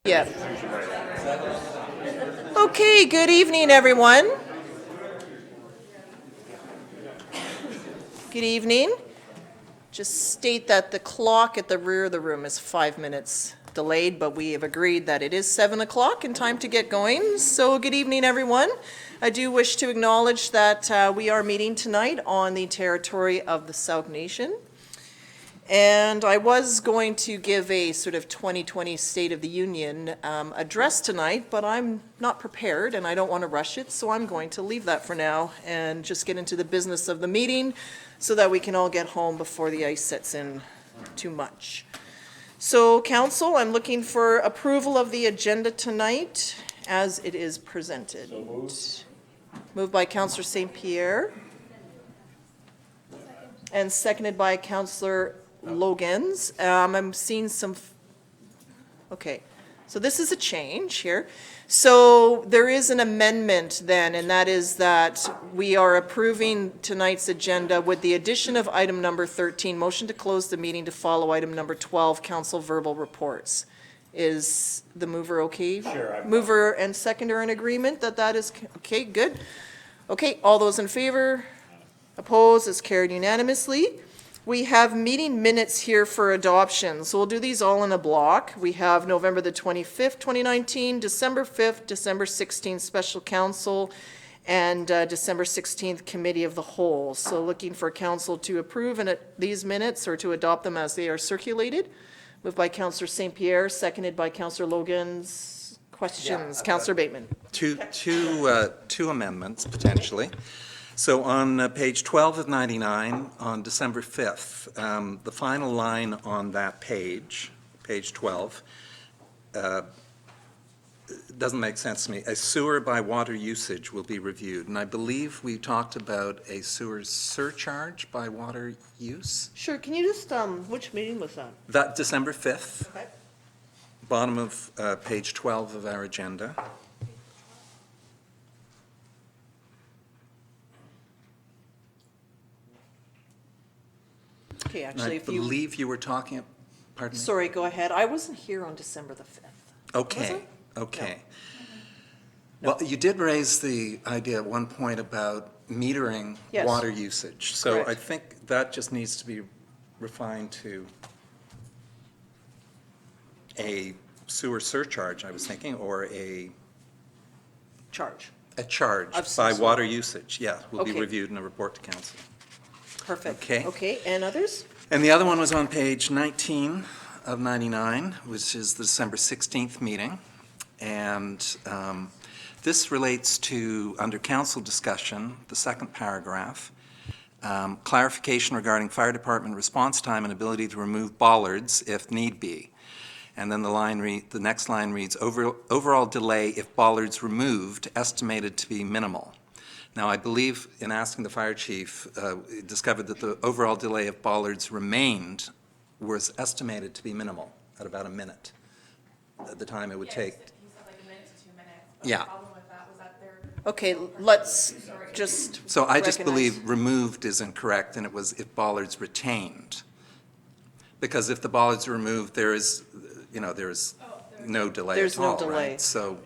Yeah. Okay, good evening, everyone. Good evening. Just state that the clock at the rear of the room is 5 minutes delayed, but we have agreed that it is 7 o'clock and time to get going. So good evening, everyone. I do wish to acknowledge that we are meeting tonight on the territory of the Sooke Nation. And I was going to give a sort of 2020 State of the Union address tonight, but I'm not prepared and I don't want to rush it, so I'm going to leave that for now and just get into the business of the meeting so that we can all get home before the ice sets in too much. So, Council, I'm looking for approval of the agenda tonight as it is presented. So moved. Moved by Councillor St. Pierre and seconded by Councillor Logan's. I'm seeing some, okay, so this is a change here. So there is an amendment then, and that is that we are approving tonight's agenda with the addition of item number 13, motion to close the meeting to follow item number 12, council verbal reports. Is the mover okay? Sure. Mover and seconder in agreement that that is, okay, good. Okay, all those in favor? Opposed? Is carried unanimously. We have meeting minutes here for adoption, so we'll do these all in a block. We have November the 25th, 2019, December 5th, December 16th Special Council, and December 16th Committee of the Whole. So looking for council to approve these minutes or to adopt them as they are circulated. Moved by Councillor St. Pierre, seconded by Councillor Logan's. Questions? Councillor Bateman. Two amendments, potentially. So on page 12 of 99, on December 5th, the final line on that page, page 12, doesn't make sense to me. A sewer by water usage will be reviewed. And I believe we talked about a sewer surcharge by water use. Sure, can you just, which meeting was that? That December 5th, Okay. bottom of page 12 of our agenda. Okay, And actually, I if you, believe you were talking, pardon me? sorry, go ahead. I wasn't here on December the 5th. Okay, okay. Well, you did raise the idea at one point about metering Yes. water usage. So Correct. I think that just needs to be refined to a sewer surcharge, I was thinking, or a Charge. charge Of some by sort. water usage. Yeah, will be Okay. reviewed in a report to council. Perfect. Okay. Okay, and others? And the other one was on page 19 of 99, which is the December 16th meeting. And this relates to, under council discussion, the second paragraph, clarification regarding fire department response time and ability to remove bollards if need be. And then the next line reads, overall delay if bollards removed estimated to be minimal. Now, I believe in asking the fire chief, discovered that the overall delay if bollards remained was estimated to be minimal at about a minute. At the time it would take. He said like a minute to 2 minutes. Yeah. The problem with that was that they're. Okay, let's just So I just recognize- believe removed is incorrect, and it was if bollards retained. Because if the bollards are removed, there is no delay There's at no all, delay. right? So,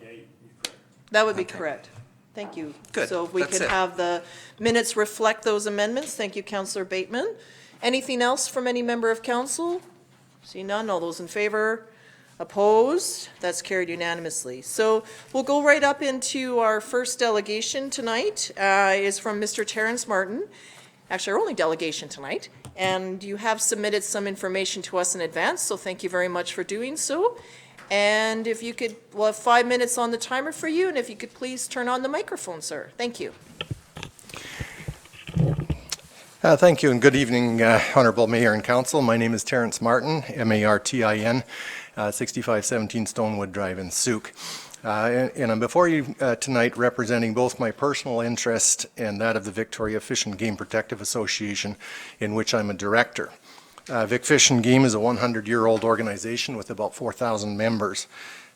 That would be Okay. correct. Thank you. Good, So if we that's could it. have the minutes reflect those amendments. Thank you, Councillor Bateman. Anything else from any member of council? See none. All those in favor? Opposed? That's carried unanimously. So we'll go right up into our first delegation tonight. Is from Mr. Terrance Martin. Actually, our only delegation tonight. And you have submitted some information to us in advance, so thank you very much for doing so. And if you could, we'll have 5 minutes on the timer for you, and if you could please turn on the microphone, sir. Thank you. Thank you and good evening, Honourable Mayor and Council. My name is Terrance Martin, M-A-R-T-I-N, 6517 Stonewood Drive in Sooke. And I'm before you tonight representing both my personal interest and that of the Victoria Fish and Game Protective Association, in which I'm a director. Vic Fish and Game is a 100-year-old organization with about 4,000 members.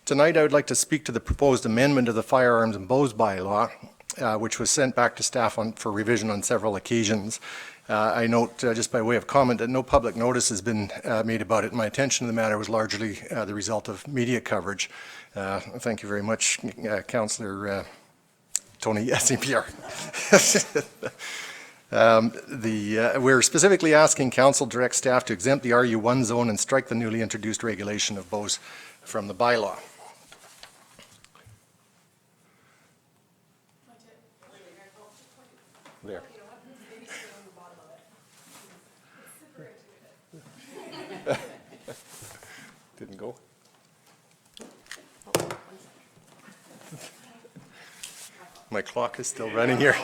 Tonight I would like to speak to the proposed amendment of the Firearms and Bows Bylaw, which was sent back to staff for revision on several occasions, I note, just by way of comment, that no public notice has been made about it. My attention to the matter was largely the result of media coverage. Thank you very much, Councillor Tony, CPR. We're specifically asking Council direct staff to exempt the RU1 zone and strike the newly introduced regulation of bows from the bylaw. There. Didn't go. My clock is still running here.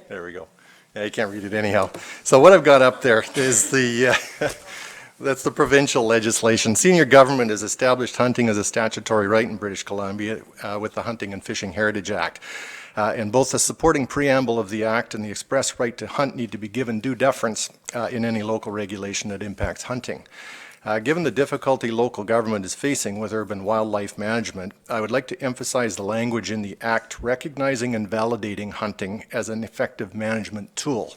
There we go. Yeah, you can't read it anyhow. So what I've got up there is that's the provincial legislation. Senior government has established hunting as a statutory right in British Columbia with the Hunting and Fishing Heritage Act. And both the supporting preamble of the Act and the express right to hunt need to be given due deference in any local regulation that impacts hunting. Given the difficulty local government is facing with urban wildlife management, I would like to emphasize the language in the Act recognizing and validating hunting as an effective management tool.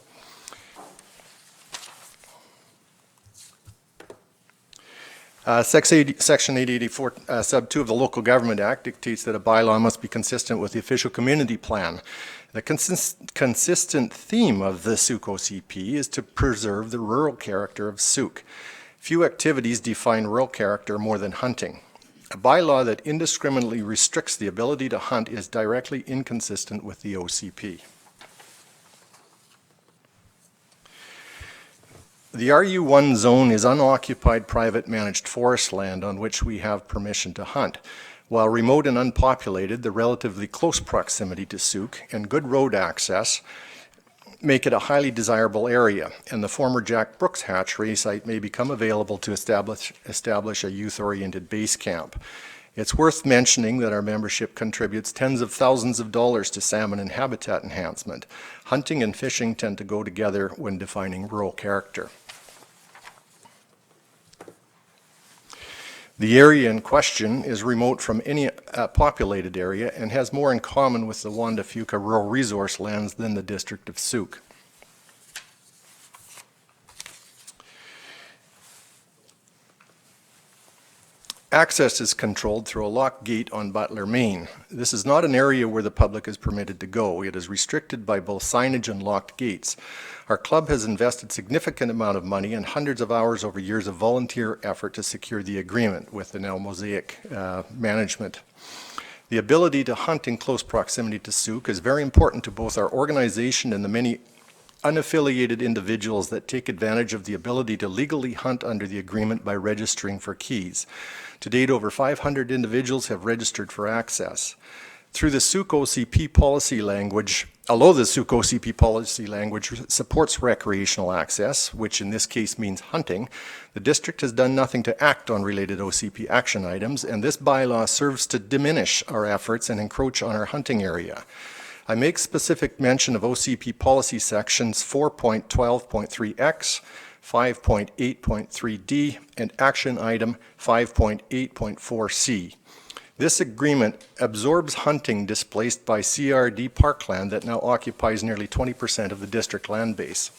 Section 884, sub 2 of the Local Government Act dictates that a bylaw must be consistent with the official community plan. The consistent theme of the Sooke OCP is to preserve the rural character of Sooke. Few activities define rural character more than hunting. A bylaw that indiscriminately restricts the ability to hunt is directly inconsistent with the OCP. The RU1 zone is unoccupied private managed forest land on which we have permission to hunt. While remote and unpopulated, the relatively close proximity to Sooke and good road access make it a highly desirable area, and the former Jack Brooks hatchery site may become available to establish a youth-oriented base camp. It's worth mentioning that our membership contributes tens of thousands of dollars to salmon and habitat enhancement. Hunting and fishing tend to go together when defining rural character. The area in question is remote from any populated area and has more in common with the Juan de Fuca rural resource lands than the district of Sooke. Access is controlled through a locked gate on Butler, Main. This is not an area where the public is permitted to go. It is restricted by both signage and locked gates. Our club has invested significant amount of money and hundreds of hours over years of volunteer effort to secure the agreement with the now Mosaic management. The ability to hunt in close proximity to Sooke is very important to both our organization and the many unaffiliated individuals that take advantage of the ability to legally hunt under the agreement by registering for keys. To date, over 500 individuals have registered for access. Through the Sooke OCP policy language, although the Sooke OCP policy language supports recreational access, which in this case means hunting, the district has done nothing to act on related OCP action items, and this bylaw serves to diminish our efforts and encroach on our hunting area. I make specific mention of OCP policy sections 4.12.3x, 5.8.3d, and action item 5.8.4c. This agreement absorbs hunting displaced by CRD parkland that now occupies nearly 20% of the district land base.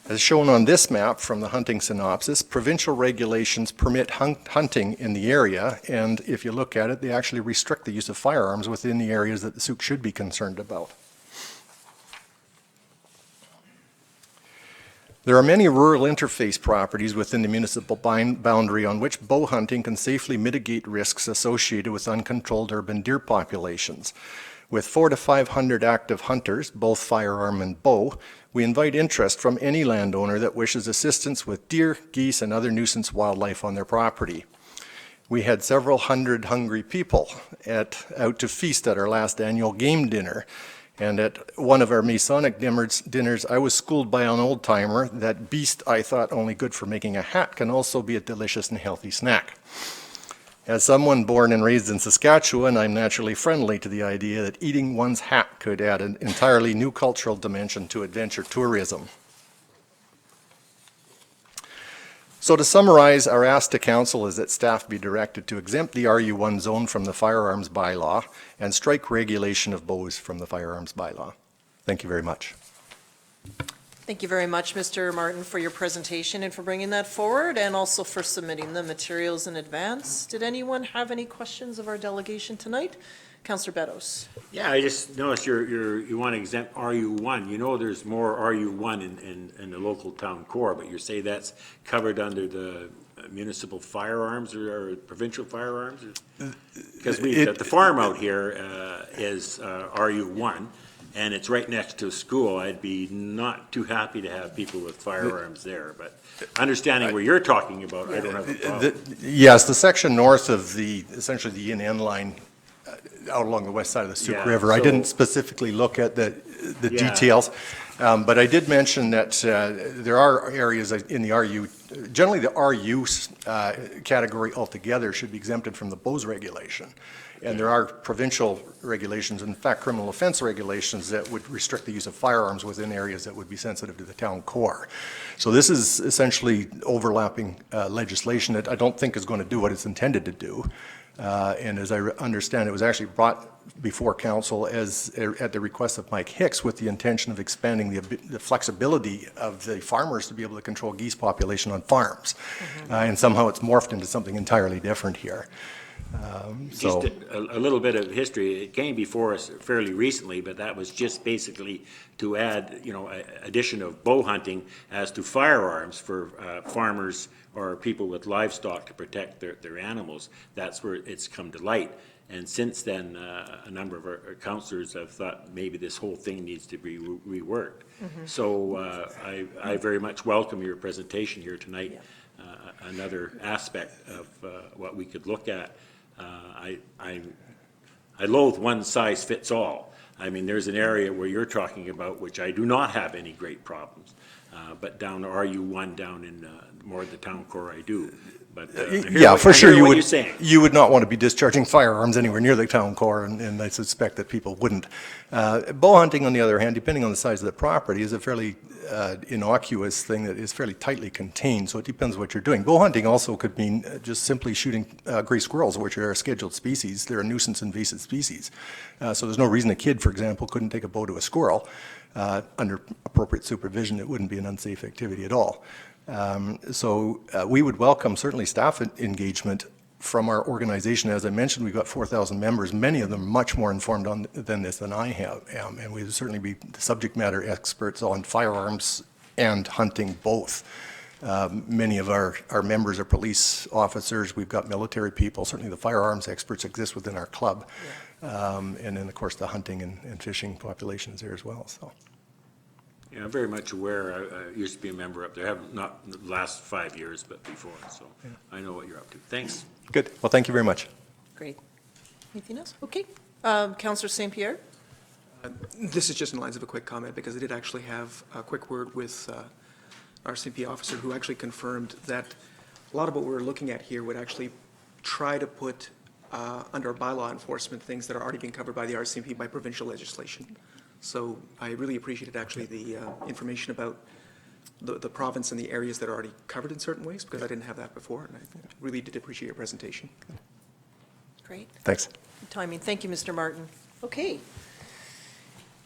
As shown on this map from the hunting synopsis, provincial regulations permit hunting in the area, and if you look at it, they actually restrict the use of firearms within the areas that the Sooke should be concerned about. There are many rural interface properties within the municipal boundary on which bow hunting can safely mitigate risks associated with uncontrolled urban deer populations. With 400 to 500 active hunters, both firearm and bow, we invite interest from any landowner that wishes assistance with deer, geese, and other nuisance wildlife on their property. We had several hundred hungry people out to feast at our last annual game dinner. And at one of our Masonic dinners, I was schooled by an old-timer that beast I thought only good for making a hat can also be a delicious and healthy snack. As someone born and raised in Saskatchewan, I'm naturally friendly to the idea that eating one's hat could add an entirely new cultural dimension to adventure tourism. So to summarize, our ask to council is that staff be directed to exempt the RU1 zone from the Firearms Bylaw and strike regulation of bows from the Firearms Bylaw. Thank you very much. Thank you very much, Mr. Martin, for your presentation and for bringing that forward, and also for submitting the materials in advance. Did anyone have any questions of our delegation tonight? Councillor Beddoes. Yeah, I just noticed you want to exempt RU1. You know there's more RU1 in the local town core, but you say that's covered under the municipal firearms or provincial firearms? Because the farm out here is RU1, and it's right next to a school. I'd be not too happy to have people with firearms there, but understanding what you're talking about, I don't have a problem. Yes, the section north of essentially the yin end line out along the west side of the Sooke Yeah, River. I so- didn't specifically look at the Yeah. details, but I did mention that there are areas in the RU, generally the RU category altogether should be exempted from the BOS regulation. And there are provincial regulations, in fact criminal offense regulations, that would restrict the use of firearms within areas that would be sensitive to the town core. So this is essentially overlapping legislation that I don't think is going to do what it's intended to do. And as I understand, it was actually brought before council at the request of Mike Hicks with the intention of expanding the flexibility of the farmers to be able to control geese population on farms. And somehow it's morphed into something entirely different here. Just a little bit of history. It came before us fairly recently, but that was just basically to add, addition of bow hunting as to firearms for farmers or people with livestock to protect their animals. That's where it's come to light. And since then, a number of our councillors have thought maybe this whole thing needs to be reworked. So I very much welcome your presentation here tonight. Another aspect of what we could look at. I loathe one size fits all. I mean, there's an area where you're talking about which I do not have any great problems, but down to RU1 down in more of the town core I do. But Yeah, for sure you would not want to be discharging firearms anywhere near the town core, and I suspect that people wouldn't. Bow hunting, on the other hand, depending on the size of the property, is a fairly innocuous thing that is fairly tightly contained, so it depends what you're doing. Bow hunting also could mean just simply shooting gray squirrels, which are a scheduled species. They're a nuisance invasive species. So there's no reason a kid, for example, couldn't take a bow to a squirrel. Under appropriate supervision, it wouldn't be an unsafe activity at all. So we would welcome certainly staff engagement from our organization. As I mentioned, we've got 4,000 members, many of them much more informed than I am, and we would certainly be the subject matter experts on firearms and hunting both. Many of our members are police officers, we've got military people, certainly the firearms experts exist within our club, and then of course the hunting and fishing populations there as well. So. Yeah, I'm very much aware. I used to be a member up there, not the last 5 years, but before, so I know what you're up to. Thanks. Good. Well, thank you very much. Great. Anything else? Okay. Councillor St. Pierre? This is just in lines of a quick comment, because I did actually have a quick word with our CP officer, who actually confirmed that a lot of what we're looking at here would actually try to put under bylaw enforcement things that are already being covered by the RCMP by provincial legislation. So I really appreciated actually the information about the province and the areas that are already covered in certain ways, because I didn't have that before, and I really did appreciate your presentation. Great. Thanks. Good timing. Thank you, Mr. Martin. Okay.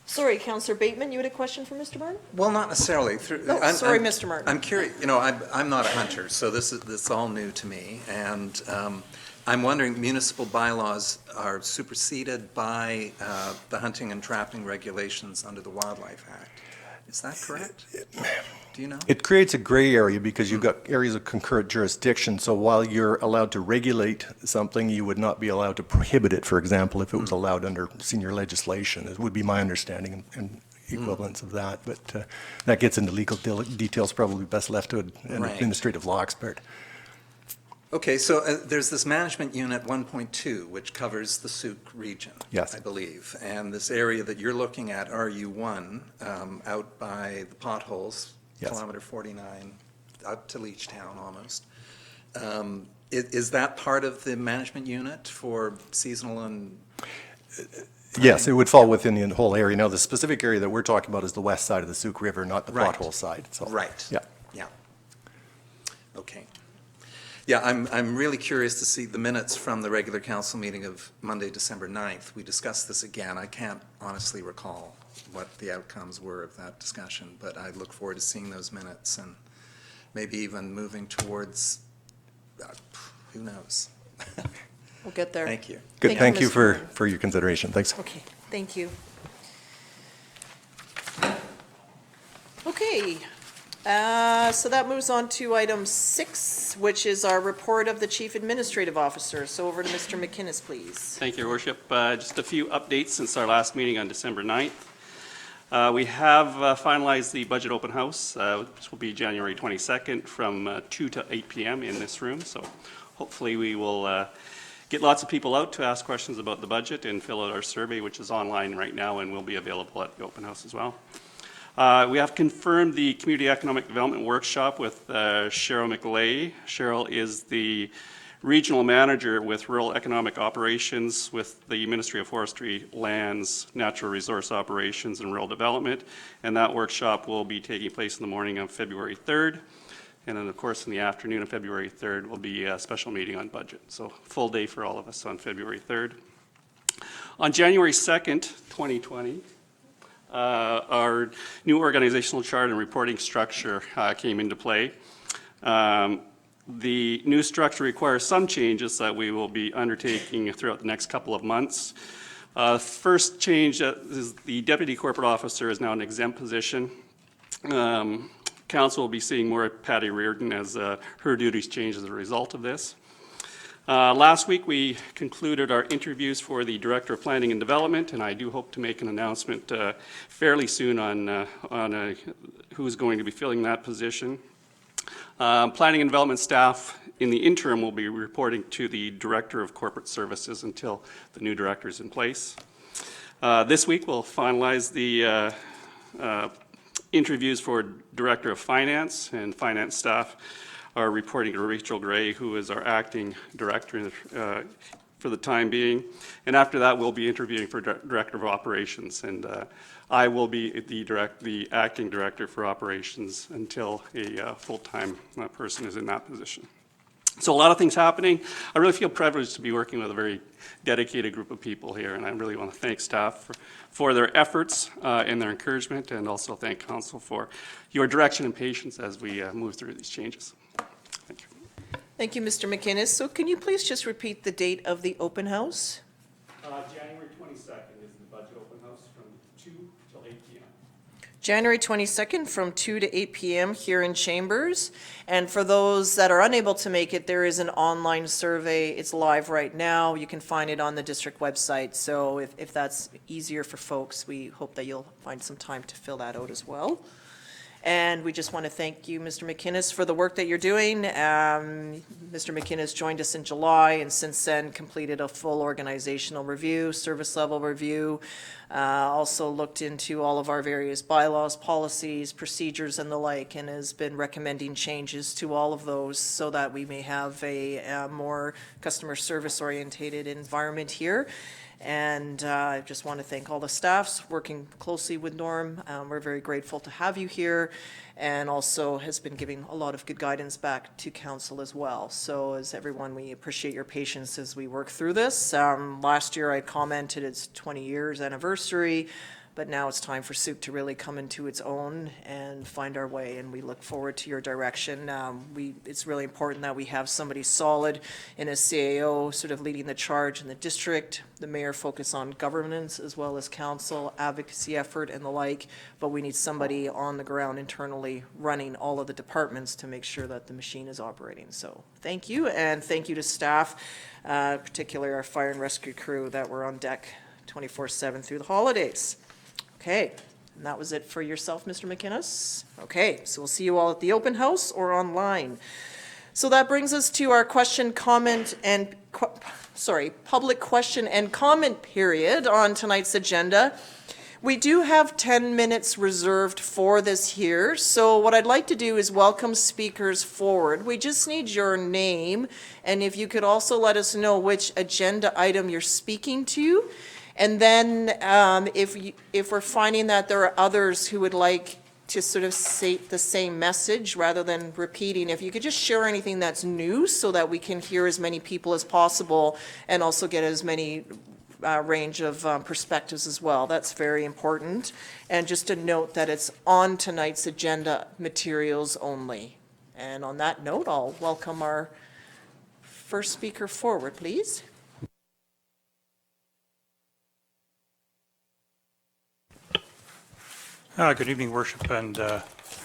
Sorry, Councillor Bateman, you had a question for Mr. Martin? Well, not necessarily. Sorry, Mr. Martin. I'm curious, I'm not a hunter, so this is all new to me, and I'm wondering, municipal bylaws are superseded by the hunting and trapping regulations under the Wildlife Act. Is that correct? Do you know? It creates a gray area because you've got areas of concurrent jurisdiction. So while you're allowed to regulate something, you would not be allowed to prohibit it, for example, if it was allowed under senior legislation. It would be my understanding and equivalence of that. But that gets into legal details, probably best left to an administrative law expert. Okay, so there's this management unit 1.2, which covers the Sooke region, Yes. I believe. And this area that you're looking at, RU1, out by the potholes, Yes. kilometer 49, up to Leechtown almost. Is that part of the management unit for seasonal and? Yes, it would fall within the whole area. Now, the specific area that we're talking about is the west side of the Sooke River, not the Right. pothole side. So, Right. Yeah. Yeah. Okay. Yeah, I'm really curious to see the minutes from the regular council meeting of Monday, December 9th. We discussed this again. I can't honestly recall what the outcomes were of that discussion, but I look forward to seeing those minutes and maybe even moving towards, who knows? We'll get there. Thank you. Good, thank you Mr. for your consideration. Thanks. Okay, thank you. Okay, so that moves on to item 6, which is our report of the Chief Administrative Officer. So over to Mr. McInnes, please. Thank you, Your Worship. Just a few updates since our last meeting on December 9th. We have finalized the budget open house, which will be January 22nd from 2 to 8 p.m. in this room. So hopefully we will get lots of people out to ask questions about the budget and fill out our survey, which is online right now and will be available at the open house as well. We have confirmed the Community Economic Development Workshop with Cheryl McLay. Cheryl is the Regional Manager with Rural Economic Operations with the Ministry of Forestry, Lands, Natural Resource Operations, and Rural Development. And that workshop will be taking place in the morning of February 3rd. And then, of course, in the afternoon of February 3rd will be a special meeting on budget. So full day for all of us on February 3rd. On January 2nd, 2020, our new organizational chart and reporting structure came into play. The new structure requires some changes that we will be undertaking throughout the next couple of months. First change is the Deputy Corporate Officer is now an exempt position. Council will be seeing more Patty Reardon as her duties change as a result of this. Last week, we concluded our interviews for the Director of Planning and Development, and I do hope to make an announcement fairly soon on who's going to be filling that position. Planning and Development staff in the interim will be reporting to the Director of Corporate Services until the new director is in place. This week, we'll finalize the interviews for Director of Finance, and finance staff are reporting to Rachel Gray, who is our acting director for the time being. And after that, we'll be interviewing for Director of Operations, and I will be the acting director for operations until a full-time person is in that position. So a lot of things happening. I really feel privileged to be working with a very dedicated group of people here, and I really want to thank staff for their efforts and their encouragement, and also thank council for your direction and patience as we move through these changes. Thank you. Thank you, Mr. McInnes. So can you please just repeat the date of the open house? January 22nd is the budget open house from 2 till 8 p.m. January 22nd from 2 to 8 p.m. here in Chambers. And for those that are unable to make it, there is an online survey. It's live right now. You can find it on the district website. So if that's easier for folks, we hope that you'll find some time to fill that out as well. And we just want to thank you, Mr. McInnes, for the work that you're doing. Mr. McInnes joined us in July, and since then completed a full organizational review, service level review, also looked into all of our various bylaws, policies, procedures, and the like, and has been recommending changes to all of those so that we may have a more customer service orientated environment here. And I just want to thank all the staffs working closely with Norm. We're very grateful to have you here, and also has been giving a lot of good guidance back to council as well. So as everyone, we appreciate your patience as we work through this. Last year I commented it's 20 years anniversary, but now it's time for Sooke to really come into its own and find our way, and we look forward to your direction. It's really important that we have somebody solid in a CAO sort of leading the charge in the district. The mayor focus on governance as well as council, advocacy effort and the like, but we need somebody on the ground internally running all of the departments to make sure that the machine is operating. So thank you, and thank you to staff, particularly our fire and rescue crew that were on deck 24/7 through the holidays. Okay, and that was it for yourself, Mr. McInnes? Okay, so we'll see you all at the open house or online. So that brings us to our public question and comment period on tonight's agenda. We do have 10 minutes reserved for this here, so what I'd like to do is welcome speakers forward. We just need your name, and if you could also let us know which agenda item you're speaking to. And then if we're finding that there are others who would like to sort of say the same message rather than repeating. If you could just share anything that's new so that we can hear as many people as possible and also get as many range of perspectives as well. That's very important. And just a note that it's on tonight's agenda materials only. And on that note, I'll welcome our first speaker forward, please. Good evening, Worship and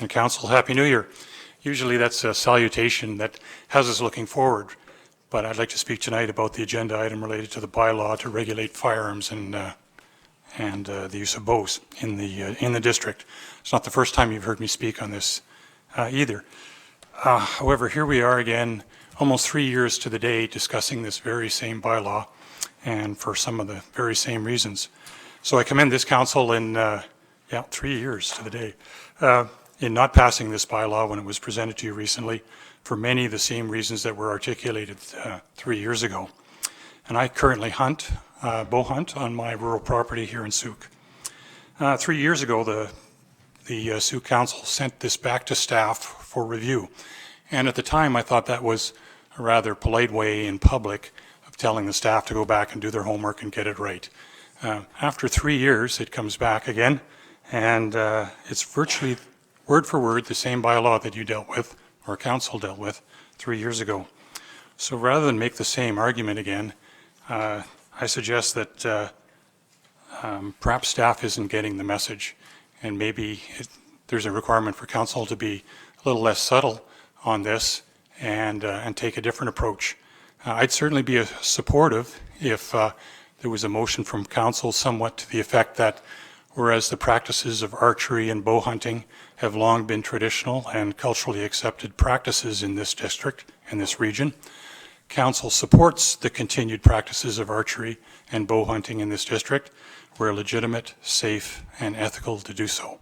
Council. Happy New Year. Usually that's a salutation that has us looking forward, but I'd like to speak tonight about the agenda item related to the bylaw to regulate firearms and the use of bows in the district. It's not the first time you've heard me speak on this either. However, here we are again, almost 3 years to the day, discussing this very same bylaw, and for some of the very same reasons. So I commend this council in 3 years to the day, in not passing this bylaw when it was presented to you recently for many of the same reasons that were articulated 3 years ago. And I currently hunt, bow hunt on my rural property here in Sooke. 3 years ago, the Sooke Council sent this back to staff for review. And at the time, I thought that was a rather polite way in public of telling the staff to go back and do their homework and get it right. After 3 years, it comes back again. And it's virtually word for word the same bylaw that you dealt with, or council dealt with, 3 years ago. So rather than make the same argument again, I suggest that perhaps staff isn't getting the message, and maybe there's a requirement for council to be a little less subtle on this and take a different approach. I'd certainly be supportive if there was a motion from council somewhat to the effect that whereas the practices of archery and bow hunting have long been traditional and culturally accepted practices in this district, in this region, council supports the continued practices of archery and bow hunting in this district where legitimate, safe, and ethical to do so.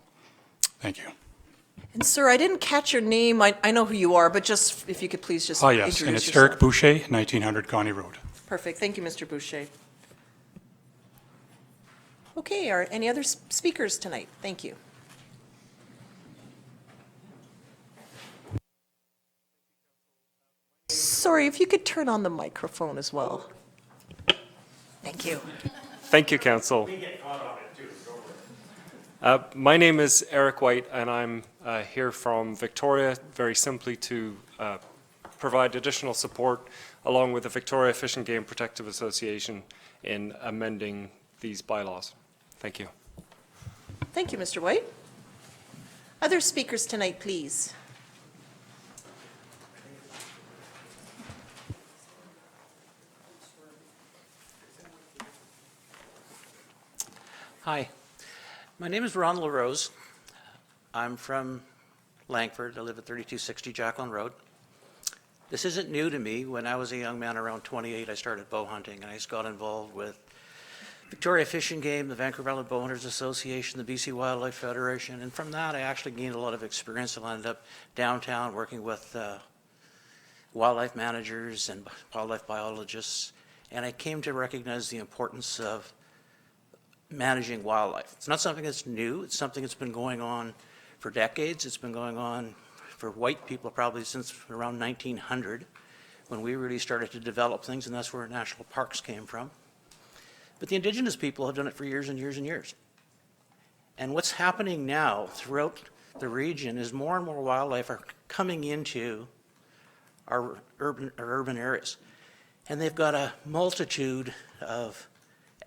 Thank you. And sir, I didn't catch your name. I know who you are, but just, if you could please just Yes, introduce and it's yourself. Eric Boucher, 1900 Connie Road. Perfect. Thank you, Mr. Boucher. Okay, are any other speakers tonight? Thank you. Sorry, if you could turn on the microphone as well. Thank you. Thank you, Council. My name is Eric White, and I'm here from Victoria, very simply to provide additional support along with the Victoria Fish and Game Protective Association in amending these bylaws. Thank you. Thank you, Mr. White. Other speakers tonight, please. Hi, my name is Ron LaRose. I'm from Langford. I live at 3260 Jacqueline Road. This isn't new to me. When I was a young man around 28, I started bow hunting, and I just got involved with Victoria Fish and Game, the Vancouver Island Bowhunters Association, the BC Wildlife Federation, and from that I actually gained a lot of experience. I ended up downtown working with wildlife managers and wildlife biologists, and I came to recognize the importance of managing wildlife. It's not something that's new. It's something that's been going on for decades. It's been going on for white people probably since around 1900 when we really started to develop things, and that's where national parks came from. But the Indigenous people have done it for years and years and years. And what's happening now throughout the region is more and more wildlife are coming into our urban areas. And they've got a multitude of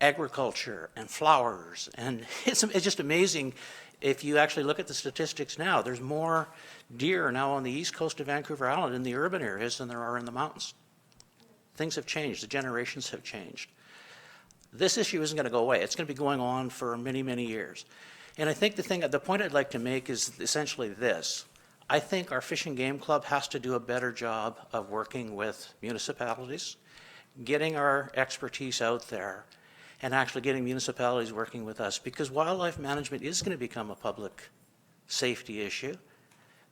agriculture and flowers. And it's just amazing if you actually look at the statistics now. There's more deer now on the east coast of Vancouver Island in the urban areas than there are in the mountains. Things have changed. The generations have changed. This issue isn't going to go away. It's going to be going on for many, many years. And I think the point I'd like to make is essentially this. I think our Fish and Game Club has to do a better job of working with municipalities, getting our expertise out there, and actually getting municipalities working with us, because wildlife management is going to become a public safety issue.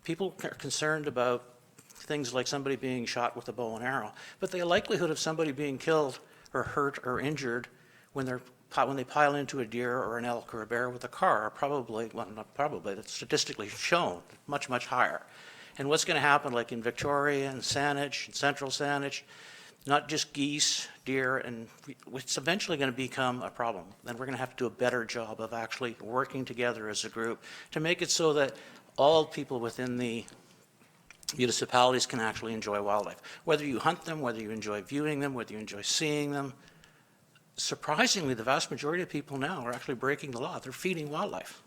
People are concerned about things like somebody being shot with a bow and arrow, but the likelihood of somebody being killed or hurt or injured when they're when they pile into a deer or an elk or a bear with a car are probably, well, not probably, it's statistically shown, much, much higher. And what's going to happen, like in Victoria and Saanich and Central Saanich, not just geese, deer, and it's eventually going to become a problem. And we're going to have to do a better job of actually working together as a group to make it so that all people within the municipalities can actually enjoy wildlife. Whether you hunt them, whether you enjoy viewing them, whether you enjoy seeing them, surprisingly, the vast majority of people now are actually breaking the law. They're feeding wildlife.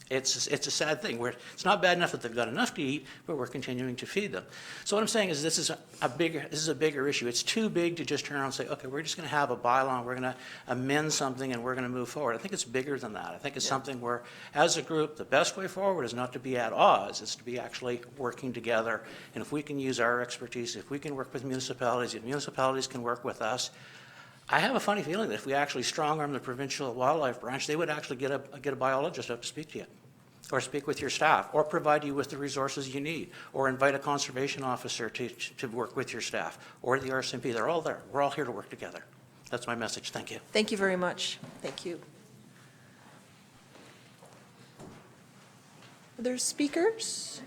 It's a sad thing. It's not bad enough that they've got enough to eat, but we're continuing to feed them. So what I'm saying is this is a bigger issue. It's too big to just turn around and say, okay, we're just going to have a bylaw, and we're going to amend something, and we're going to move forward. I think it's bigger than that. I think it's something where, as a group, the best way forward is not to be at odds. It's to be actually working together. And if we can use our expertise, if we can work with municipalities, if municipalities can work with us, I have a funny feeling that if we actually strong-arm the provincial wildlife branch, they would actually get a biologist up to speak to you, or speak with your staff, or provide you with the resources you need, or invite a conservation officer to work with your staff, or the RCMP. They're all there. We're all here to work together. That's my message. Thank you. Thank you very much. Thank you. Other speakers?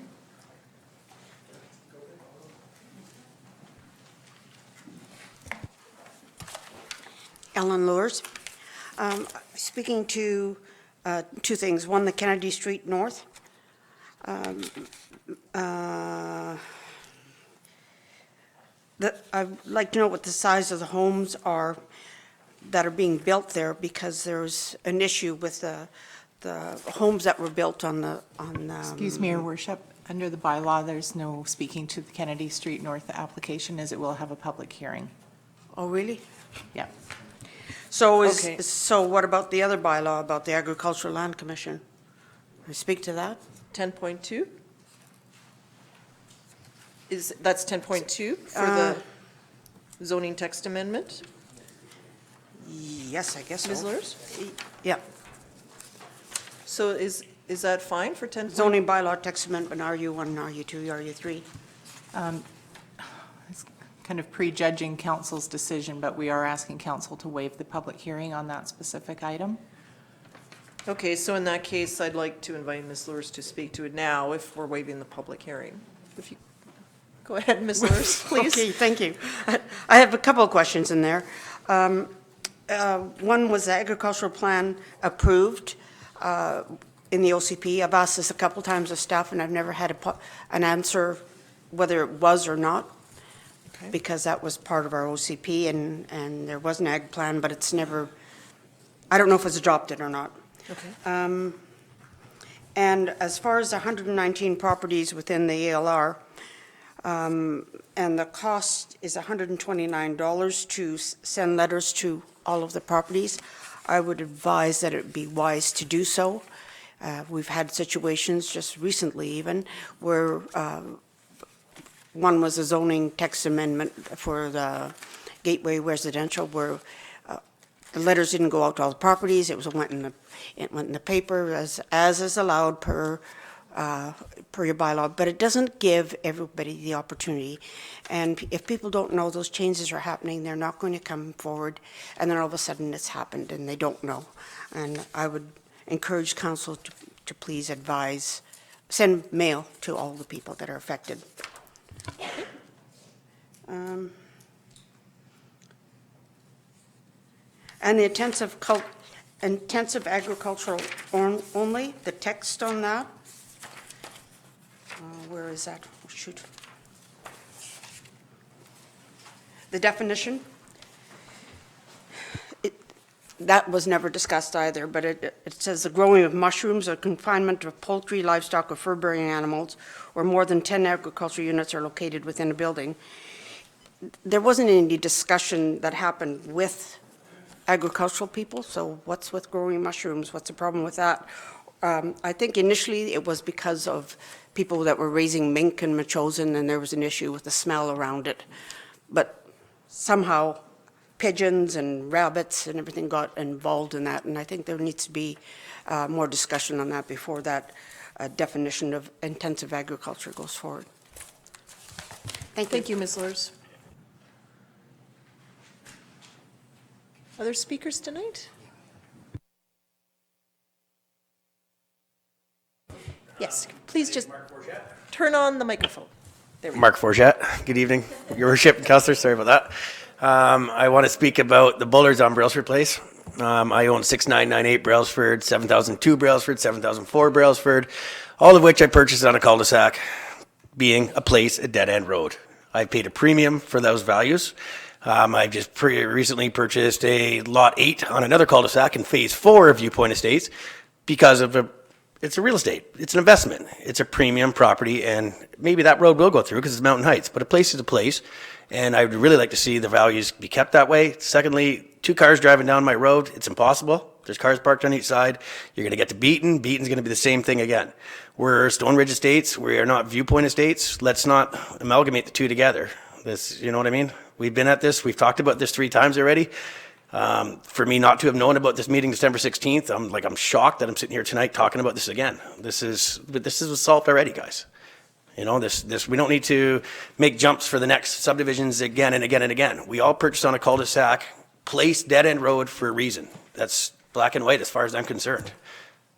Ellen Lures. Speaking to two things. One, the Kennedy Street North. I'd like to know what the size of the homes are that are being built there, because there's an issue with the homes that were built on the. Excuse me, Your Worship. Under the bylaw, there's no speaking to the Kennedy Street North application, as it will have a public hearing. Oh, really? Yeah. So Okay. so what about the other bylaw about the Agricultural Land Commission? Can I speak to that? 10.2? That's 10.2 for the zoning text amendment? Yes, I guess so. Ms. Lurs? Yeah. So is that fine for 10.2? Zoning bylaw text amendment, RU1, RU2, RU3. It's kind of prejudging council's decision, but we are asking council to waive the public hearing on that specific item. Okay, so in that case, I'd like to invite Ms. Lurs to speak to it now if we're waiving the public hearing. If you, go ahead, Ms. Lurs, please. Okay, thank you. I have a couple of questions in there. One was the agricultural plan approved in the OCP. I've asked this a couple times of staff, and I've never had an answer whether it was or not, because that was part of our OCP, and there was an ag plan, but it's never, I don't know if it's adopted or not. Okay. And as far as the 119 properties within the ALR, and the cost is $129 to send letters to all of the properties, I would advise that it would be wise to do so. We've had situations just recently even where one was a zoning text amendment for the Gateway Residential, where the letters didn't go out to all the properties. It went in the paper as is allowed per your bylaw, but it doesn't give everybody the opportunity. And if people don't know those changes are happening, they're not going to come forward, and then all of a sudden it's happened and they don't know. And I would encourage council to please advise, send mail to all the people that are affected. And the intensive agricultural only, the text on that, where is that? Oh, shoot. The definition, that was never discussed either, but it says the growing of mushrooms or confinement of poultry, livestock, or fur-bearing animals, or more than 10 agricultural units are located within a building. There wasn't any discussion that happened with agricultural people, so what's with growing mushrooms? What's the problem with that? I think initially it was because of people that were raising mink and machosen, and there was an issue with the smell around it. But somehow pigeons and rabbits and everything got involved in that, and I think there needs to be more discussion on that before that definition of intensive agriculture goes forward. Thank you. Thank you, Ms. Lurs. Other speakers tonight? Yes, please just turn on the microphone. There we go. Mark Forget. Good evening, Your Worship and Councillor. Sorry about that. I want to speak about the Bullards on Brailsford Place. I own 6998 Brailsford, 7002 Brailsford, 7004 Brailsford, all of which I purchased on a cul-de-sac, being a place, a dead-end road. I paid a premium for those values. I just recently purchased a Lot 8 on another cul-de-sac in Phase 4 of Viewpoint Estates because of it's a real estate. It's an investment. It's a premium property, and maybe that road will go through because it's Mountain Heights, but a place is a place, and I would really like to see the values be kept that way. Secondly, 2 cars driving down my road, it's impossible. There's cars parked on each side. You're going to get to Beaton. Beaton's going to be the same thing again. We're Stone Ridge Estates. We are not Viewpoint Estates. Let's not amalgamate the two together. This, you know what I mean? We've been at this. We've talked about this 3 times already. For me not to have known about this meeting December 16th, I'm shocked that I'm sitting here tonight talking about this again. This is solved already, guys. You know, we don't need to make jumps for the next subdivisions again and again and again. We all purchased on a cul-de-sac, place, dead-end road for a reason. That's black and white as far as I'm concerned.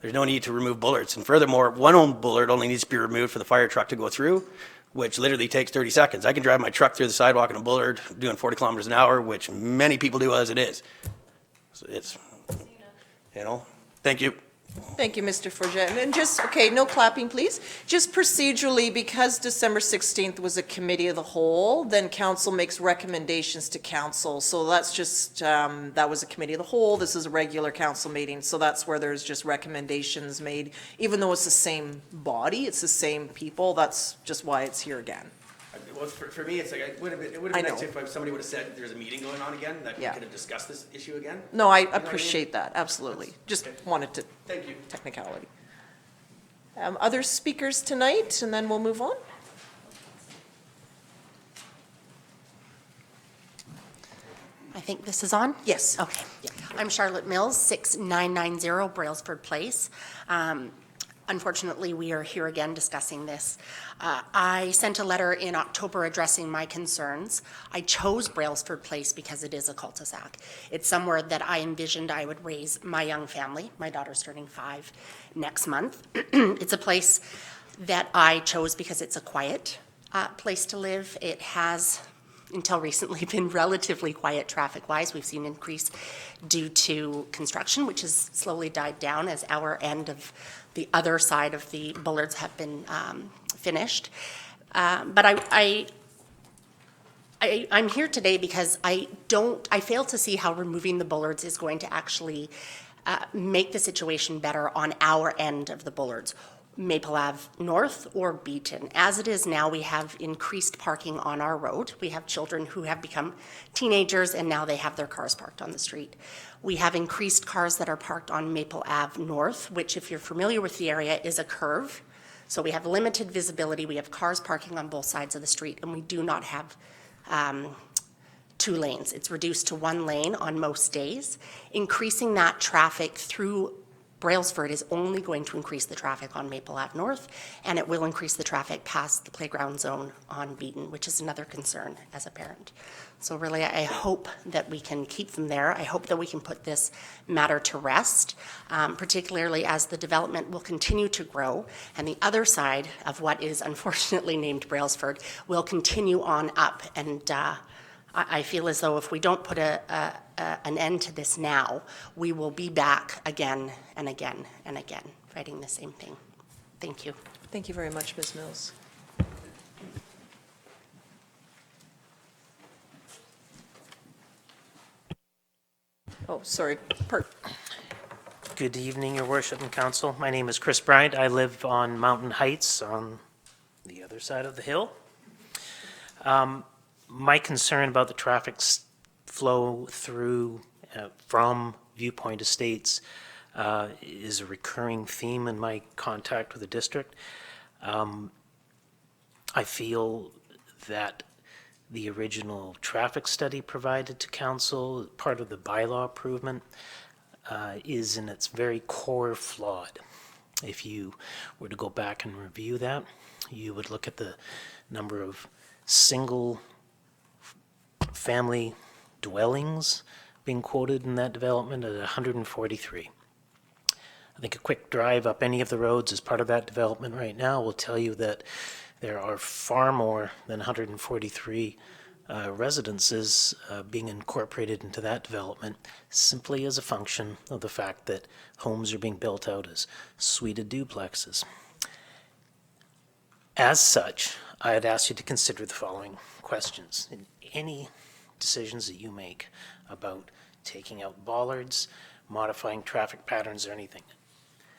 There's no need to remove bullards. And furthermore, one bullard only needs to be removed for the fire truck to go through, which literally takes 30 seconds. I can drive my truck through the sidewalk in a bullard doing 40 kilometers an hour, which many people do as it is. So it's, you know, thank you. Thank you, Mr. Forget. And just, okay, no clapping, please. Just procedurally, because December 16th was a committee of the whole, then council makes recommendations to council. So that's just, that was a committee of the whole. This is a regular council meeting. So that's where there's just recommendations made. Even though it's the same body, it's the same people, that's just why it's here again. Well, for me, it's like, it would have been nice if somebody would have said there's a meeting going on again, that we could have discussed this issue again. No, I appreciate that, absolutely. Just wanted to. Thank you. Technicality. Other speakers tonight, and then we'll move on. I think this is on? Yes. Okay. I'm Charlotte Mills, 6990 Brailsford Place. Unfortunately, we are here again discussing this. I sent a letter in October addressing my concerns. I chose Brailsford Place because it is a cul-de-sac. It's somewhere that I envisioned I would raise my young family. My daughter's turning 5 next month. It's a place that I chose because it's a quiet place to live. It has, until recently, been relatively quiet traffic-wise. We've seen increase due to construction, which has slowly died down as our end of the other side of the bullards have been finished. But I'm here today because I fail to see how removing the bullards is going to actually make the situation better on our end of the bullards, Maple Ave North or Beaton. As it is now, we have increased parking on our road. We have children who have become teenagers and now they have their cars parked on the street. We have increased cars that are parked on Maple Ave North, which, if you're familiar with the area, is a curve. So we have limited visibility. We have cars parking on both sides of the street, and we do not have 2 lanes. It's reduced to 1 lane on most days. Increasing that traffic through Brailsford is only going to increase the traffic on Maple Ave North, and it will increase the traffic past the playground zone on Beaton, which is another concern as a parent. So really, I hope that we can keep them there. I hope that we can put this matter to rest, particularly as the development will continue to grow, and the other side of what is unfortunately named Brailsford will continue on up. And I feel as though if we don't put an end to this now, we will be back again and again and again, fighting the same thing. Thank you. Thank you very much, Ms. Mills. Oh, sorry. Good evening, Your Worship and Council. My name is Chris Bryant. I live on Mountain Heights on the other side of the hill. My concern about the traffic flow through from Viewpoint Estates is a recurring theme in my contact with the district. I feel that the original traffic study provided to council, part of the bylaw improvement, is in its very core flawed. If you were to go back and review that, you would look at the number of single family dwellings being quoted in that development at 143. I think a quick drive up any of the roads as part of that development right now will tell you that there are far more than 143 residences being incorporated into that development simply as a function of the fact that homes are being built out as suited duplexes. As such, I'd ask you to consider the following questions in any decisions that you make about taking out bollards, modifying traffic patterns, or anything.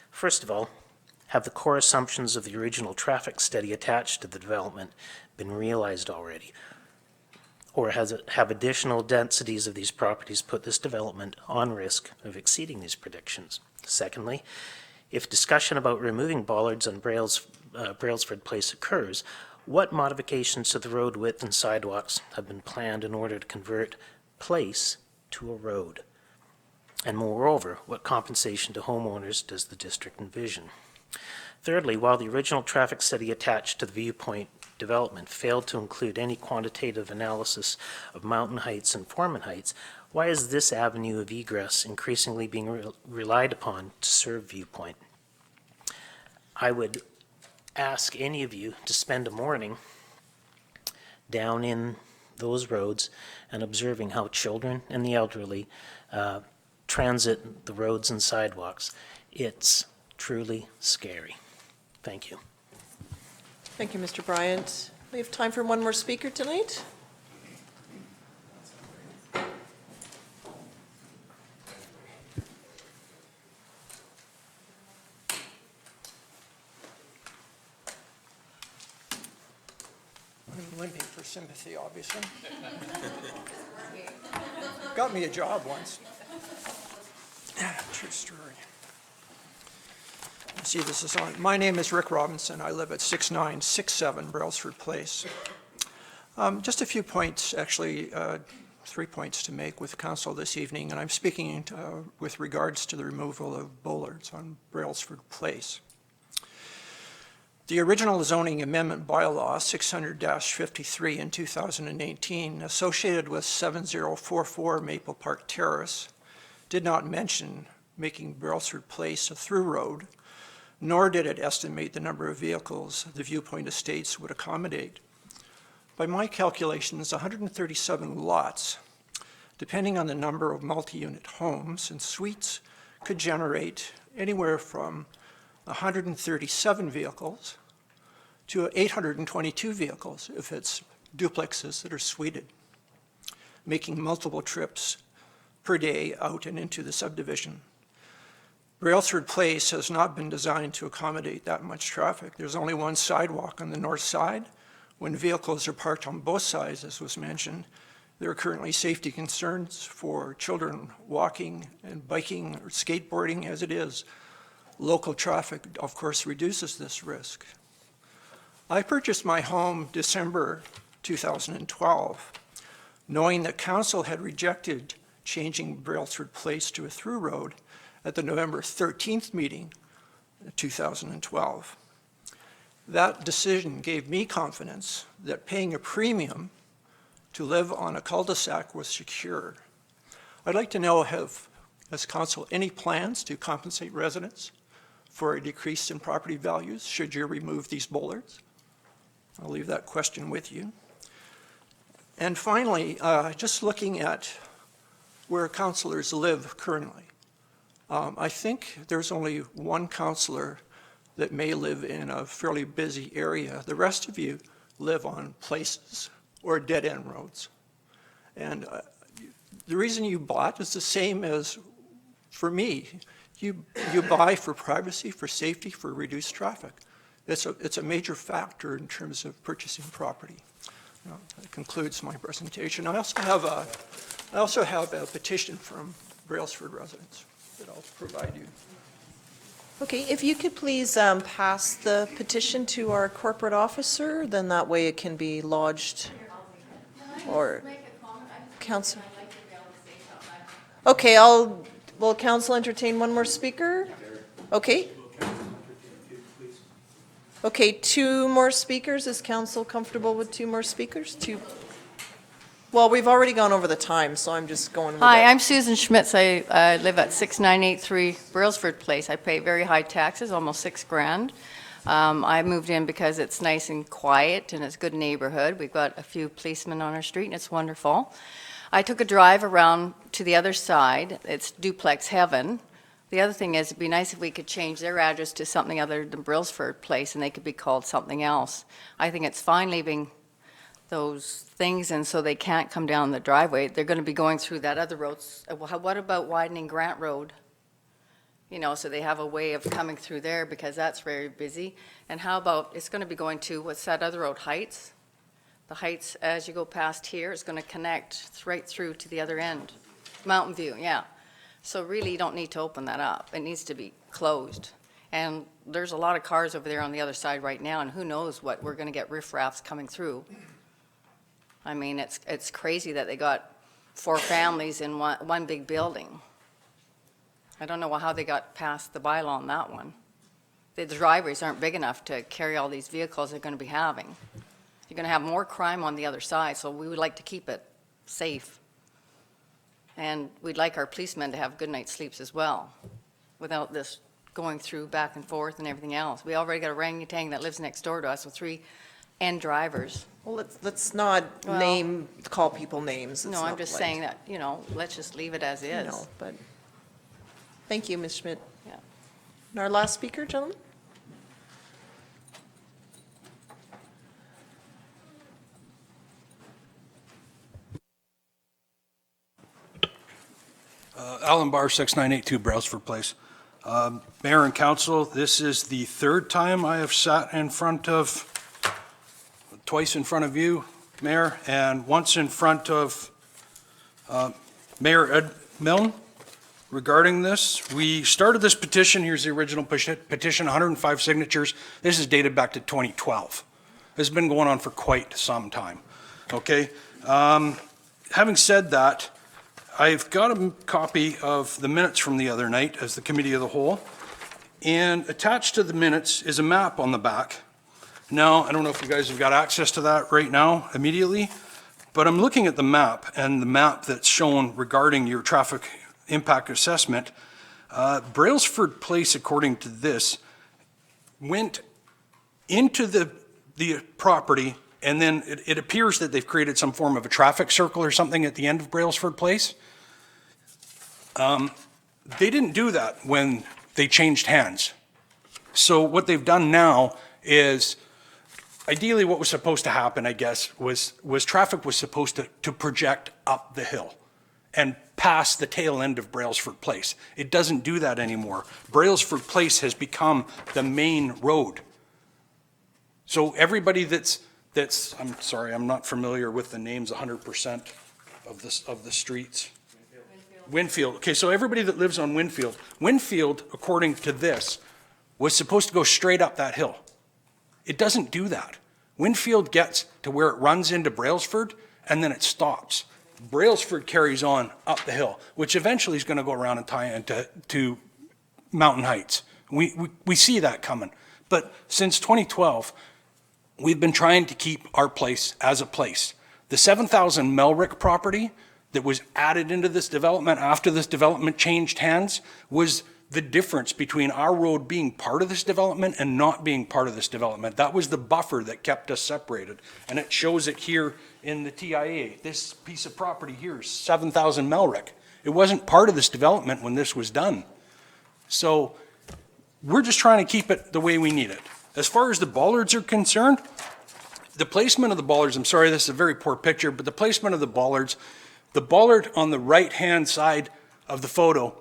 First of all, have the core assumptions of the original traffic study attached to the development been realized already? Or have additional densities of these properties put this development on risk of exceeding these predictions? Secondly, if discussion about removing bollards on Brailsford Place occurs, what modifications to the road width and sidewalks have been planned in order to convert Place to a road? And moreover, what compensation to homeowners does the district envision? Thirdly, while the original traffic study attached to the viewpoint development failed to include any quantitative analysis of mountain heights and foreman heights, why is this avenue of egress increasingly being relied upon to serve viewpoint? I would ask any of you to spend a morning down in those roads and observing how children and the elderly transit the roads and sidewalks. It's truly scary. Thank you. Thank you, Mr. Bryant. We have time for one more speaker tonight. I'm limping for sympathy, obviously. Got me a job once. True story. See, this is on. My name is Rick Robinson. I live at 6967 Brailsford Place. Just a few points, actually, 3 points to make with council this evening, and I'm speaking with regards to the removal of bollards on Brailsford Place. The original zoning amendment bylaw 600-53 in 2018 associated with 7044 Maple Park Terrace did not mention making Brailsford Place a through road, nor did it estimate the number of vehicles the Viewpoint Estates would accommodate. By my calculations, 137 lots, depending on the number of multi-unit homes and suites, could generate anywhere from 137 vehicles to 822 vehicles if it's duplexes that are suited, making multiple trips per day out and into the subdivision. Brailsford Place has not been designed to accommodate that much traffic. There's only one sidewalk on the north side. When vehicles are parked on both sides, as was mentioned, there are currently safety concerns for children walking and biking or skateboarding as it is. Local traffic, of course, reduces this risk. I purchased my home December 2012, knowing that council had rejected changing Brailsford Place to a through road at the November 13th meeting, 2012. That decision gave me confidence that paying a premium to live on a cul-de-sac was secure. I'd like to know, has council any plans to compensate residents for a decrease in property values should you remove these bollards? I'll leave that question with you. And finally, just looking at where councillors live currently, I think there's only one councillor that may live in a fairly busy area. The rest of you live on places or dead-end roads. And the reason you bought is the same as for me. You buy for privacy, for safety, for reduced traffic. It's a major factor in terms of purchasing property. That concludes my presentation. I also have a petition from Brailsford residents that I'll provide you. Okay, if you could please pass the petition to our corporate officer, then that way it can be lodged. Or council. Okay, will council entertain one more speaker? Okay. Okay, two more speakers. Is council comfortable with two more speakers? Two. Well, we've already gone over the time, so I'm just going with it. Hi, I'm Susan Schmitz. I live at 6983 Brailsford Place. I pay very high taxes, almost $6,000. I moved in because it's nice and quiet and it's a good neighborhood. We've got a few policemen on our street and it's wonderful. I took a drive around to the other side. It's duplex heaven. The other thing is, it'd be nice if we could change their address to something other than Brailsford Place and they could be called something else. I think it's fine leaving those things, and so they can't come down the driveway. They're going to be going through that other road. Well, what about widening Grant Road? You know, so they have a way of coming through there because that's very busy. And how about, it's going to be going to, what's that other road, Heights? The Heights, as you go past here, is going to connect right through to the other end. Mountain View, yeah. So really, you don't need to open that up. It needs to be closed. And there's a lot of cars over there on the other side right now, and who knows what, we're going to get riffraffs coming through. I mean, it's crazy that they got 4 families in one big building. I don't know how they got past the bylaw on that one. The driveways aren't big enough to carry all these vehicles they're going to be having. You're going to have more crime on the other side, so we would like to keep it safe. And we'd like our policemen to have good night's sleeps as well, without this going through back and forth and everything else. We already got a orangutan that lives next door to us with 3 end drivers. Well, let's not call people names. It's No, I'm not just polite. saying that, you know, let's just leave it as is. No, but, thank you, Ms. Schmidt. Yeah. And our last speaker, gentlemen? Alan Barr, 6982 Brailsford Place. Mayor and Council, this is the 3rd time I have sat in front of, twice in front of you, Mayor, and once in front of Mayor Ed Milne regarding this. We started this petition, here's the original petition, 105 signatures. This is dated back to 2012. This has been going on for quite some time, okay? Having said that, I've got a copy of the minutes from the other night as the committee of the whole, and attached to the minutes is a map on the back. Now, I don't know if you guys have got access to that right now immediately, but I'm looking at the map, and the map that's shown regarding your traffic impact assessment. Brailsford Place, according to this, went into the property, and then it appears that they've created some form of a traffic circle or something at the end of Brailsford Place. They didn't do that when they changed hands. So what they've done now is, ideally what was supposed to happen, I guess, was traffic was supposed to project up the hill and past the tail end of Brailsford Place. It doesn't do that anymore. Brailsford Place has become the main road. So everybody that's, I'm sorry, I'm not familiar with the names 100% of the streets. Winfield. Okay, so everybody that lives on Winfield, according to this, was supposed to go straight up that hill. It doesn't do that. Winfield gets to where it runs into Brailsford, and then it stops. Brailsford carries on up the hill, which eventually is going to go around and tie into Mountain Heights. We see that coming. But since 2012, we've been trying to keep our place as a place. The 7,000 Melrick property that was added into this development after this development changed hands was the difference between our road being part of this development and not being part of this development. That was the buffer that kept us separated. And it shows it here in the TIA. This piece of property here is 7,000 Melrick. It wasn't part of this development when this was done. So we're just trying to keep it the way we need it. As far as the bollards are concerned, the placement of the bollards, I'm sorry, this is a very poor picture, but the placement of the bollards, the bollard on the right-hand side of the photo,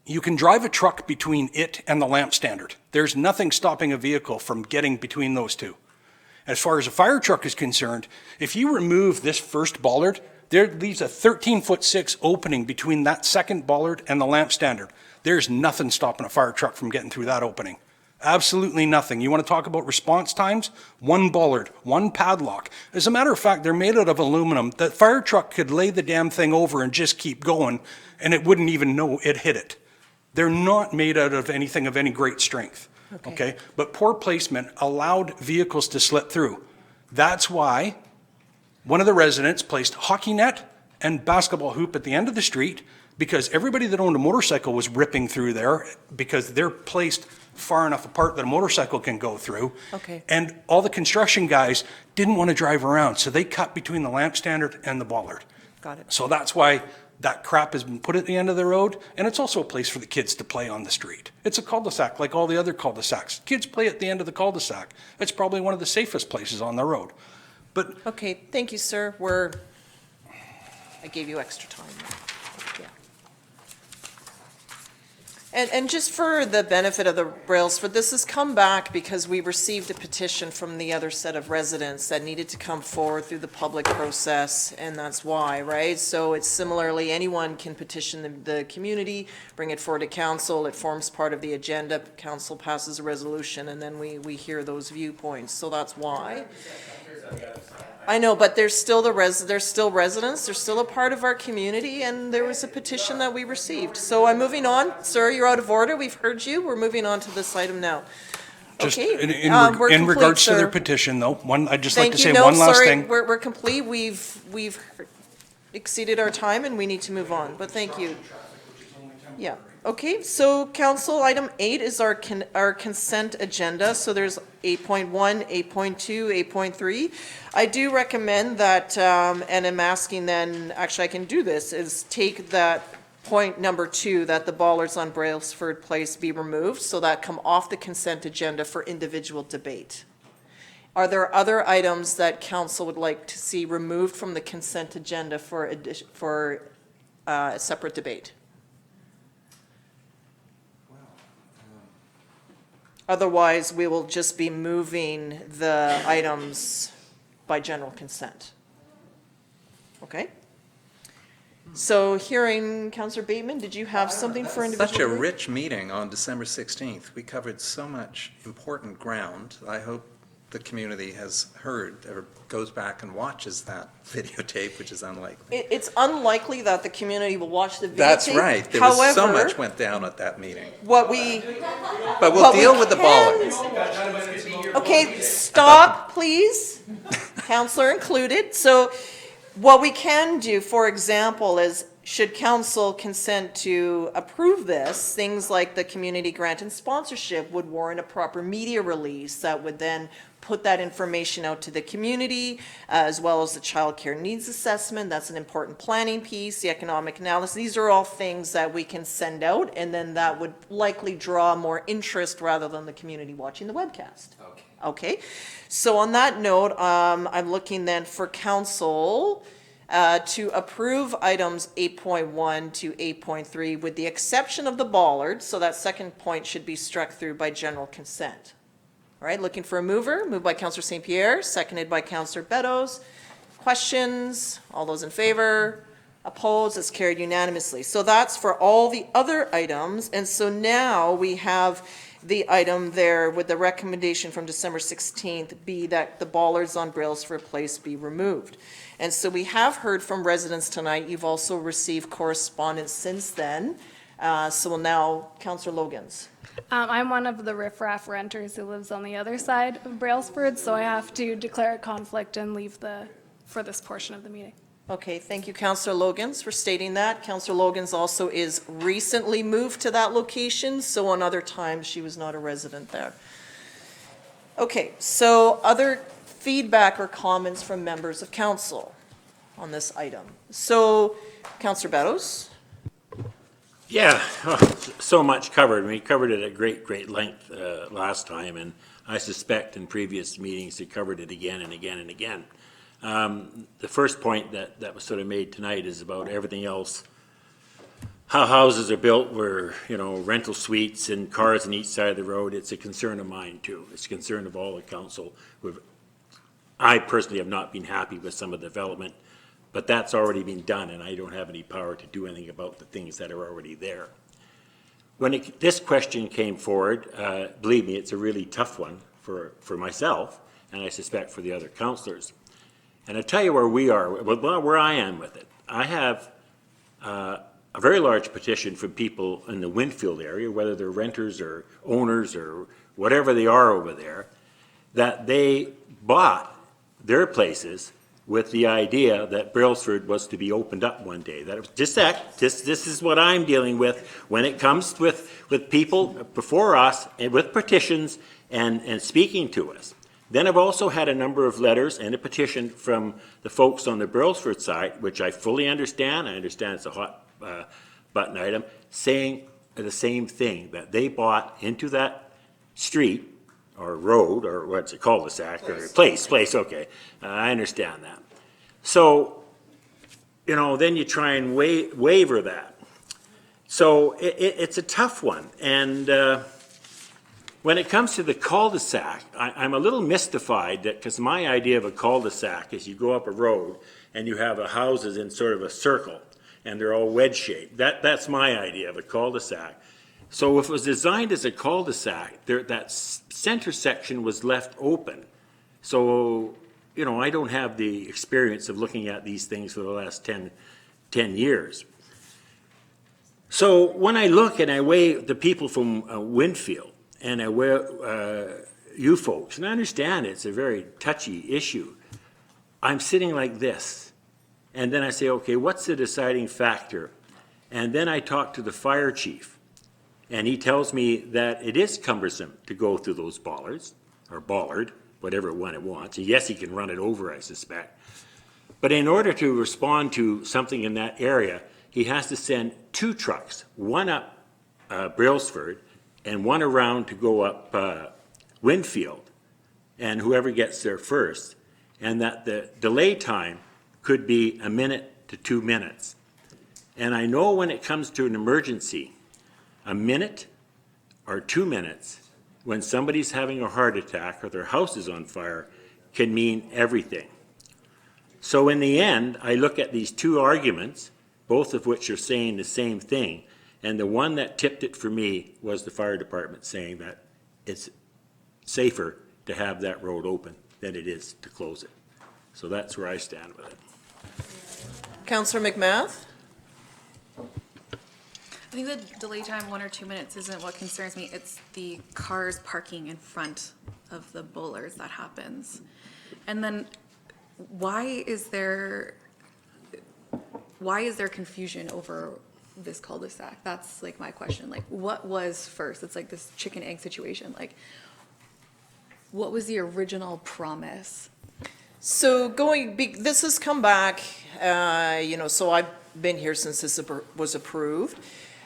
you can drive a truck between it and the lamp standard. There's nothing stopping a vehicle from getting between those two. As far as a fire truck is concerned, if you remove this first bollard, there leaves a 13'6" opening between that second bollard and the lamp standard. There's nothing stopping a fire truck from getting through that opening. Absolutely nothing. You want to talk about response times? 1 bollard, 1 padlock. As a matter of fact, they're made out of aluminum. The fire truck could lay the damn thing over and just keep going, and it wouldn't even know it hit it. They're not made out of anything of any great strength. Okay? But poor placement allowed vehicles to slip through. That's why one of the residents placed hockey net and basketball hoop at the end of the street because everybody that owned a motorcycle was ripping through there because they're placed far enough apart that a motorcycle can go through. Okay. And all the construction guys didn't want to drive around, so they cut between the lamp standard and the bollard. Got it. So that's why that crap has been put at the end of the road, and it's also a place for the kids to play on the street. It's a cul-de-sac like all the other cul-de-sacs. Kids play at the end of the cul-de-sac. It's probably one of the safest places on the road. But Okay, thank you, sir. I gave you extra time. Yeah. And just for the benefit of the Brailsford, this has come back because we received a petition from the other set of residents that needed to come forward through the public process, and that's why, right? So it's similarly, anyone can petition the community, bring it forward to council, it forms part of the agenda, council passes a resolution, and then we hear those viewpoints, so that's why. I know, but there's still there's still residents, they're still a part of our community, and there was a petition that we received. So I'm moving on. Sir, you're out of order. We've heard you. We're moving on to this item now. just Okay. in We're complete, regards to their sir. petition, though, I'd just like Thank to you. say No, one last sorry, thing. We're complete. We've exceeded our time and we need to move on, but thank you. Yeah, okay, so council, item 8 is our consent agenda, so there's 8.1, 8.2, 8.3. I do recommend that, and I'm asking then, actually I can do this, is take that point number 2, that the bollards on Brailsford Place be removed, so that come off the consent agenda for individual debate. Are there other items that council would like to see removed from the consent agenda for a separate debate? Otherwise, we will just be moving the items by general consent. Okay? So hearing Councillor Bateman, did you have something for individual? Such a debate? rich meeting on December 16th. We covered so much important ground. I hope the community has heard or goes back and watches that videotape, which is unlikely. It's unlikely that the community will watch the videotape. That's right. There was so However, much went down at that meeting. What we. But we'll what we deal with the can- bollards. Okay, stop, please. Counselor included. So what we can do, for example, is should council consent to approve this, things like the community grant and sponsorship would warrant a proper media release that would then put that information out to the community, as well as the child care needs assessment. That's an important planning piece, the economic analysis. These are all things that we can send out, and then that would likely draw more interest rather than the community watching the webcast. Okay. So on that note, I'm looking then for council to approve items 8.1 to 8.3 with the exception of the bollard, so that second point should be struck through by general consent. All right, looking for a mover, moved by Councillor St. Pierre, seconded by Councillor Beddoes. Questions? All those in favor? Opposed? It's carried unanimously. So that's for all the other items, and so now we have the item there with the recommendation from December 16th be that the bollards on Brailsford Place be removed. And so we have heard from residents tonight. You've also received correspondence since then. So we'll now, Councillor Logans. I'm one of the riffraff renters who lives on the other side of Brailsford, so I have to declare a conflict and leave for this portion of the meeting. Okay, thank you, Councillor Logans, for stating that. Councillor Logans also is recently moved to that location, so on other times she was not a resident there. Okay, so other feedback or comments from members of council on this item. So, Councillor Beddoes. Yeah, so much covered. We covered it at great length last time, and I suspect in previous meetings we covered it again and again and again. The first point that was sort of made tonight is about everything else. How houses are built where, rental suites and cars on each side of the road, it's a concern of mine too. It's a concern of all the council. I personally have not been happy with some of the development, but that's already been done and I don't have any power to do anything about the things that are already there. When this question came forward, believe me, it's a really tough one for myself and I suspect for the other councillors. And I'll tell you where we are, where I am with it. I have a very large petition from people in the Winfield area, whether they're renters or owners or whatever they are over there, that they bought their places with the idea that Brailsford was to be opened up one day. That was just that. This is what I'm dealing with when it comes with people before us and with petitions and speaking to us. Then I've also had a number of letters and a petition from the folks on the Brailsford side, which I fully understand. I understand it's a hot button item, saying the same thing, that they bought into that street or road, or what's it, cul-de-sac, or place, okay. I understand that. So, you know, then you try and waiver that. So it's a tough one. And when it comes to the cul-de-sac, I'm a little mystified that, because my idea of a cul-de-sac is you go up a road and you have houses in sort of a circle and they're all wedge-shaped. That's my idea of a cul-de-sac. So if it was designed as a cul-de-sac, that center section was left open. So, you know, I don't have the experience of looking at these things for the last 10 years. So when I look and I weigh the people from Winfield, and I weigh you folks, and I understand it's a very touchy issue, I'm sitting like this. And then I say, okay, what's the deciding factor? And then I talk to the fire chief, and he tells me that it is cumbersome to go through those bollards, or bollard, whatever one it wants. Yes, he can run it over, I suspect. But in order to respond to something in that area, he has to send 2 trucks, one up Brailsford and one around to go up Winfield, and whoever gets there first, and that the delay time could be 1 minute to 2 minutes. And I know when it comes to an emergency, 1 minute or 2 minutes when somebody's having a heart attack or their house is on fire can mean everything. So in the end, I look at these 2 arguments, both of which are saying the same thing, and the one that tipped it for me was the fire department saying that it's safer to have that road open than it is to close it. So that's where I stand with it. Councillor McMath? I think the delay time, 1 or 2 minutes, isn't what concerns me. It's the cars parking in front of the bowlers that happens. And then why is there confusion over this cul-de-sac? That's like my question. Like, what was first? It's like this chicken egg situation. Like, what was the original promise? So this has come back, you know, so I've been here since this was approved.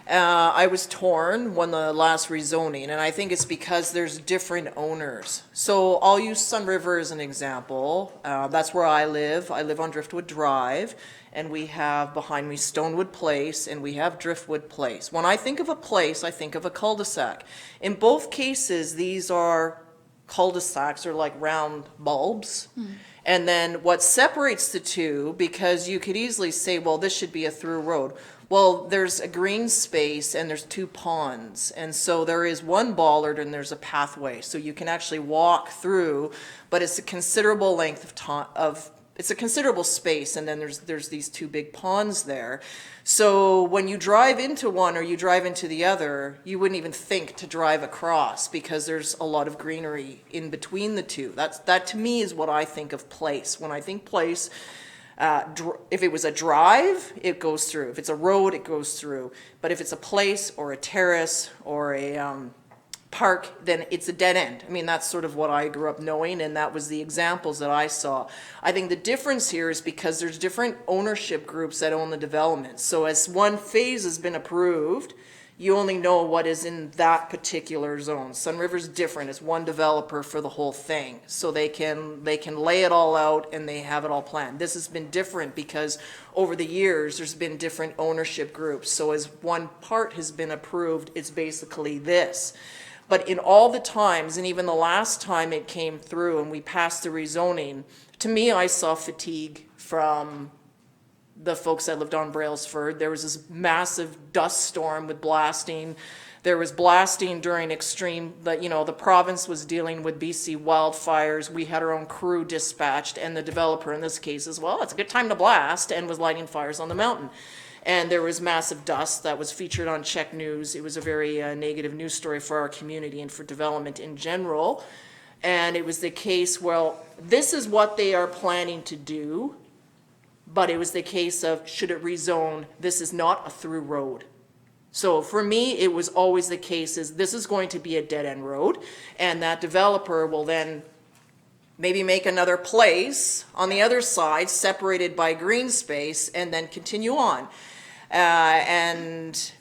I was torn when the last rezoning, and I think it's because there's different owners. So I'll use Sun River as an example. That's where I live. I live on Driftwood Drive, and we have behind me Stonewood Place, and we have Driftwood Place. When I think of a place, I think of a cul-de-sac. In both cases, these are cul-de-sacs, or like round bulbs. And then what separates the two, because you could easily say, well, this should be a through road. Well, there's a green space and there's 2 ponds. And so there is 1 bollard and there's a pathway. So you can actually walk through, but it's a considerable length of time, it's a considerable space, and then there's these 2 big ponds there. So when you drive into one or you drive into the other, you wouldn't even think to drive across because there's a lot of greenery in between the 2. That to me is what I think of place. When I think place, if it was a drive, it goes through. If it's a road, it goes through. But if it's a place or a terrace or a park, then it's a dead end. I mean, that's sort of what I grew up knowing, and that was the examples that I saw. I think the difference here is because there's different ownership groups that own the development. So as one phase has been approved, you only know what is in that particular zone. Sun River's different. It's one developer for the whole thing. So they can lay it all out and they have it all planned. This has been different because over the years there's been different ownership groups. So as one part has been approved, it's basically this. But in all the times, and even the last time it came through and we passed the rezoning, to me, I saw fatigue from the folks that lived on Brailsford. There was this massive dust storm with blasting. There was blasting during extreme, but you know, the province was dealing with BC wildfires. We had our own crew dispatched, and the developer in this case as well, it's a good time to blast, and was lighting fires on the mountain. And there was massive dust that was featured on Czech News. It was a very negative news story for our community and for development in general. And it was the case, well, this is what they are planning to do, but it was the case of, should it rezone? This is not a through road. So for me, it was always the case is this is going to be a dead-end road, and that developer will then maybe make another place on the other side, separated by green space, and then continue on. And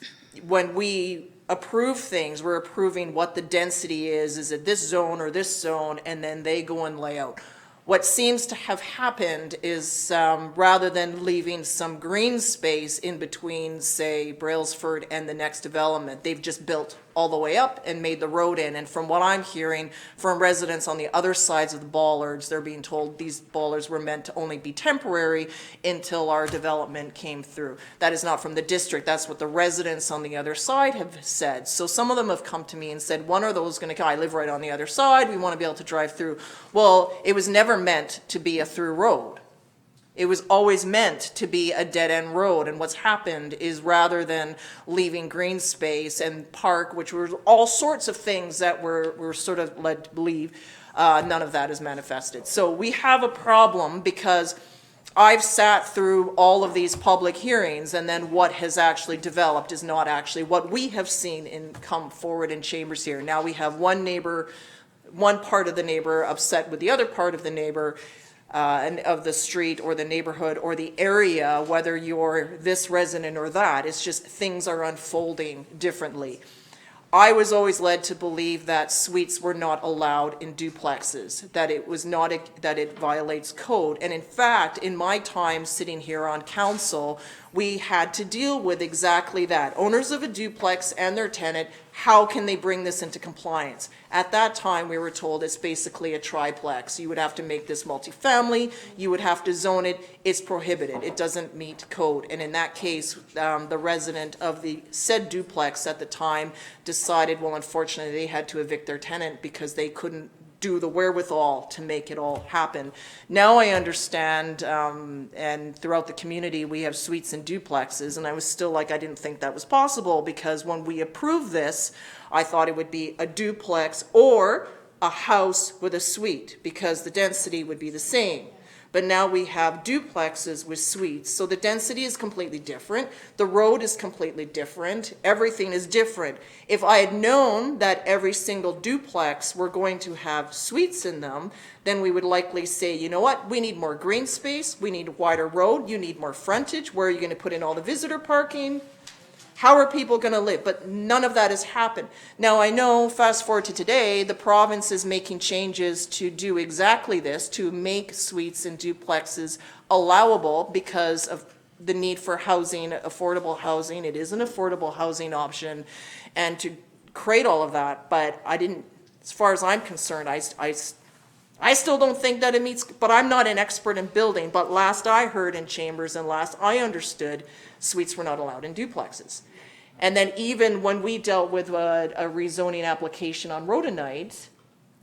when we approve things, we're approving what the density is it this zone or this zone, and then they go and lay out. What seems to have happened is rather than leaving some green space in between, say, Brailsford and the next development, they've just built all the way up and made the road in. And from what I'm hearing from residents on the other sides of the bollards, they're being told these bollards were meant to only be temporary until our development came through. That is not from the district. That's what the residents on the other side have said. So some of them have come to me and said, when are those going to come? I live right on the other side. We want to be able to drive through. Well, it was never meant to be a through road. It was always meant to be a dead-end road, and what's happened is rather than leaving green space and park, which were all sorts of things that were sort of led to believe, none of that is manifested. So we have a problem because I've sat through all of these public hearings, and then what has actually developed is not actually what we have seen come forward in chambers here. Now we have one part of the neighbor upset with the other part of the neighbor, and of the street or the neighborhood or the area, whether you're this resident or that. It's just things are unfolding differently. I was always led to believe that suites were not allowed in duplexes, that it was not, that it violates code. And in fact, in my time sitting here on council, we had to deal with exactly that. Owners of a duplex and their tenant, how can they bring this into compliance? At that time, we were told it's basically a triplex. You would have to make this multifamily, you would have to zone it, it's prohibited, it doesn't meet code. And in that case, the resident of the said duplex at the time decided, well, unfortunately, they had to evict their tenant because they couldn't do the wherewithal to make it all happen. Now I understand, and throughout the community, we have suites and duplexes, and I was still like, I didn't think that was possible, because when we approved this, I thought it would be a duplex or a house with a suite, because the density would be the same. But now we have duplexes with suites, so the density is completely different, the road is completely different, everything is different. If I had known that every single duplex were going to have suites in them, then we would likely say, you know what, we need more green space, we need a wider road, you need more frontage, where are you going to put in all the visitor parking? How are people going to live? But none of that has happened. Now I know, fast forward to today, the province is making changes to do exactly this, to make suites and duplexes allowable because of the need for housing, affordable housing. It is an affordable housing option, and to create all of that. But I didn't, as far as I'm concerned, I still don't think that it meets, but I'm not an expert in building, but last I heard in chambers and last I understood, suites were not allowed in duplexes. And then even when we dealt with a rezoning application on Rhodonite,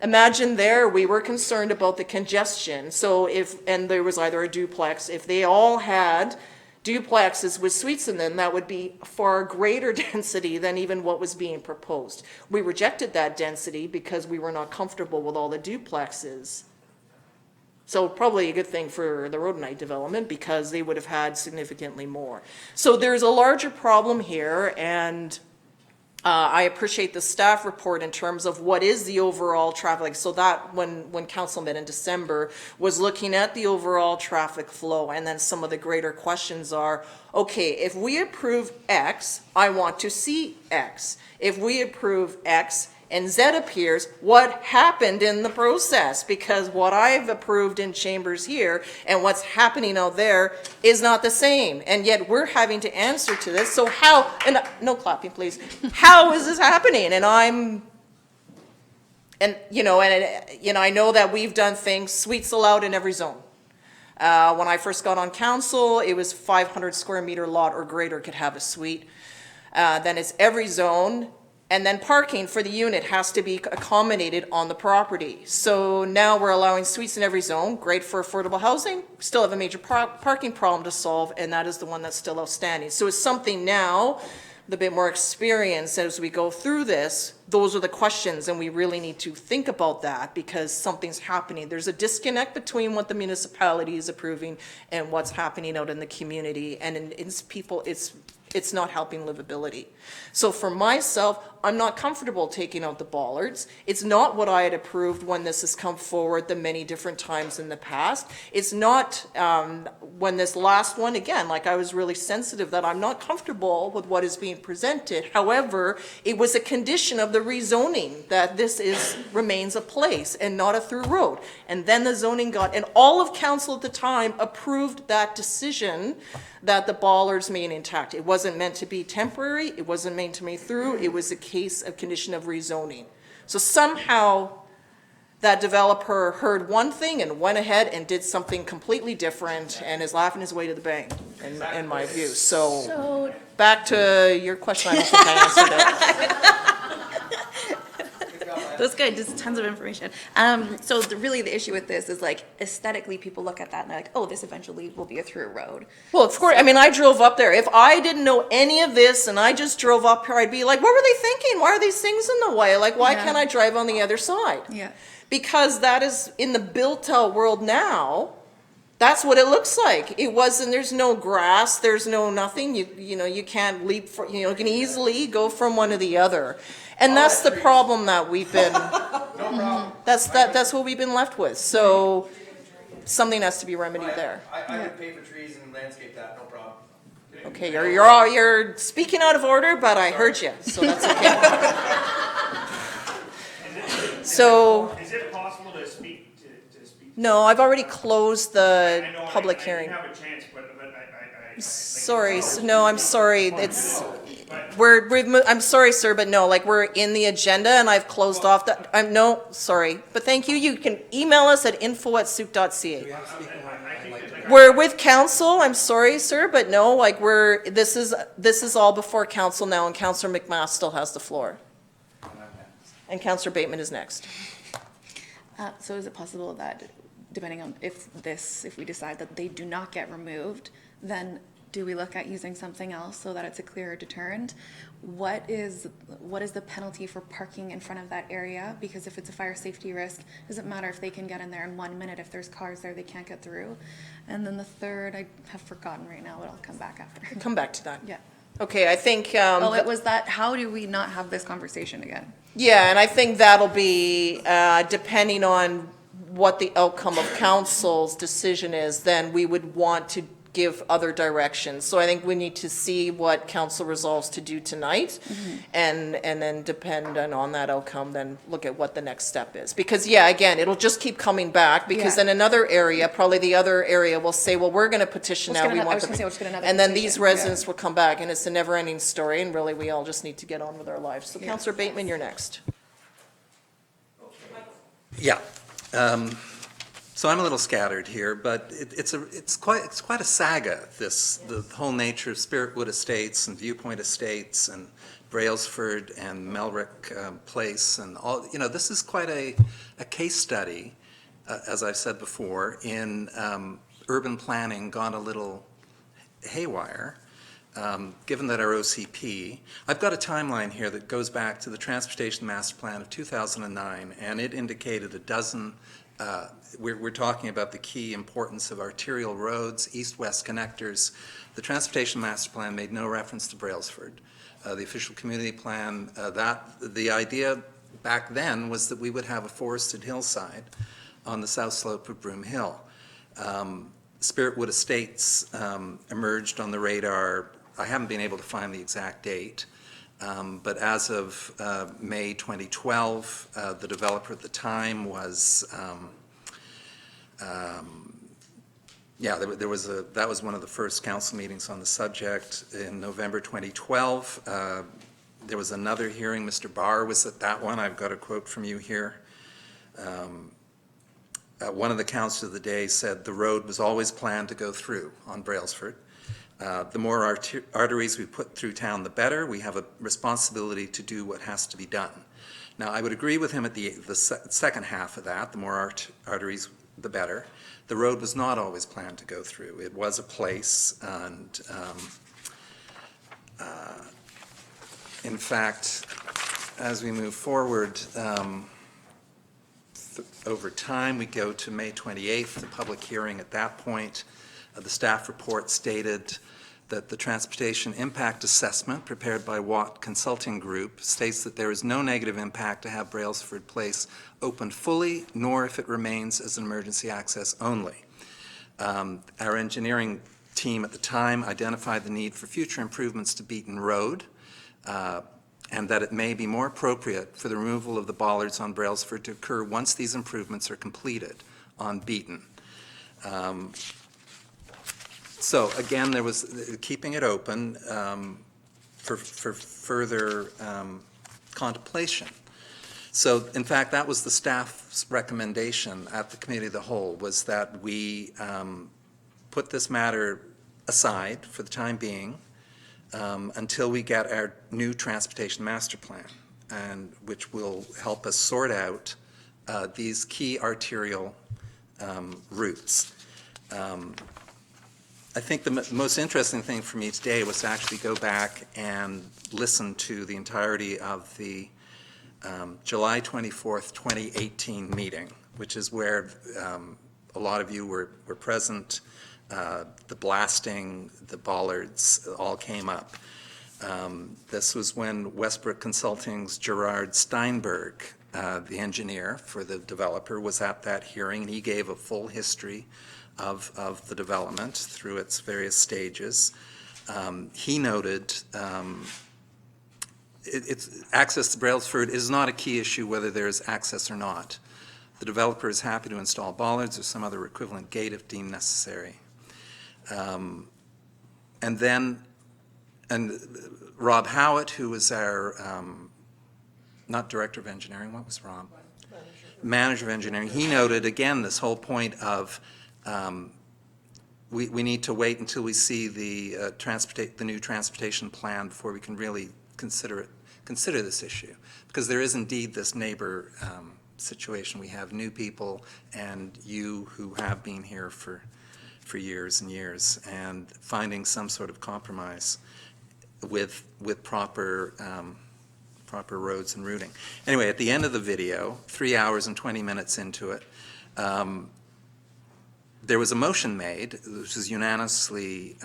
imagine there we were concerned about the congestion. So and there was either a duplex, if they all had duplexes with suites in them, that would be far greater density than even what was being proposed. We rejected that density because we were not comfortable with all the duplexes. So probably a good thing for the Rhodonite development, because they would have had significantly more. So there's a larger problem here, and I appreciate the staff report in terms of what is the overall traffic. So that when council met in December was looking at the overall traffic flow, and then some of the greater questions are, okay, if we approve X, I want to see X. If we approve X, and Z appears, what happened in the process? Because what I've approved in chambers here and what's happening out there is not the same. And yet we're having to answer to this. So how, and no clapping please, how is this happening? And I know that we've done things, suites allowed in every zone. When I first got on council, it was 500 square meter lot or greater could have a suite. Then it's every zone. And then parking for the unit has to be accommodated on the property. So now we're allowing suites in every zone, great for affordable housing, still have a major parking problem to solve, and that is the one that's still outstanding. So it's something now the bit more experience as we go through this, those are the questions, and we really need to think about that because something's happening. There's a disconnect between what the municipality is approving and what's happening out in the community, and it's people, it's not helping livability. So for myself, I'm not comfortable taking out the bollards. It's not what I had approved when this has come forward the many different times in the past. It's not when this last one, again, like I was really sensitive that I'm not comfortable with what is being presented. However, it was a condition of the rezoning that this remains a place and not a through road. And then the zoning and all of council at the time approved that decision that the bollards remain intact. It wasn't meant to be temporary. It wasn't meant to be through. It was a case of condition of rezoning. So somehow that developer heard one thing and went ahead and did something completely different and is laughing his way to the bank, in my view. So back to your question, I don't think I answered it. That's good, just tons of information. So really the issue with this is like aesthetically people look at that and they're like, oh, this eventually will be a through road. Well, of course, I mean, I drove up there. If I didn't know any of this and I just drove up here, I'd be like, what were they thinking? Why are these things in the way? Like, why can't I drive on the other side? Yeah. Because that is, in the built-out world now, that's what it looks like. It wasn't, there's no grass, there's no nothing. You know, you can't leap, you can easily go from one to the other. And that's the problem that we've been, that's what we've been left with. So something has to be remedied there. I would pay for trees and landscape that, no problem. Okay, you're speaking out of order, but I heard you, so that's okay. So. Is it possible to speak to speak? No, I've already closed the I know public I hearing. have a chance, but Sorry, no, I'm sorry, it's, I'm sorry, sir, but no, like, we're in the agenda and I've closed off that, no, sorry, but thank you, you can email us at info@sooke.ca. We're with council, I'm sorry, sir, but no, like, this is all before council now, and Councillor McMath still has the floor. And Councillor Bateman is next. So is it possible that depending on if we decide that they do not get removed, then do we look at using something else so that it's a clearer deterrent? What is the penalty for parking in front of that area? Because if it's a fire safety risk, it doesn't matter if they can get in there in 1 minute. If there's cars there, they can't get through. And then the third, I have forgotten right now, but I'll come back after. Come back to that. Yeah. Okay, I think. It was that, how do we not have this conversation again? Yeah, and I think that'll be, depending on what the outcome of council's decision is, then we would want to give other directions. So I think we need to see what council resolves to do tonight, and then depending on that outcome, then look at what the next step is. Because yeah, again, it'll just keep coming back, because then another area, probably the other area will say, well, we're gonna petition now, we want to, and then these residents will come back, and it's a never-ending story, and really, we all just need to get on with our lives. So Councillor Bateman, you're next. Yeah. So I'm a little scattered here, but it's quite a saga, the whole nature of Spiritwood Estates and Viewpoint Estates and Brailsford and Melrick Place and all, this is quite a case study, as I've said before, in urban planning gone a little haywire. Given that our OCP, I've got a timeline here that goes back to the Transportation Master Plan of 2009, and it indicated a dozen, we're talking about the key importance of arterial roads, east-west connectors. The Transportation Master Plan made no reference to Brailsford. The official community plan, the idea back then was that we would have a forested hillside on the south slope of Broom Hill. Spiritwood Estates emerged on the radar. I haven't been able to find the exact date, but as of May 2012, the developer at the time was, that was one of the first council meetings on the subject. In November 2012, there was another hearing. Mr. Barr was at that one. I've got a quote from you here. One of the councillors of the day said the road was always planned to go through on Brailsford. The more arteries we put through town, the better. We have a responsibility to do what has to be done. Now, I would agree with him at the second half of that, the more arteries, the better. The road was not always planned to go through. It was a place, and in fact, as we move forward, over time, we go to May 28th, the public hearing at that point. The staff report stated that the transportation impact assessment prepared by Watt Consulting Group states that there is no negative impact to have Brailsford Place open fully, nor if it remains as an emergency access only. Our engineering team at the time identified the need for future improvements to Beaton Road, and that it may be more appropriate for the removal of the bollards on Brailsford to occur once these improvements are completed on Beaton. So again, there was keeping it open for further contemplation. So in fact, that was the staff's recommendation at the Committee of the Whole, was that we put this matter aside for the time being until we get our new transportation master plan, and which will help us sort out these key arterial routes. I think the most interesting thing for me today was to actually go back and listen to the entirety of the July 24th, 2018 meeting, which is where a lot of you were present. The blasting, the bollards all came up. This was when Westbrook Consulting's Gerard Steinberg, the engineer for the developer, was at that hearing, and he gave a full history of the development through its various stages. He noted access to Brailsford is not a key issue whether there is access or not. The developer is happy to install bollards or some other equivalent gate if deemed necessary. And Rob Howitt, who was our, not Director of Engineering, what was Rob? Manager of Engineering. He noted, again, this whole point of we need to wait until we see the new transportation plan before we can really consider this issue, because there is indeed this neighbor situation. We have new people and you who have been here for years and years, and finding some sort of compromise with proper roads and routing. Anyway, at the end of the video, 3 hours and 20 minutes into it, there was a motion made, which was unanimously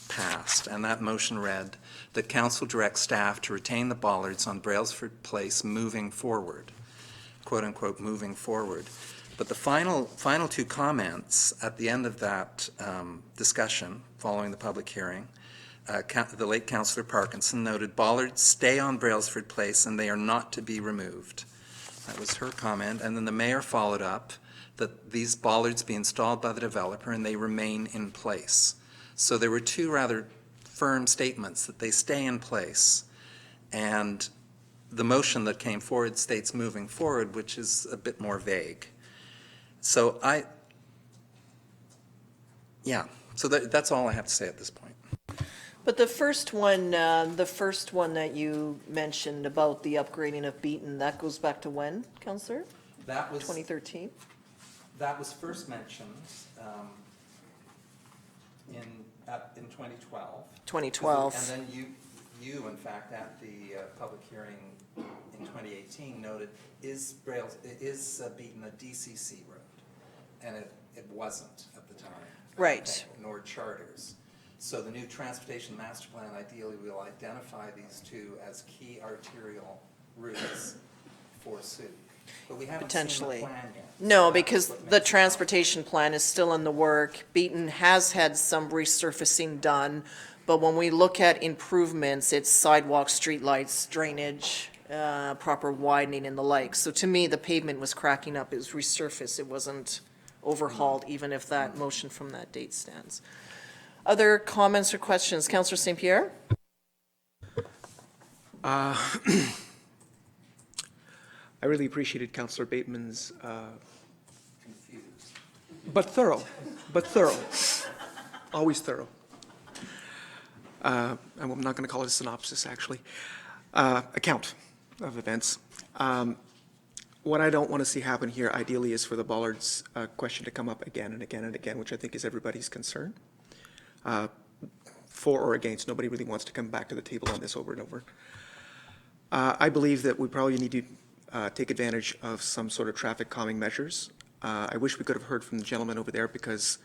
passed, and that motion read that Council directs staff to retain the bollards on Brailsford Place moving forward, quote unquote, moving forward. But the final two comments at the end of that discussion following the public hearing, the late Councillor Parkinson noted, bollards stay on Brailsford Place and they are not to be removed. That was her comment. And then the mayor followed up that these bollards be installed by the developer and they remain in place. So there were two rather firm statements that they stay in place. And the motion that came forward states moving forward, which is a bit more vague. So that's all I have to say at this point. But the first one that you mentioned about the upgrading of Beaton, that goes back to when, Councillor? That was 2013? That was first mentioned in 2012. 2012. And then you in fact, at the public hearing in 2018 noted, is Beaton a DCC road? And it wasn't at the time. Right. Nor charters. So the new transportation master plan ideally will identify these two as key arterial routes for Sooke. But we haven't seen the plan yet. No, because the transportation plan is still in the work. Beaton has had some resurfacing done, but when we look at improvements, it's sidewalks, streetlights, drainage, proper widening and the like. So to me, the pavement was cracking up. It was resurfaced. It wasn't overhauled, even if that motion from that date stands. Other comments or questions? Councillor St. Pierre? I really appreciated Councillor Bateman's, but thorough, always thorough. I'm not going to call it a synopsis, actually. Account of events. What I don't want to see happen here, ideally, is for the bollards question to come up again and again and again, which I think is everybody's concern. For or against, nobody really wants to come back to the table on this over and over. I believe that we probably need to take advantage of some sort of traffic calming measures. I wish we could have heard from the gentleman over there because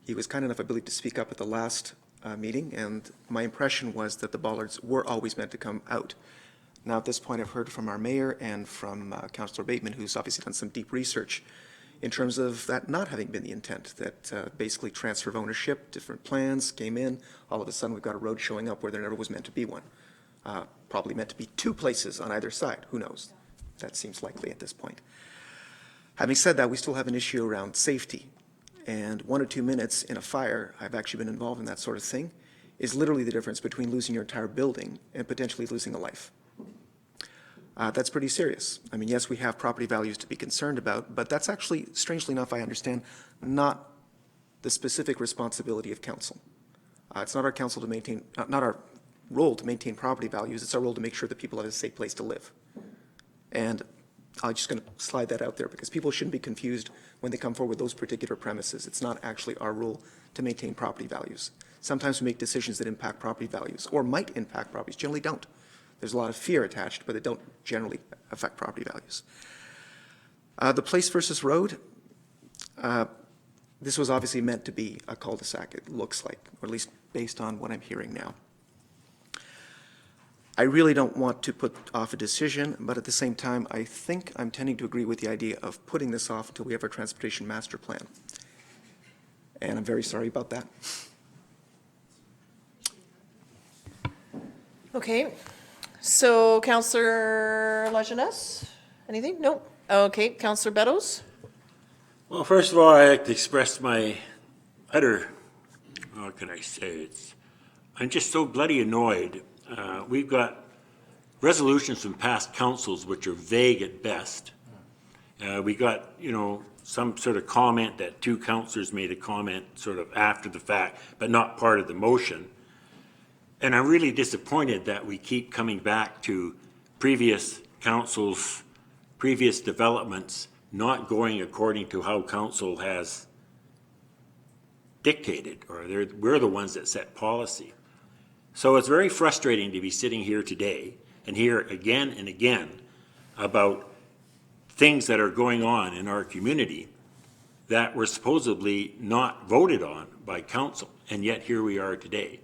he was kind enough, I believe, to speak up at the last meeting, and my impression was that the bollards were always meant to come out. Now, at this point, I've heard from our mayor and from Councillor Bateman, who's obviously done some deep research in terms of that not having been the intent, that basically transfer of ownership, different plans came in, all of a sudden we've got a road showing up where there never was meant to be one. Probably meant to be two places on either side, who knows? That seems likely at this point. Having said that, we still have an issue around safety. And 1 or 2 minutes in a fire, I've actually been involved in that sort of thing, is literally the difference between losing your entire building and potentially losing a life. That's pretty serious. I mean, yes, we have property values to be concerned about, but that's actually, strangely enough, I understand, not the specific responsibility of council. It's not our council to maintain, not our role to maintain property values, it's our role to make sure that people have a safe place to live. And I'm just going to slide that out there because people shouldn't be confused when they come forward with those particular premises. It's not actually our role to maintain property values. Sometimes we make decisions that impact property values or might impact properties, generally don't. There's a lot of fear attached, but they don't generally affect property values. The place versus road, this was obviously meant to be a cul-de-sac, it looks like, or at least based on what I'm hearing now. I really don't want to put off a decision, but at the same time, I think I'm tending to agree with the idea of putting this off until we have our transportation master plan. And I'm very sorry about that. Okay, so Councillor Lajeunesse, anything? No. Okay, Councillor Beddoes? Well, first of all, I'd like to express my utter, how can I say, I'm just so bloody annoyed. We've got resolutions from past councils which are vague at best. We got, some sort of comment that 2 councillors made a comment sort of after the fact, but not part of the motion. And I'm really disappointed that we keep coming back to previous councils, previous developments, not going according to how council has dictated, or we're the ones that set policy. So it's very frustrating to be sitting here today and hear again and again about things that are going on in our community that were supposedly not voted on by council, and yet here we are today.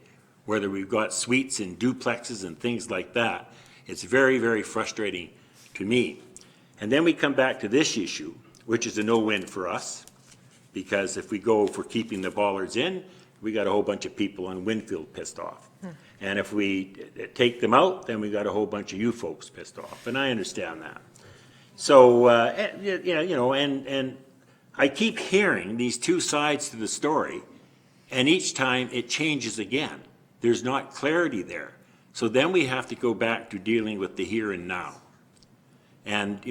Whether we've got suites and duplexes and things like that, it's very, very frustrating to me. And then we come back to this issue, which is a no-win for us, because if we go for keeping the bollards in, we got a whole bunch of people on Winfield pissed off. And if we take them out, then we got a whole bunch of you folks pissed off, and I understand that. So, and I keep hearing these 2 sides to the story, and each time it changes again. There's not clarity there. So then we have to go back to dealing with the here and now. And,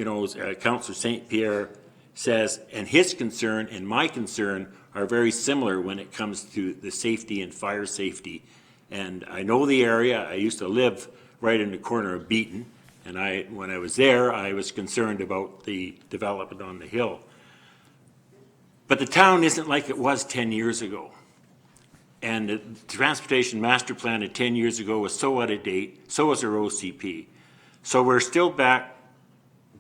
Councillor St. Pierre says, and his concern and my concern are very similar when it comes to the safety and fire safety. And I know the area. I used to live right in the corner of Beaton. And when I was there, I was concerned about the development on the hill. But the town isn't like it was 10 years ago. And the Transportation Master Plan of 10 years ago was so out of date, so was our OCP. So we're still back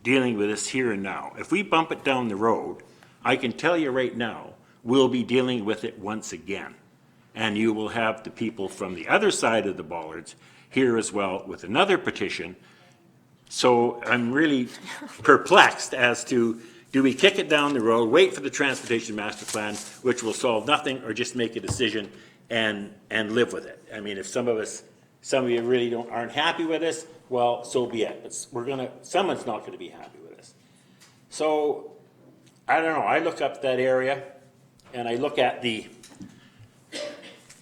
dealing with this here and now. If we bump it down the road, I can tell you right now, we'll be dealing with it once again. And you will have the people from the other side of the bollards here as well with another petition. So I'm really perplexed as to, do we kick it down the road, wait for the Transportation Master Plan, which will solve nothing, or just make a decision and live with it? I mean, if some of you really aren't happy with this, well, so be it. But someone's not going to be happy with this. So I don't know. I look up that area and I look at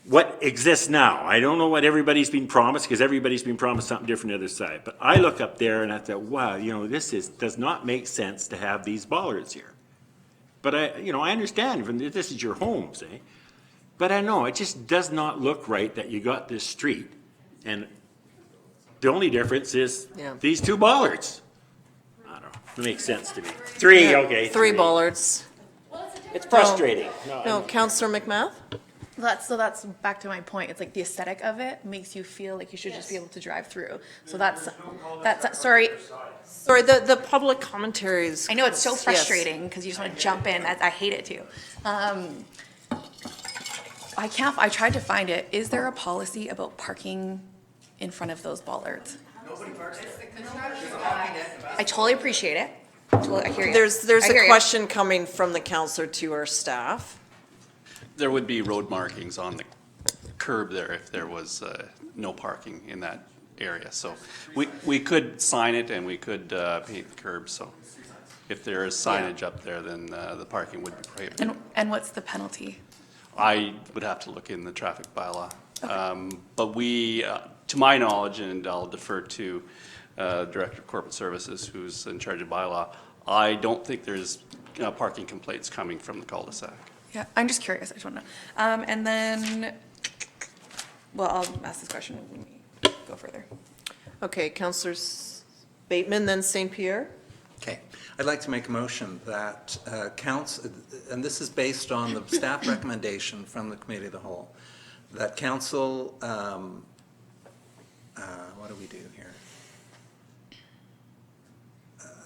what exists now. I don't know what everybody's been promised, because everybody's been promised something different on the other side. But I look up there and I thought, wow, does not make sense to have these bollards here. But I understand this is your home, say. But I know it just does not look right that you got this street, and the only difference is these 2 bollards. I don't know. It makes sense to me. 3, okay. 3 bollards. It's frustrating. No, Councillor McMath? That's back to my point. It's like the aesthetic of it makes you feel like you should just be able to drive through. So that's sorry. Sorry, the public commentaries. I know it's so Yes. frustrating because you just want to jump in. I hate it too. I tried to find it. Is there a policy about parking in front of those bollards? Nobody parks there. I totally appreciate it. I hear you. There's I hear a you. question coming from the counselor to our staff. There would be road markings on the curb there if there was no parking in that area. So we could sign it and we could paint the curb. So if there is signage up there, then the parking would be prohibited. And what's the penalty? I would have to look in the traffic bylaw. But we, to my knowledge, and I'll defer to Director of Corporate Services, who's in charge of bylaw, I don't think there's parking complaints coming from the cul-de-sac. Yeah, I'm just curious. I just want to know. And then, well, I'll ask this question when we go further. Okay, Councillor Bateman, then St. Pierre. Okay. I'd like to make a motion that council, and this is based on the staff recommendation from the Committee of the Whole, that council, what do we do here?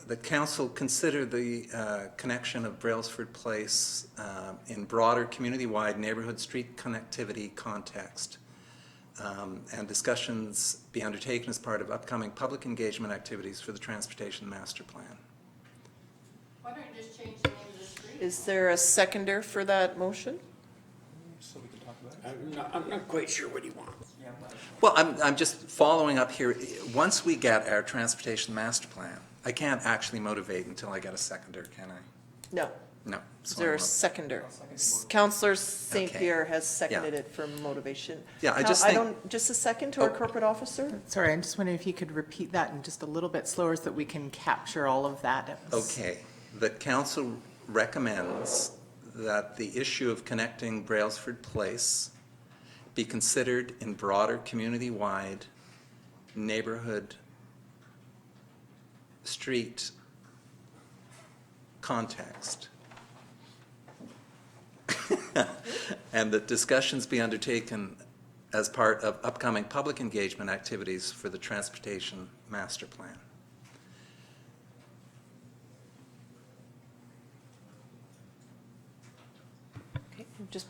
The council consider the connection of Brailsford Place in broader community-wide neighborhood street connectivity context, and discussions be undertaken as part of upcoming public engagement activities for the Transportation Master Plan. Why don't you just change the name of the street? Is there a seconder for that motion? So we can talk about it. I'm not quite sure what he wants. Well, I'm just following up here. Once we get our Transportation Master Plan, I can't actually motivate until I get a seconder, can I? No. No. Is So there I a won't. seconder? Councillor St. Okay. Pierre has seconded it for motivation. Yeah, I Now, just think- don't, just a second to our Oh. corporate officer? Sorry, I'm just wondering if you could repeat that in just a little bit slower so that we can capture all of that. Okay. The council recommends that the issue of connecting Brailsford Place be considered in broader community-wide neighborhood street context. And that discussions be undertaken as part of upcoming public engagement activities for the Transportation Master Plan. Okay, just,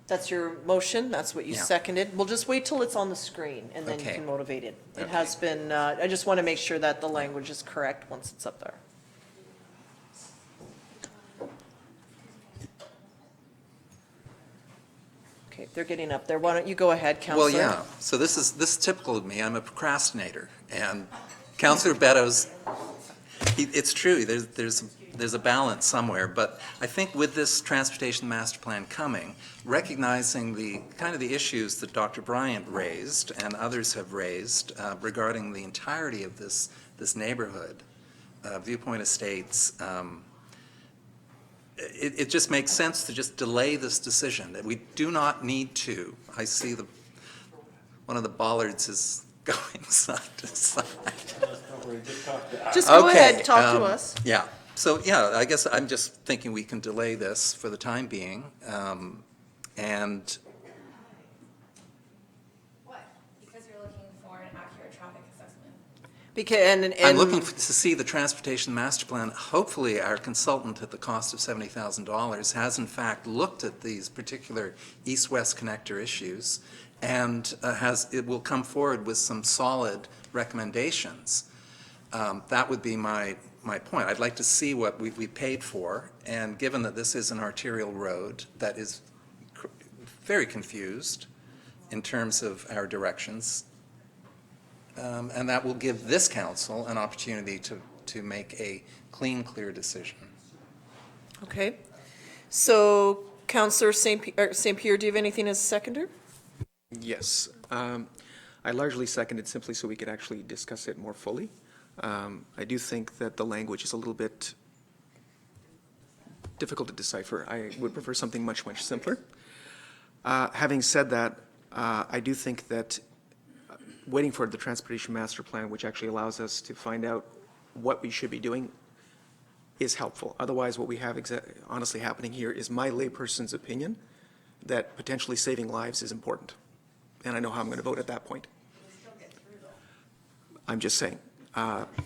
that's your motion, that's what you Yeah. seconded. We'll just wait till it's on the screen and then you Okay. can motivate it. It Okay. has been, I just want to make sure that the language is correct once it's up there. Okay, they're getting up there. Why don't you go ahead, Councillor? Well, yeah, so this is typical of me. I'm a procrastinator. And Councillor Beddoes, it's true, there's a balance somewhere. But I think with this Transportation Master Plan coming, recognizing the kind of the issues that Dr. Bryant raised and others have raised regarding the entirety of this neighborhood, Viewpoint Estates, it just makes sense to just delay this decision. That we do not need to. I see one of the bollards is going side to side. Just go Okay, ahead, talk to us. Yeah. So, yeah, I guess I'm just thinking we can delay this for the time being. And What? Because you're looking for an accurate traffic assessment. Because, I'm looking to see the Transportation Master Plan. Hopefully, our consultant at the cost of $70,000 has in fact looked at these particular east-west connector issues and it will come forward with some solid recommendations. That would be my point. I'd like to see what we paid for, and given that this is an arterial road that is very confused in terms of our directions, and that will give this council an opportunity to make a clean, clear decision. Okay. So, Councillor St. Pierre, do you have anything as a seconder? Yes. I largely seconded simply so we could actually discuss it more fully. I do think that the language is a little bit difficult to decipher. I would prefer something much, much simpler. Having said that, I do think that waiting for the Transportation Master Plan, which actually allows us to find out what we should be doing, is helpful. Otherwise, what we have honestly happening here is my layperson's opinion that potentially saving lives is important. And I know how I'm going to vote at that point. I'm just saying.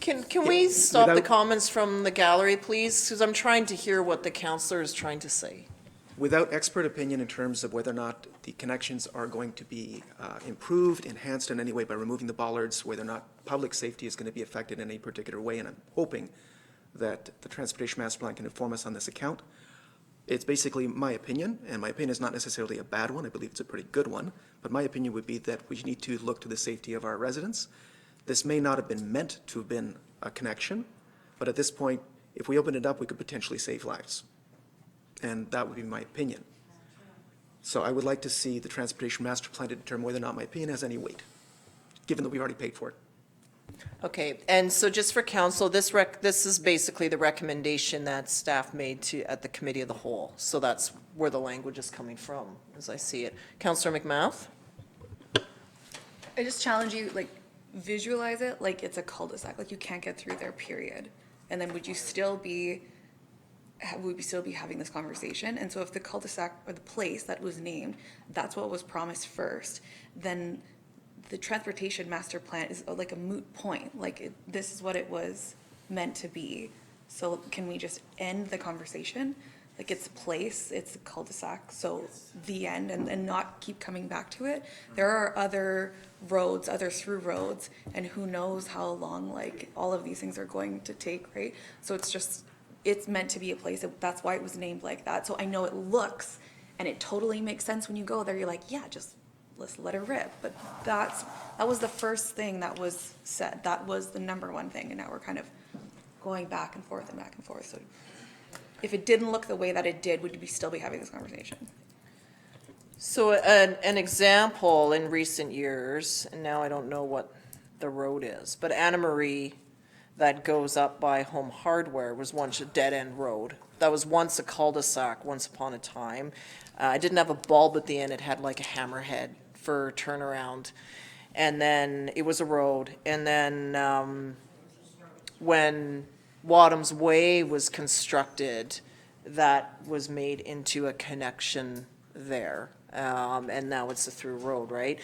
Can we stop the without- comments from the gallery, please? Because I'm trying to hear what the counselor is trying to say. Without expert opinion in terms of whether or not the connections are going to be improved, enhanced in any way by removing the bollards, whether or not public safety is going to be affected in any particular way, and I'm hoping that the Transportation Master Plan can inform us on this account. It's basically my opinion, and my opinion is not necessarily a bad one. I believe it's a pretty good one, but my opinion would be that we need to look to the safety of our residents. This may not have been meant to have been a connection, but at this point, if we open it up, we could potentially save lives. And that would be my opinion. So I would like to see the Transportation Master Plan to determine whether or not my opinion has any weight, given that we've already paid for it. Okay, and so just for council, this is basically the recommendation that staff made at the committee of the whole. So that's where the language is coming from, as I see it. Councillor McMath? I just challenge you, like, visualize it like it's a cul-de-sac, like you can't get through there, period. And then would we still be having this conversation? And so if the cul-de-sac or the place that was named, that's what was promised first, then the transportation master plan is like a moot point. Like this is what it was meant to be. So can we just end the conversation? Like it's a place, it's a cul-de-sac, so the end, and not keep coming back to it. There are other roads, other through roads, and who knows how long like all of these things are going to take, right? So it's meant to be a place, that's why it was named like that. So I know it looks, and it totally makes sense when you go there, you're like, yeah, just let's let it rip. But that was the first thing that was said. That was the number one thing, and now we're kind of going back and forth and back and forth. So if it didn't look the way that it did, would we still be having this conversation? So an example in recent years, and now I don't know what the road is, but Anna Marie that goes up by Home Hardware was once a dead-end road. That was once a cul-de-sac once upon a time. It didn't have a bulb at the end. It had like a hammerhead for turnaround. And then it was a road. And then when Wadham's Way was constructed, that was made into a connection there. And now it's a through road, right?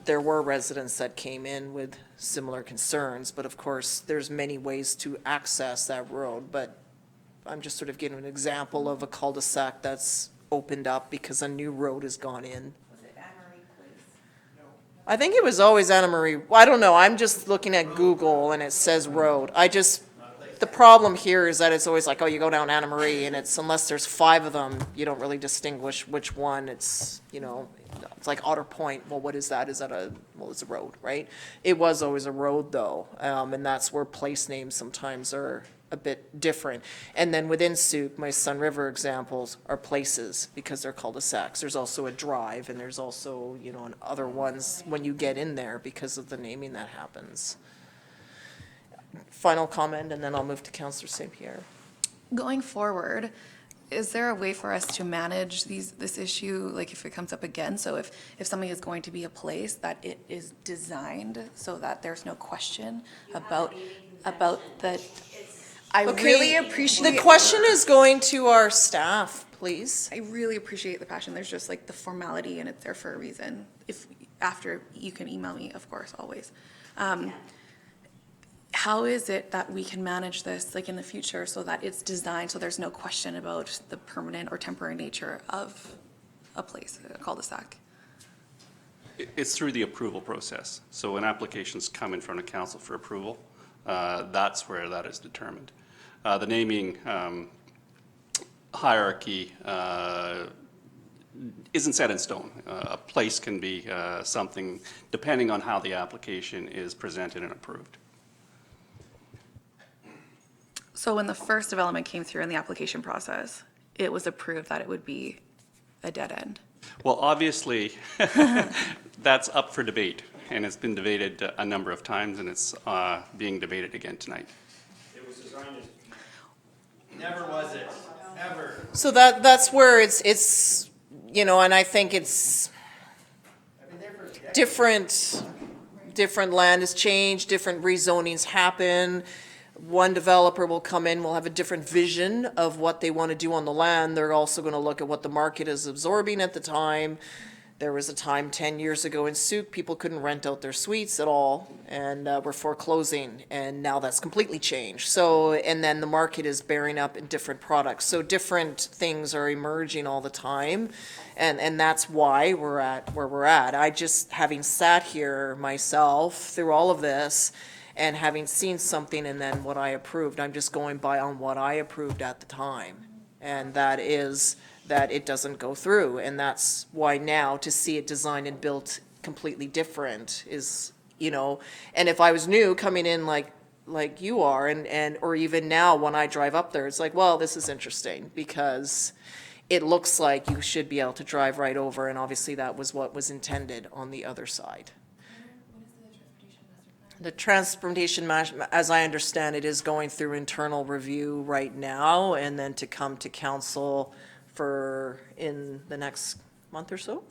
There were residents that came in with similar concerns, but of course, there's many ways to access that road. But I'm just sort of giving an example of a cul-de-sac that's opened up because a new road has gone in. Was it Anne Marie Place? I think it was always Anna Marie. I don't know. I'm just looking at Google and it says road. The problem here is that it's always like, oh, you go down Anna Marie, and it's, unless there's 5 of them, you don't really distinguish which one. It's, it's like Otter Point. Well, what is that? Is that it's a road, right? It was always a road, though, and that's where place names sometimes are a bit different. And then within Sooke, my Sun River examples are places because they're cul-de-sacs. There's also a drive, and there's also, other ones when you get in there because of the naming that happens. Final comment, and then I'll move to Councillor St. Pierre. Going forward, is there a way for us to manage this issue, like if it comes up again? So if something is going to be a place, that it is designed so that there's no question about the. I really appreciate. The question is going to our staff, please. I really appreciate the passion. There's just like the formality, and it's there for a reason. After you can email me, of course, always. How is it that we can manage this like in the future so that it's designed so there's no question about the permanent or temporary nature of a place, a cul-de-sac? It's through the approval process. So when applications come in front of council for approval, that's where that is determined. The naming hierarchy isn't set in stone. A place can be something depending on how the application is presented and approved. So when the first development came through in the application process, it was approved that it would be a dead end. Well, obviously, that's up for debate, and it's been debated a number of times, and it's being debated again tonight. It was designed as, never was it, ever. So that's where it's and I think it's different land has changed, different rezonings happen. One developer will come in, will have a different vision of what they want to do on the land. They're also going to look at what the market is absorbing at the time. There was a time 10 years ago in Sooke, people couldn't rent out their suites at all and were foreclosing, and now that's completely changed. So, and then the market is bearing up in different products. So different things are emerging all the time, and that's why we're at where we're at. I just, having sat here myself through all of this and having seen something and then what I approved, I'm just going by on what I approved at the time. And that is that it doesn't go through, and that's why now to see it designed and built completely different is, you know, and if I was new coming in like you are, and or even now when I drive up there, it's like, well, this is interesting because it looks like you should be able to drive right over, and obviously that was what was intended on the other side. The transportation, as I understand it, is going through internal review right now, and then to come to council for in the next month or so?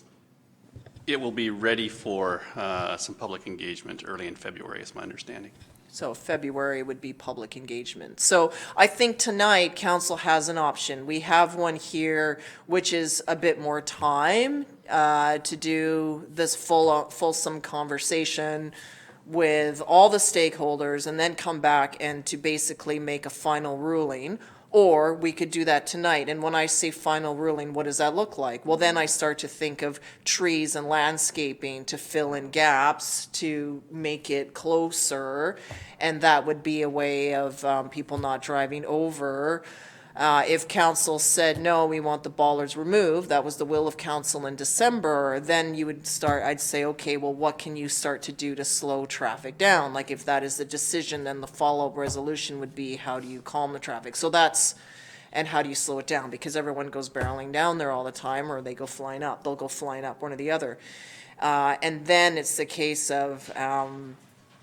It will be ready for some public engagement early in February, is my understanding. So February would be public engagement. So I think tonight, council has an option. We have one here, which is a bit more time to do this fulsome conversation with all the stakeholders and then come back and to basically make a final ruling. Or we could do that tonight. And when I say final ruling, what does that look like? Well, then I start to think of trees and landscaping to fill in gaps, to make it closer. And that would be a way of people not driving over. If council said, no, we want the bollards removed, that was the will of council in December, then you would start, I'd say, okay, well, what can you start to do to slow traffic down? Like if that is the decision, then the follow-up resolution would be, how do you calm the traffic? So that's, and how do you slow it down? Because everyone goes barreling down there all the time, or they go flying up. They'll go flying up, one or the other. And then it's the case of,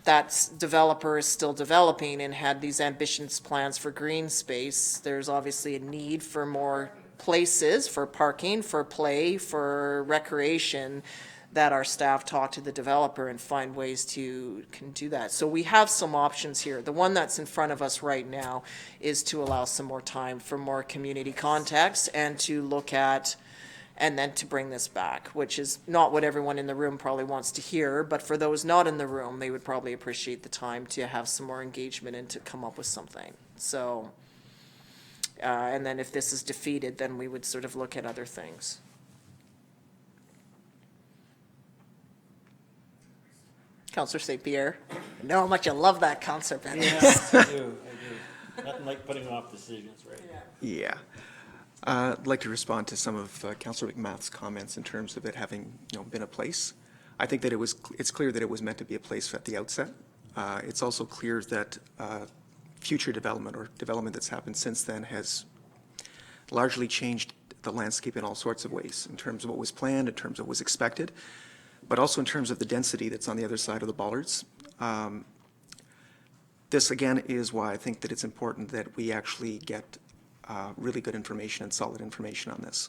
that developer is still developing and had these ambitious plans for green space. There's obviously a need for more places for parking, for play, for recreation, that our staff talk to the developer and find ways to can do that. So we have some options here. The one that's in front of us right now is to allow some more time for more community context and to look at, and then to bring this back, which is not what everyone in the room probably wants to hear, but for those not in the room, they would probably appreciate the time to have some more engagement and to come up with something. So, and then if this is defeated, then we would sort of look at other things. Councillor St. Pierre, I know how much you love that concert. Yes, I do. Nothing like putting off decisions, right? Yeah. I'd like to respond to some of Councillor McMath's comments in terms of it having, been a place. I think that it's clear that it was meant to be a place at the outset. It's also clear that future development or development that's happened since then has largely changed the landscape in all sorts of ways, in terms of what was planned, in terms of what was expected, but also in terms of the density that's on the other side of the bollards. This, again, is why I think that it's important that we actually get really good information and solid information on this.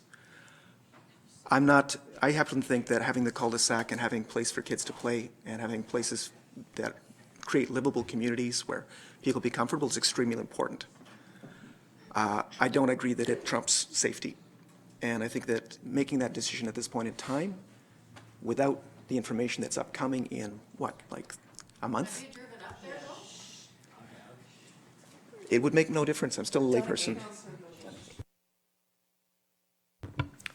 I happen to think that having the cul-de-sac and having place for kids to play and having places that create livable communities where people be comfortable is extremely important. I don't agree that it trumps safety. And I think that making that decision at this point in time, without the information that's upcoming in, like a month? Have you driven up there, though? It would make no difference. I'm still a layperson.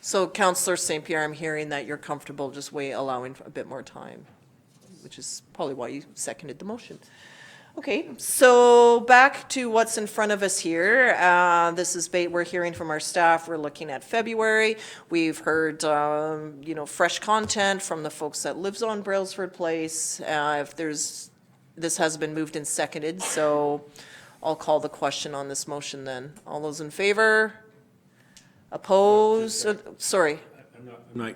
So Councillor St. Pierre, I'm hearing that you're comfortable just allowing a bit more time, which is probably why you seconded the motion. Okay, so back to what's in front of us here. This is we're hearing from our staff. We're looking at February. We've heard, fresh content from the folks that lives on Brailsford Place. This has been moved and seconded, so I'll call the question on this motion then. All those in favor? Oppose? Sorry. I'm not,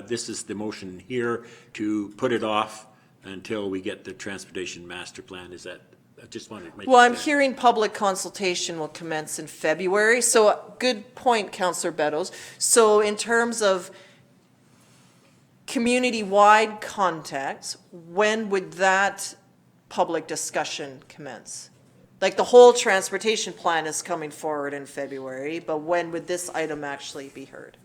this is the motion here to put it off until we get the transportation master plan. Is that, I just wanted to make Well, I'm hearing public consultation will commence in February. So good point, Councillor Beddoes. So in terms of community-wide context, when would that public discussion commence? Like, the whole transportation plan is coming forward in February, but when would this item actually be heard?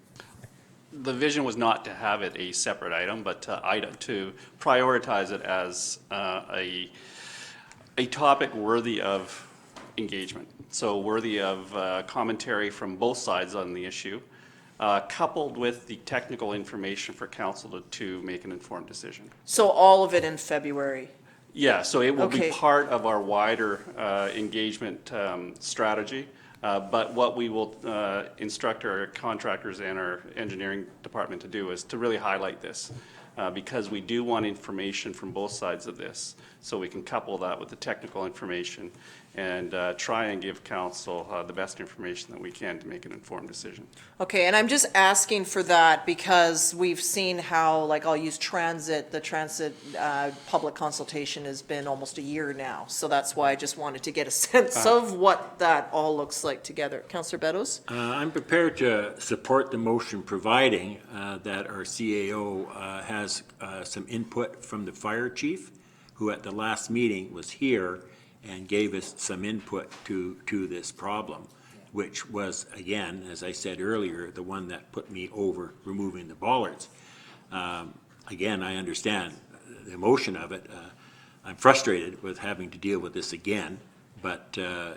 The vision was not to have it a separate item, but to prioritize it as a topic worthy of engagement. So worthy of commentary from both sides on the issue, coupled with the technical information for council to make an informed decision. So all of it in February? Yeah, so it will be Okay. part of our wider engagement strategy. But what we will instruct our contractors and our engineering department to do is to really highlight this. Because we do want information from both sides of this, so we can couple that with the technical information and try and give council the best information that we can to make an informed decision. Okay, and I'm just asking for that because we've seen how, like, I'll use transit, the transit public consultation has been almost a year now. So that's why I just wanted to get a sense of what that all looks like together. Councillor Beddoes? I'm prepared to support the motion, providing that our CAO has some input from the fire chief, who at the last meeting was here and gave us some input to this problem, which was, again, as I said earlier, the one that put me over removing the bollards. Again, I understand the emotion of it. I'm frustrated with having to deal with this again, but to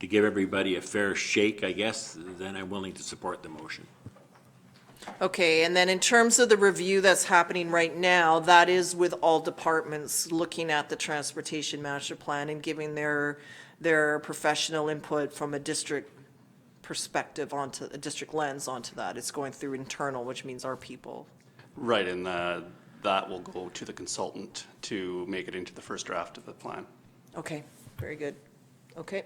give everybody a fair shake, I guess, then I'm willing to support the motion. Okay, and then in terms of the review that's happening right now, that is with all departments looking at the transportation master plan and giving their professional input from a district perspective onto, a district lens onto that. It's going through internal, which means our people. Right, and that will go to the consultant to make it into the first draft of the plan. Okay, very good. Okay.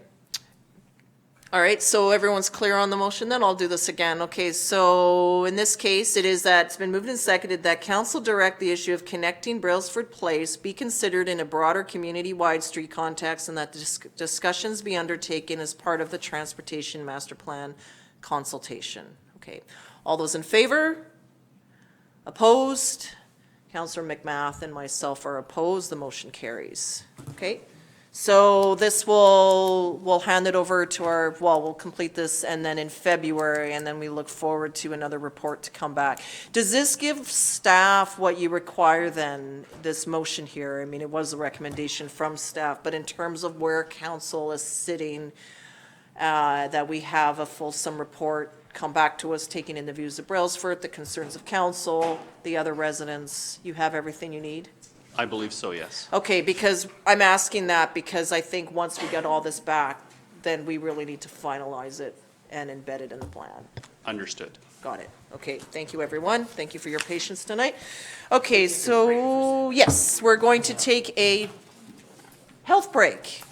All right, so everyone's clear on the motion, then I'll do this again. Okay, so in this case, it is that it's been moved and seconded that council direct the issue of connecting Brailsford Place be considered in a broader community-wide street context and that discussions be undertaken as part of the transportation master plan consultation. Okay, all those in favor? Opposed? Councillor McMath and myself are opposed. The motion carries. Okay. So this we'll hand it over to we'll complete this and then in February, and then we look forward to another report to come back. Does this give staff what you require then, this motion here? I mean, it was a recommendation from staff, but in terms of where council is sitting, that we have a fulsome report come back to us, taking in the views of Brailsford, the concerns of council, the other residents, you have everything you need? I believe so, yes. Okay, because I'm asking that because I think once we get all this back, then we really need to finalize it and embed it in the plan. Understood. Got it. Okay, thank you, everyone. Thank you for your patience tonight. Okay, so yes, we're going to take a health break.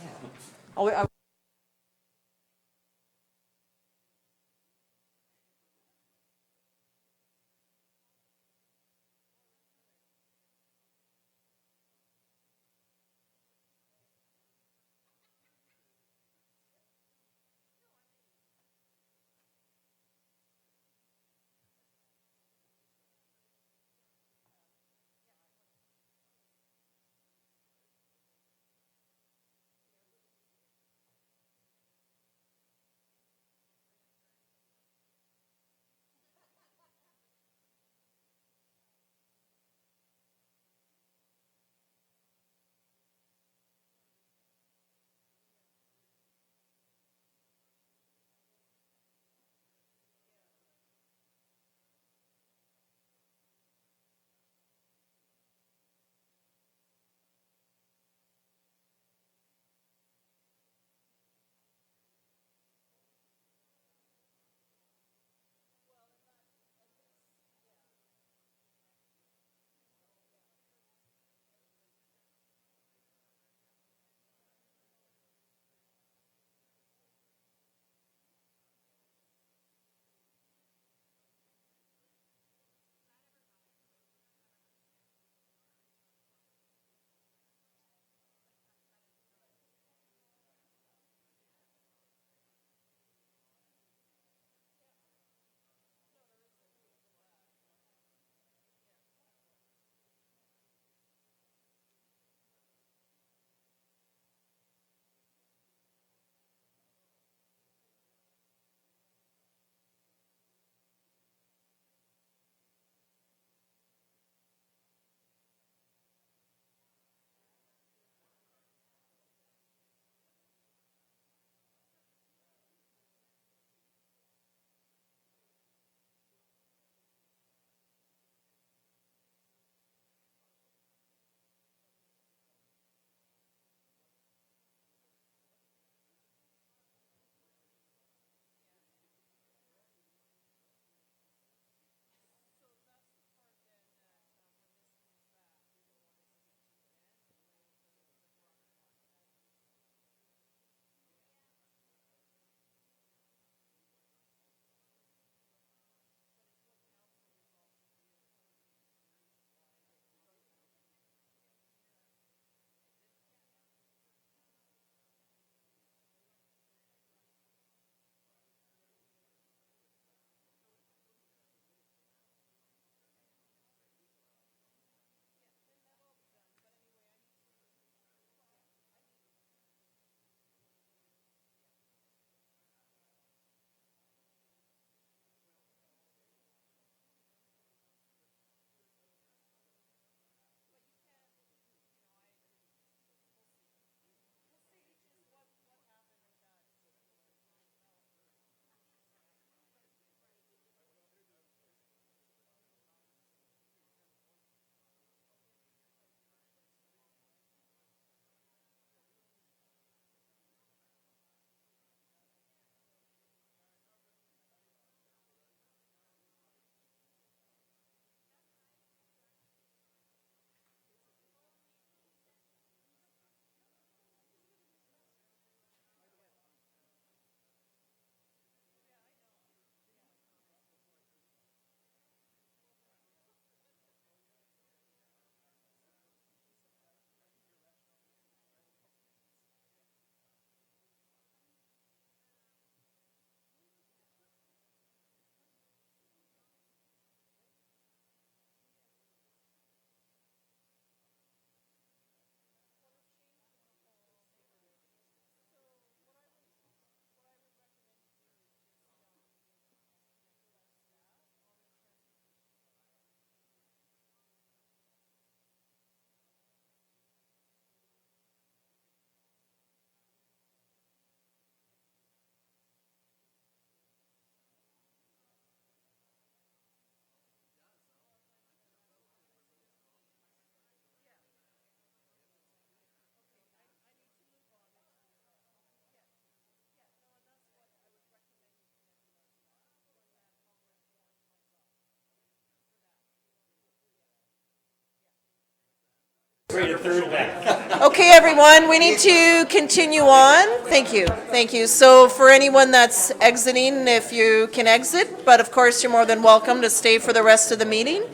Okay, everyone, we need to continue on. Thank you, thank you. So for anyone that's exiting, if you can exit, but of course, you're more than welcome to stay for the rest of the meeting.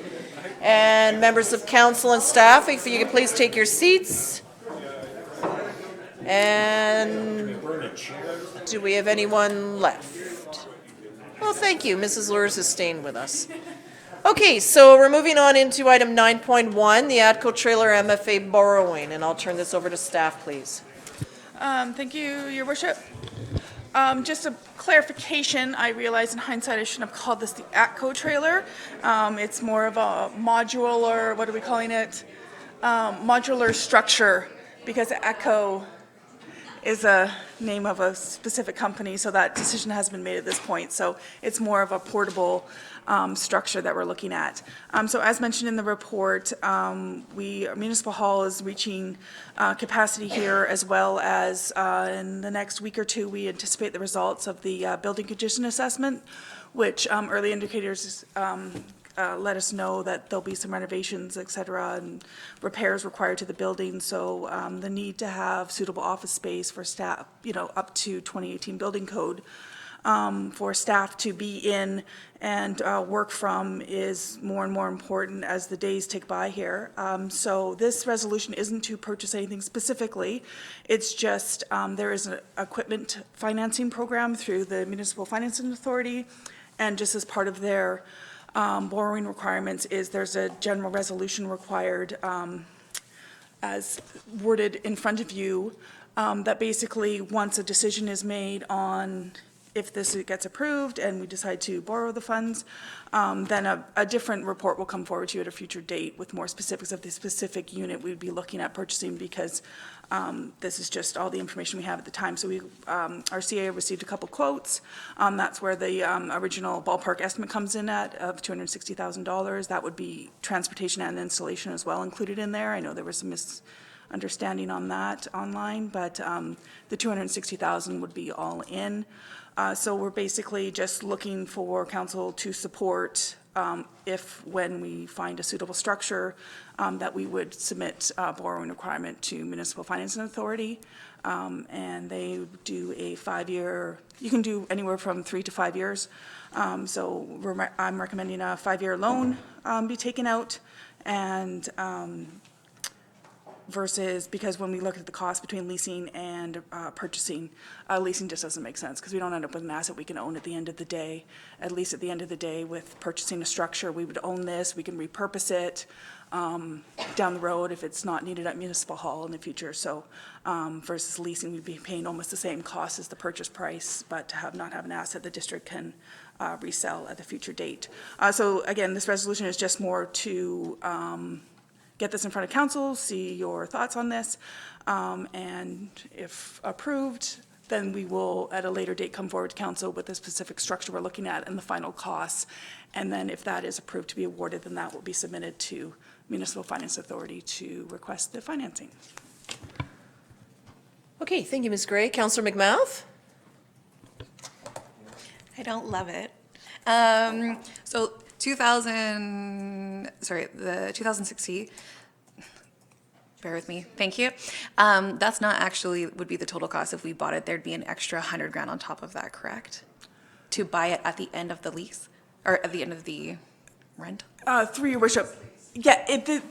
And members of council and staff, if you could please take your seats. And do we have anyone left? Well, thank you. Mrs. Lurs is staying with us. Okay, so we're moving on into item 9.1, the ATCO trailer MFA borrowing, and I'll turn this over to staff, please. Thank you, Your Worship. Just a clarification, I realize in hindsight I shouldn't have called this the ATCO trailer. It's more of a modular, what are we calling it? Modular structure, because ATCO is a name of a specific company, so that decision has been made at this point. So it's more of a portable structure that we're looking at. So as mentioned in the report, Municipal Hall is reaching capacity here, as well as in the next week or two, we anticipate the results of the building condition assessment, which early indicators let us know that there'll be some renovations, et cetera, and repairs required to the building. So the need to have suitable office space for staff, up to 2018 building code, for staff to be in and work from is more and more important as the days tick by here. So this resolution isn't to purchase anything specifically. It's just there is an equipment financing program through the Municipal Financing Authority, and just as part of their borrowing requirements there's a general resolution required as worded in front of you, that basically once a decision is made on if this gets approved and we decide to borrow the funds, then a different report will come forward to you at a future date with more specifics of the specific unit we'd be looking at purchasing, because this is just all the information we have at the time. So our CA received a couple quotes. That's where the original ballpark estimate comes in at of $260,000. That would be transportation and installation as well included in there. I know there was some misunderstanding on that online, but the $260,000 would be all in. So we're basically just looking for council to support when we find a suitable structure, that we would submit a borrowing requirement to Municipal Financing Authority. And they do a 5-year, you can do anywhere from 3 to 5 years. So I'm recommending a 5-year loan be taken out, and versus, because when we look at the cost between leasing and purchasing, leasing just doesn't make sense, because we don't end up with an asset we can own at the end of the day. At least at the end of the day, with purchasing a structure, we would own this, we can repurpose it down the road if it's not needed at Municipal Hall in the future. So versus leasing, we'd be paying almost the same cost as the purchase price, but to not have an asset the district can resell at a future date. So again, this resolution is just more to get this in front of council, see your thoughts on this, and if approved, then we will at a later date come forward to council with the specific structure we're looking at and the final costs. And then if that is approved to be awarded, then that will be submitted to Municipal Finance Authority to request the financing. Okay, thank you, Ms. Gray. Councillor McMouth? I don't love it. So the 2060, bear with me, thank you. That's not actually would be the total cost if we bought it. There'd be an extra $100,000 on top of that, correct? To buy it at the end of the lease, or at the end of the rent? Through your worship, yeah,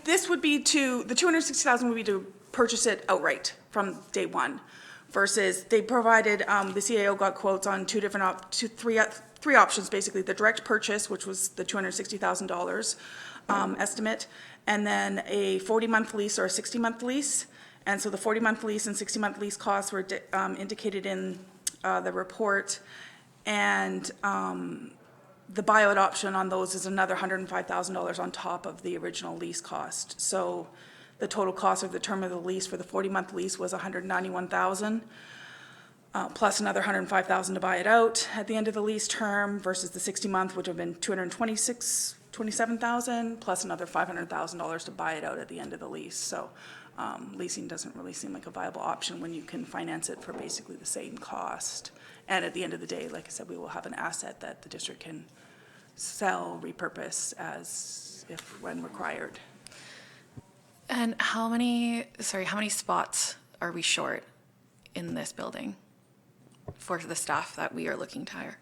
this would be the $260,000 would be to purchase it outright from day one, versus they provided, the CAO got quotes on three options, basically: the direct purchase, which was the $260,000 estimate, and then a 40-month lease or a 60-month lease. And so the 40-month lease and 60-month lease costs were indicated in the report, and the buyout option on those is another $105,000 on top of the original lease cost. So the total cost of the term of the lease for the 40-month lease was $191,000. Plus another $105,000 to buy it out at the end of the lease term, versus the 60-month, which would have been $227,000, plus another $500,000 to buy it out at the end of the lease. So leasing doesn't really seem like a viable option when you can finance it for basically the same cost. And at the end of the day, like I said, we will have an asset that the district can sell, repurpose when required. And how many spots are we short in this building for the staff that we are looking to hire?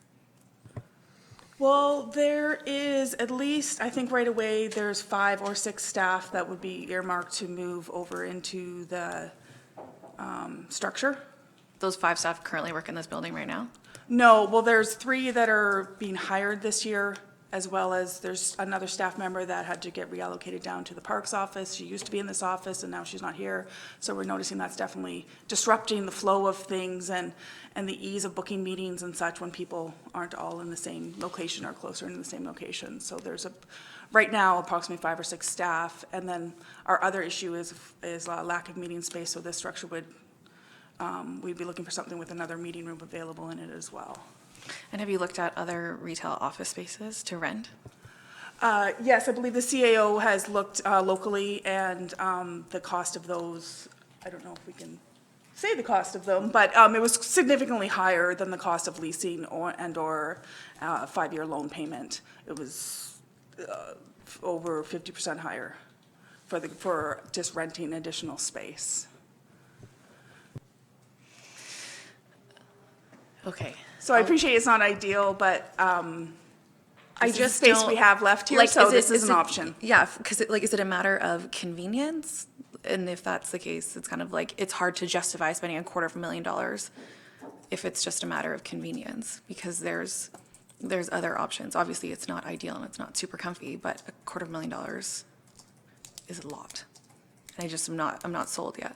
Well, there is at least, I think right away, there's 5 or 6 staff that would be earmarked to move over into the structure. Those 5 staff currently work in this building right now? No, well, there's 3 that are being hired this year, as well as there's another staff member that had to get reallocated down to the Parks office. She used to be in this office and now she's not here. So we're noticing that's definitely disrupting the flow of things and the ease of booking meetings and such when people aren't all in the same location or closer in the same location. So there's right now, approximately 5 or 6 staff. And then our other issue is lack of meeting space. So this structure would, we'd be looking for something with another meeting room available in it as well. And have you looked at other retail office spaces to rent? Yes, I believe the CAO has looked locally, and the cost of those, I don't know if we can say the cost of them, but it was significantly higher than the cost of leasing or 5-year loan payment. It was over 50% higher for just renting additional space. Okay. So I appreciate it's not ideal, but I just space don't- we have left here, like, so is this it- is an option. Yeah, because is it a matter of convenience? And if that's the case, it's kind of like, it's hard to justify spending $250,000 if it's just a matter of convenience, because there's other options. Obviously, it's not ideal and it's not super comfy, but $250,000 is a lot. And I'm not sold yet.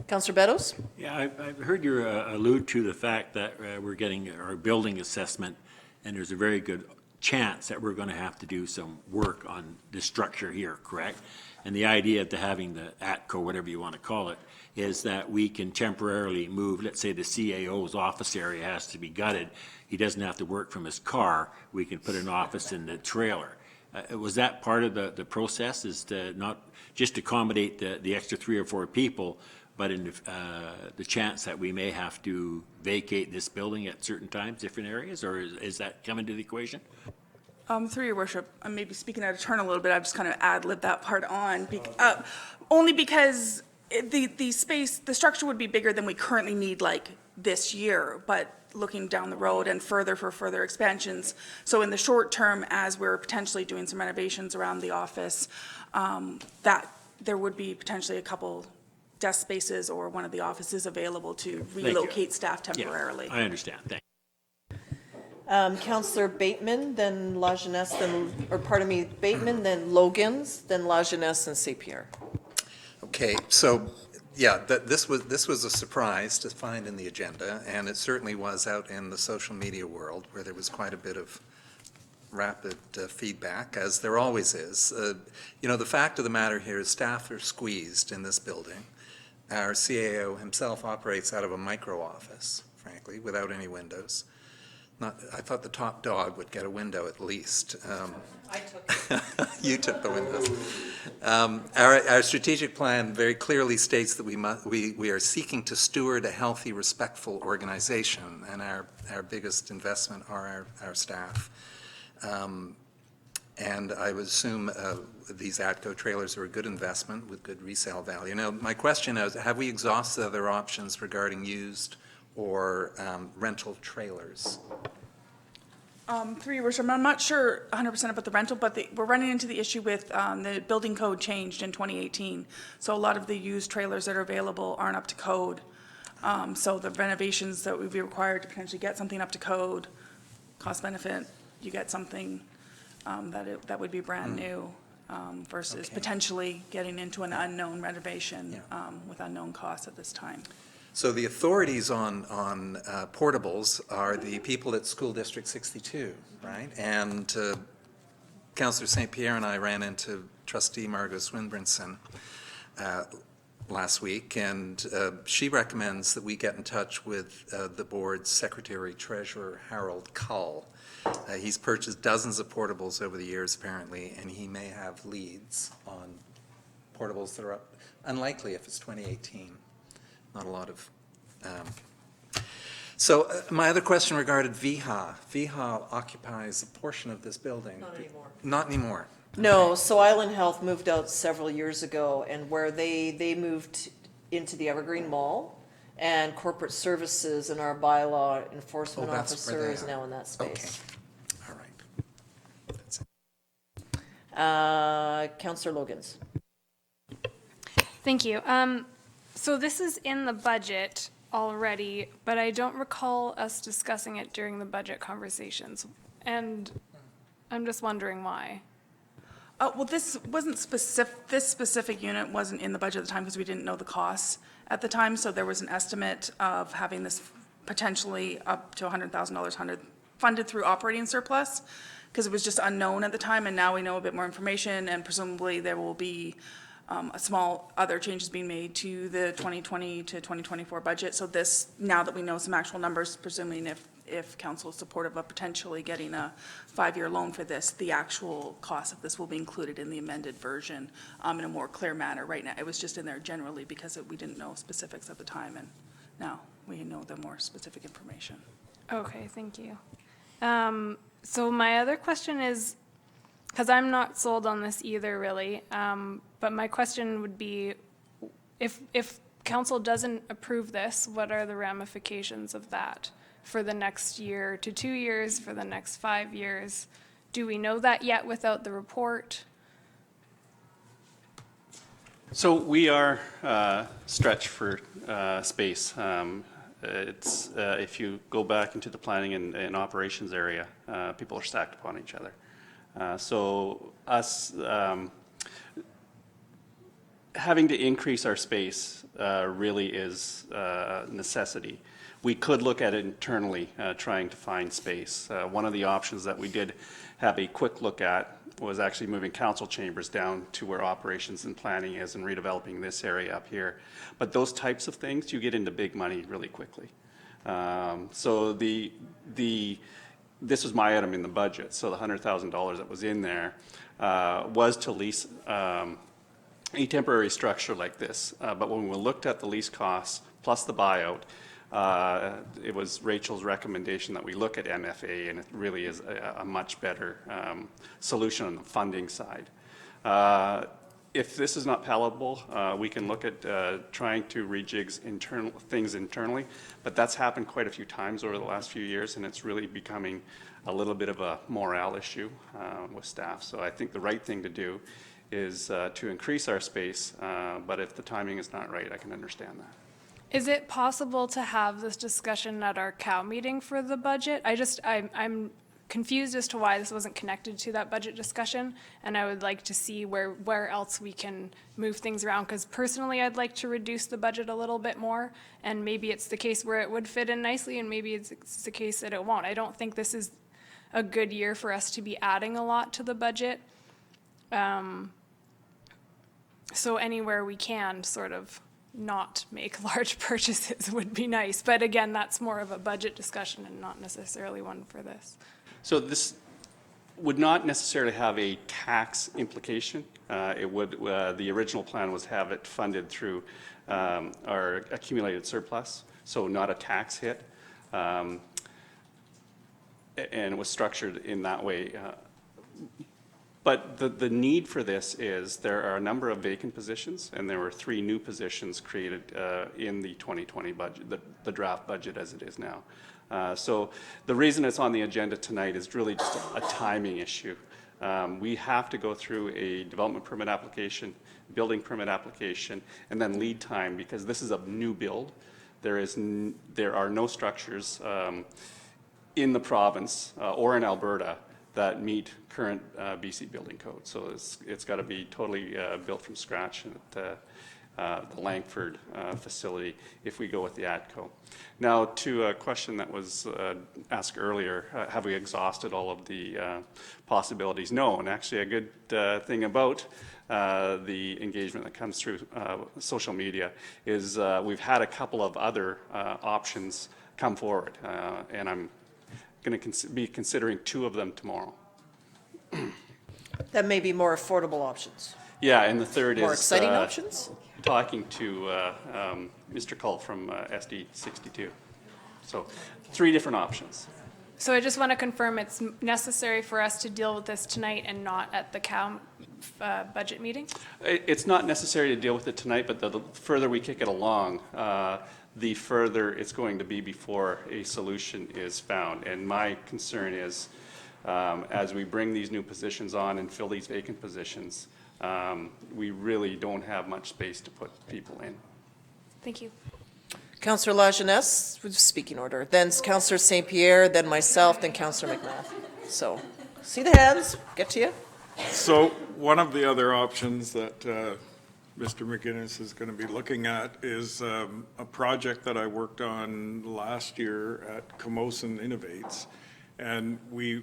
Councillor Beddoes? Yeah, I've heard you allude to the fact that we're getting our building assessment, and there's a very good chance that we're going to have to do some work on this structure here, correct? And the idea of having the ATCO, whatever you want to call it, is that we can temporarily move, let's say the CAO's office area has to be gutted. He doesn't have to work from his car. We can put an office in the trailer. Was that part of the process, is to not just accommodate the extra 3 or 4 people, but in the chance that we may have to vacate this building at certain times, different areas, or is that coming to the equation? Through your worship, I may be speaking out of turn a little bit. I've just kind of ad-libbed that part on, only because the structure would be bigger than we currently need, like this year, but looking down the road and further for further expansions. So in the short term, as we're potentially doing some renovations around the office, that there would be potentially a couple desk spaces or one of the offices available to relocate staff temporarily. Yeah, I understand. Thank you. Councillor Bateman, then La Jeunesse, Bateman, then Logan's, then La Jeunesse, and St. Pierre. Okay, so, yeah, this was a surprise to find in the agenda, and it certainly was out in the social media world, where there was quite a bit of rapid feedback, as there always is. You know, the fact of the matter here is staff are squeezed in this building. Our CAO himself operates out of a micro office, frankly, without any windows. I thought the top dog would get a window at least. I took You took the windows. Our strategic plan very clearly states that we are seeking to steward a healthy, respectful organization, and our biggest investment are our staff. And I would assume these ATCO trailers are a good investment with good resale value. Now, my question is, have we exhausted other options regarding used or rental trailers? Through your worship, I'm not sure 100% about the rental, but we're running into the issue with the building code changed in 2018. So a lot of the used trailers that are available aren't up to code. So the renovations that would be required to potentially get something up to code, cost benefit, you get something that would be brand new versus potentially getting into an unknown renovation with unknown costs at this time. So the authorities on portables are the people at School District 62, right? And Councillor St. Pierre and I ran into Trustee Margot Swinburneson last week, and she recommends that we get in touch with the board's Secretary-Treasurer, Harold Cull. He's purchased dozens of portables over the years, apparently, and he may have leads on portables that are up. Unlikely if it's 2018. Not a lot of. So my other question regarded VHA. VHA occupies a portion of this building. Not anymore. Not anymore. No, so Island Health moved out several years ago, and where they moved into the Evergreen Mall, and corporate services and our bylaw enforcement Oh, that's where officer they is are. now in that space. All right. Councillor Logans. Thank you. So this is in the budget already, but I don't recall us discussing it during the budget conversations. And I'm just wondering why. Well, this wasn't specific, this specific unit wasn't in the budget at the time because we didn't know the costs at the time. So there was an estimate of having this potentially up to $100,000 funded through operating surplus because it was just unknown at the time. And now we know a bit more information, and presumably there will be a small other changes being made to the 2020 to 2024 budget. So this, now that we know some actual numbers, presuming if council is supportive of potentially getting a 5-year loan for this, the actual cost of this will be included in the amended version in a more clear manner. Right now, it was just in there generally because we didn't know specifics at the time, and now we know the more specific information. Okay, thank you. So my other question is, because I'm not sold on this either, really, but my question would be, if council doesn't approve this, what are the ramifications of that for the next year to 2 years, for the next 5 years? Do we know that yet without the report? So we are stretched for space. It's if you go back into the planning and operations area, people are stacked upon each other. So us having to increase our space really is a necessity. We could look at it internally, trying to find space. One of the options that we did have a quick look at was actually moving council chambers down to where operations and planning is and redeveloping this area up here. But those types of things, you get into big money really quickly. So this was my item in the budget, so the $100,000 that was in there was to lease a temporary structure like this. But when we looked at the lease costs plus the buyout, it was Rachel's recommendation that we look at MFA, and it really is a much better solution on the funding side. If this is not palatable, we can look at trying to rejig things internally, but that's happened quite a few times over the last few years, and it's really becoming a little bit of a morale issue with staff. So I think the right thing to do is to increase our space, but if the timing is not right, I can understand that. Is it possible to have this discussion at our COW meeting for the budget? I'm confused as to why this wasn't connected to that budget discussion, and I would like to see where else we can move things around, because personally I'd like to reduce the budget a little bit more, and maybe it's the case where it would fit in nicely, and maybe it's the case that it won't. I don't think this is a good year for us to be adding a lot to the budget. So anywhere we can sort of not make large purchases would be nice. But again, that's more of a budget discussion and not necessarily one for this. So this would not necessarily have a tax implication. It would, the original plan was have it funded through our accumulated surplus, so not a tax hit. And it was structured in that way. But the need for this is there are a number of vacant positions, and there were 3 new positions created in the 2020 budget, the draft budget as it is now. So the reason it's on the agenda tonight is really just a timing issue. We have to go through a development permit application, building permit application, and then lead time, because this is a new build. There are no structures in the province or in Alberta that meet current BC building code. So it's got to be totally built from scratch at the Langford facility if we go with the ATCO. Now, to a question that was asked earlier, have we exhausted all of the possibilities? No, and actually a good thing about the engagement that comes through social media is we've had a couple of other options come forward, and I'm going to be considering 2 of them tomorrow. That may be more affordable options. Yeah, and the third More is exciting options? talking to Mr. Cull from SD 62. So 3 different options. So I just want to confirm it's necessary for us to deal with this tonight and not at the COW budget meeting? It's not necessary to deal with it tonight, but the further we kick it along, the further it's going to be before a solution is found. And my concern is, as we bring these new positions on and fill these vacant positions, we really don't have much space to put people in. Thank you. Councillor Lajeunesse, speaking order, then Councillor St. Pierre, then myself, then Councillor McMath. So, see the hands, get to you. So one of the other options that Mr. McGinnis is going to be looking at is a project that I worked on last year at Camosun Innovates. And we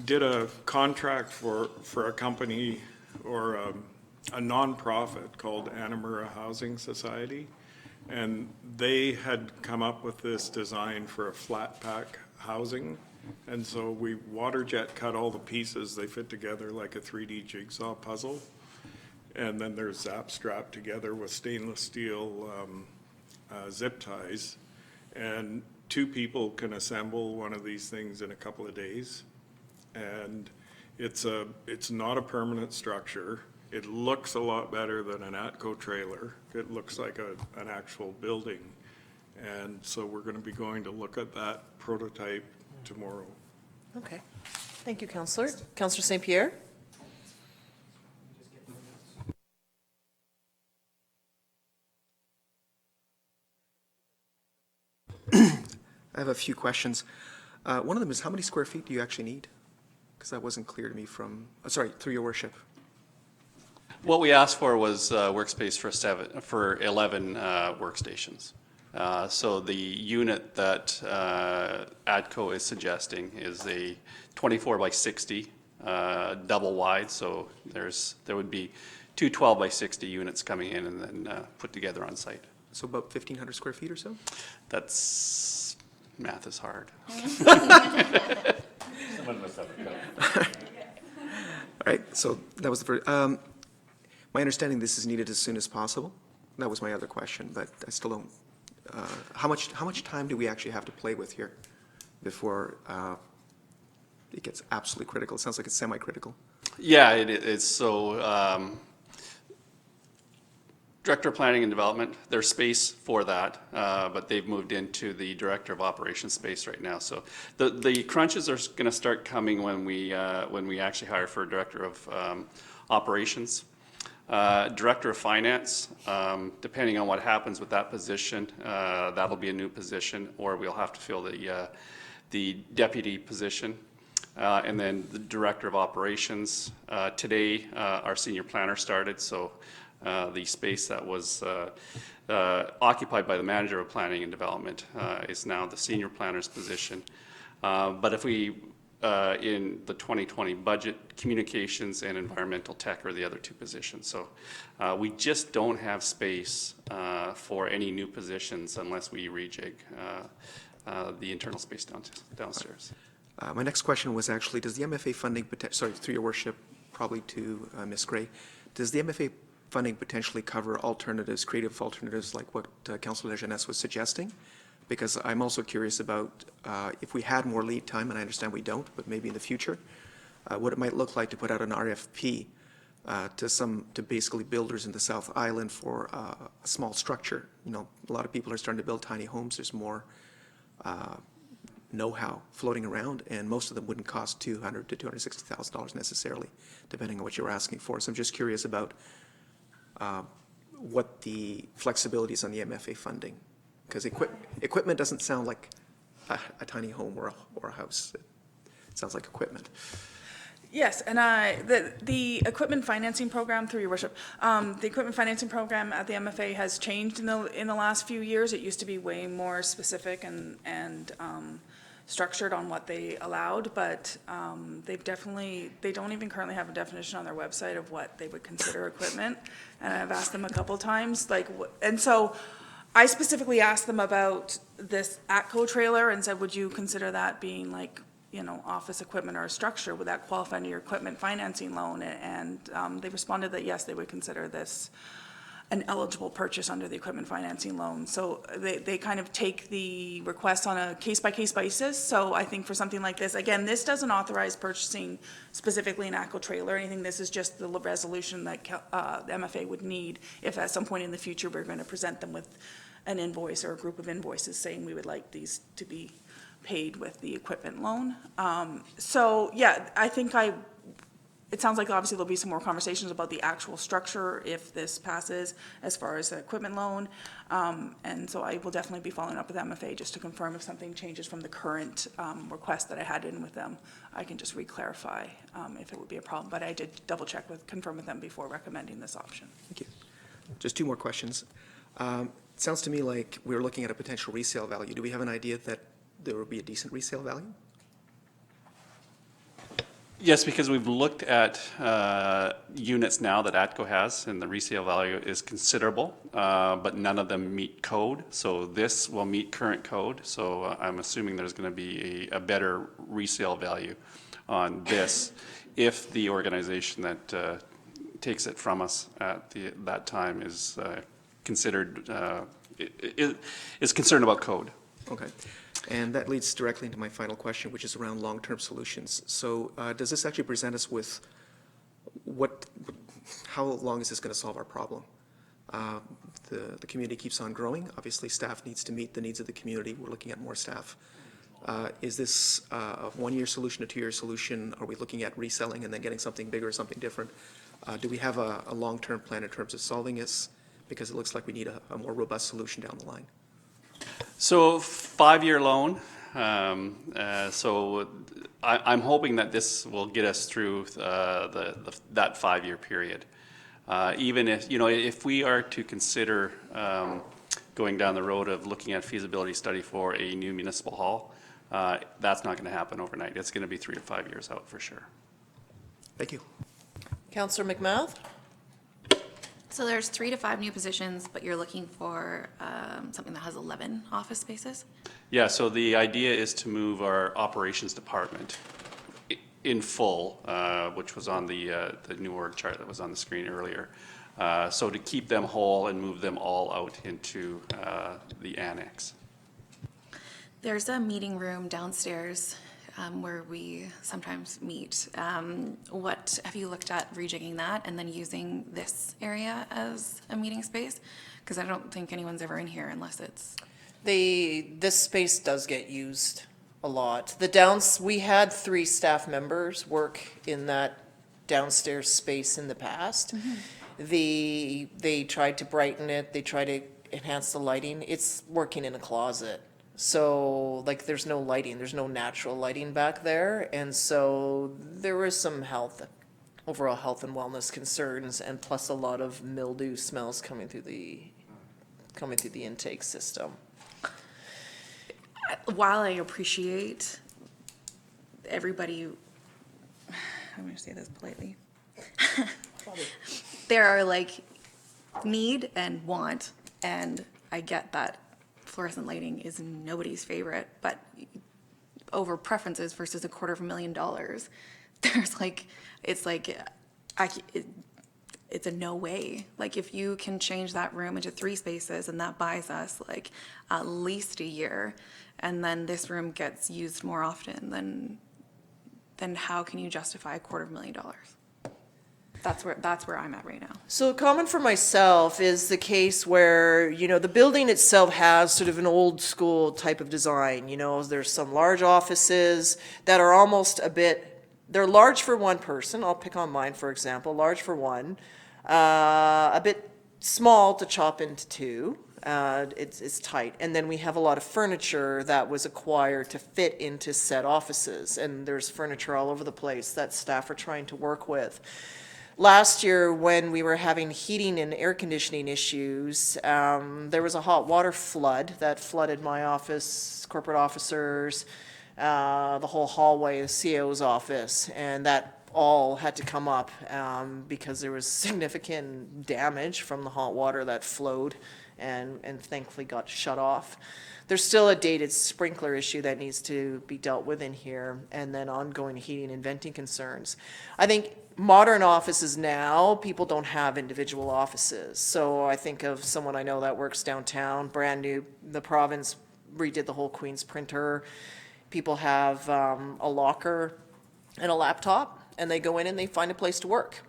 did a contract for a company or a nonprofit called Annamura Housing Society, and they had come up with this design for a flat pack housing, and so we water jet cut all the pieces. They fit together like a 3D jigsaw puzzle, and then they're zap strapped together with stainless steel zip ties, and 2 people can assemble one of these things in a couple of days. And it's not a permanent structure. It looks a lot better than an ATCO trailer. It looks like an actual building. And so we're going to be going to look at that prototype tomorrow. Okay. Thank you, Councillor. Councillor St. Pierre? I have a few questions. One of them is, how many square feet do you actually need? Because that wasn't clear to me from, sorry, through your worship. What we asked for was workspace for 11 workstations. So the unit that ATCO is suggesting is a 24 by 60 double wide. So there would be 2 12 by 60 units coming in and then put together on site. So about 1,500 square feet or so? That's, math is hard. Someone must have a All right, so that was the first. My understanding, this is needed as soon as possible. That was my other question, but I still don't. How much time do we actually have to play with here before it gets absolutely critical? It sounds like it's semi-critical. Yeah, it's so. Director of Planning and Development, there's space for that, but they've moved into the Director of Operations space right now. So the crunches are going to start coming when we actually hire for a Director of Operations. Director of Finance, depending on what happens with that position, that'll be a new position, or we'll have to fill the deputy position. And then the Director of Operations. Today, our senior planner started, so the space that was occupied by the Manager of Planning and Development is now the senior planner's position. But if we, in the 2020 budget, communications and environmental tech are the other 2 positions. So we just don't have space for any new positions unless we rejig the internal space downstairs. My next question was actually, does the MFA funding, sorry, through your worship, probably to Ms. Gray, does the MFA funding potentially cover alternatives, creative alternatives like what Councillor Lejeunesse was suggesting? Because I'm also curious about if we had more lead time, and I understand we don't, but maybe in the future, what it might look like to put out an RFP to basically builders in the South Island for a small structure. You know, a lot of people are starting to build tiny homes. There's more know-how floating around, and most of them wouldn't cost $200,000 to $260,000 necessarily, depending on what you're asking for. So I'm just curious about what the flexibility is on the MFA funding, because equipment doesn't sound like a tiny home or a house. It sounds like equipment. Yes, and the equipment financing program, through your worship, the equipment financing program at the MFA has changed in the last few years. It used to be way more specific and structured on what they allowed, but they don't even currently have a definition on their website of what they would consider equipment. And I've asked them a couple times, and so I specifically asked them about this ATCO trailer and said, would you consider that being like, you know, office equipment or a structure? Would that qualify under your equipment financing loan? And they responded that yes, they would consider this an eligible purchase under the equipment financing loan. So they kind of take the request on a case-by-case basis. So I think for something like this, again, this doesn't authorize purchasing specifically an ATCO trailer or anything. This is just the resolution that the MFA would need if at some point in the future we're going to present them with an invoice or a group of invoices saying we would like these to be paid with the equipment loan. So yeah, I think it sounds like obviously there'll be some more conversations about the actual structure if this passes as far as the equipment loan. And so I will definitely be following up with MFA just to confirm if something changes from the current request that I had in with them. I can just re-clarify if it would be a problem, but I did double check confirm with them before recommending this option. Thank you. Just two more questions. It sounds to me like we're looking at a potential resale value. Do we have an idea that there will be a decent resale value? Yes, because we've looked at units now that ATCO has, and the resale value is considerable, but none of them meet code. So this will meet current code. So I'm assuming there's going to be a better resale value on this if the organization that takes it from us at that time is considered is concerned about code. Okay. And that leads directly into my final question, which is around long-term solutions. So does this actually present us with how long is this going to solve our problem? The community keeps on growing. Obviously, staff needs to meet the needs of the community. We're looking at more staff. Is this a one-year solution, a two-year solution? Are we looking at reselling and then getting something bigger, something different? Do we have a long-term plan in terms of solving this? Because it looks like we need a more robust solution down the line. So 5-year loan. So I'm hoping that this will get us through that 5-year period. Even if we are to consider going down the road of looking at feasibility study for a new municipal hall, that's not going to happen overnight. It's going to be 3 to 5 years out for sure. Thank you. Councillor McMath? So there's 3 to 5 new positions, but you're looking for something that has 11 office spaces? Yeah, so the idea is to move our operations department in full, which was on the new org chart that was on the screen earlier. So to keep them whole and move them all out into the annex. There's a meeting room downstairs where we sometimes meet. What have you looked at rejigging that and then using this area as a meeting space? Because I don't think anyone's ever in here unless it's... This space does get used a lot. We had 3 staff members work in that downstairs space in the past. Mm-hmm. They tried to brighten it, they tried to enhance the lighting. It's working in a closet. So, there's no lighting, there's no natural lighting back there, and so there was some overall health and wellness concerns, and plus a lot of mildew smells coming through the intake system. While I appreciate everybody, I'm going to say this politely, there are need and want, and I get that fluorescent lighting is nobody's favorite, but over preferences versus $250,000, it's a no way. If you can change that room into 3 spaces and that buys us at least a year, and then this room gets used more often, then how can you justify $250,000? That's where I'm at right now. So common for myself is the case where, the building itself has sort of an old school type of design. There's some large offices that are almost they're large for one person. I'll pick on mine, for example, large for one, a bit small to chop into 2. It's tight. And then we have a lot of furniture that was acquired to fit into said offices. And there's furniture all over the place that staff are trying to work with. Last year, when we were having heating and air conditioning issues, there was a hot water flood that flooded my office, corporate officers, the whole hallway, the CO's office, and that all had to come up because there was significant damage from the hot water that flowed and thankfully got shut off. there's still a dated sprinkler issue that needs to be dealt with in here, and then ongoing heating and venting concerns. I think modern offices now, people don't have individual offices. So I think of someone I know that works downtown, brand new, the province redid the whole Queen's printer. People have a locker and a laptop, and they go in and they find a place to work.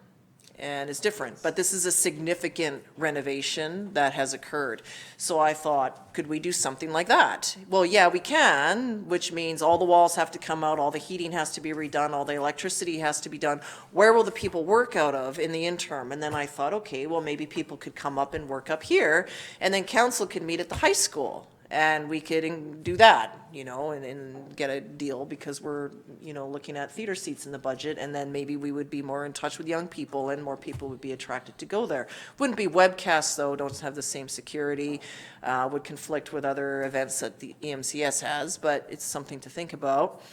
And it's different, but this is a significant renovation that has occurred. So I thought, could we do something like that? Well, yeah, we can, which means all the walls have to come out, all the heating has to be redone, all the electricity has to be done. Where will the people work out of in the interim? And then I thought, okay, well, maybe people could come up and work up here, and then council could meet at the high school. And we could do that, you know, and get a deal, because we're, you know, looking at theater seats in the budget, and then maybe we would be more in touch with young people and more people would be attracted to go there. Wouldn't be webcasts though, don't have the same security, would conflict with other events that the EMCS has, but it's something to think about.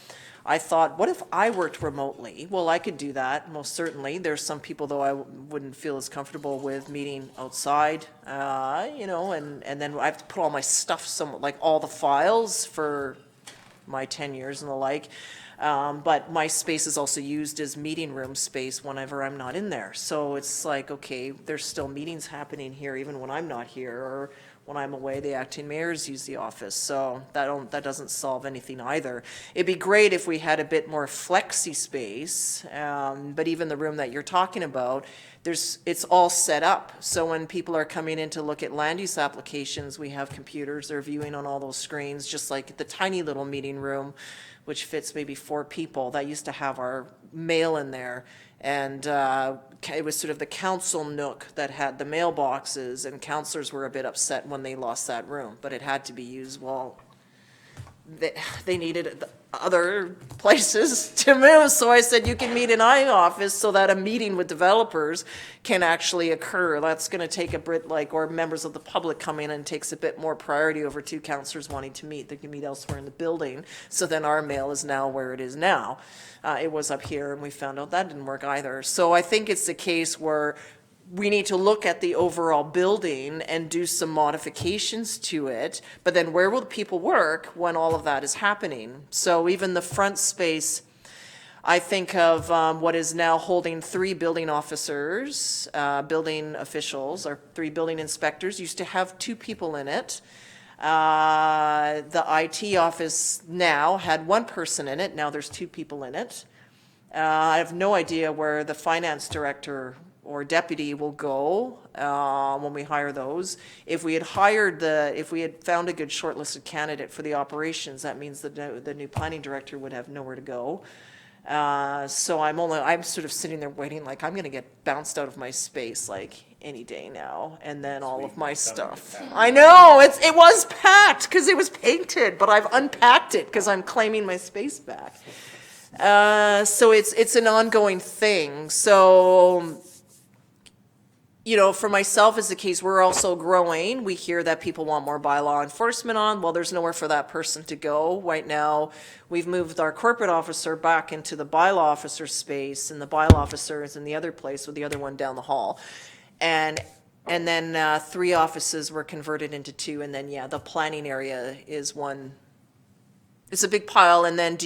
I thought, what if I worked remotely? Well, I could do that, most certainly. There's some people, though, I wouldn't feel as comfortable with meeting outside, you know, and then I have to put all my stuff somewhere, like all the files for my 10 years and the like. But my space is also used as meeting room space whenever I'm not in there. So it's like, okay, there's still meetings happening here even when I'm not here, or when I'm away, the acting mayors use the office, so that doesn't solve anything either. It'd be great if we had a bit more flexi space, but even the room that you're talking about, it's all set up. So when people are coming in to look at land use applications, we have computers, they're viewing on all those screens, just like the tiny little meeting room, which fits maybe 4 people. That used to have our mail in there. And it was sort of the council nook that had the mailboxes, and councillors were a bit upset when they lost that room, but it had to be used. Well, they needed other places to move, so I said, you can meet in my office so that a meeting with developers can actually occur. That's going to take a bit, or members of the public come in, and takes a bit more priority over 2 councillors wanting to meet. They can meet elsewhere in the building, so then our mail is now where it is now. It was up here, and we found out that didn't work either. So I think it's a case where we need to look at the overall building and do some modifications to it, but then where will the people work when all of that is happening? So even the front space, I think of what is now holding 3 building officers, building officials, or 3 building inspectors, used to have 2 people in it. The IT office now had 1 person in it, now there's 2 people in it. I have no idea where the finance director or deputy will go when we hire those. If we had found a good shortlisted candidate for the operations, that means the new planning director would have nowhere to go. So I'm sort of sitting there waiting, like I'm gonna get bounced out of my space like any day now, and then all of my stuff. I know, it was packed because it was painted, but I've unpacked it because I'm claiming my space back. So it's an ongoing thing. So, you know, for myself as the case, we're also growing. We hear that people want more bylaw enforcement on. Well, there's nowhere for that person to go. Right now, we've moved our corporate officer back into the bylaw officer space, and the bylaw officer is in the other place with the other one down the hall. And then 3 offices were converted into 2, and then, yeah, the planning area is one. It's a big pile, and then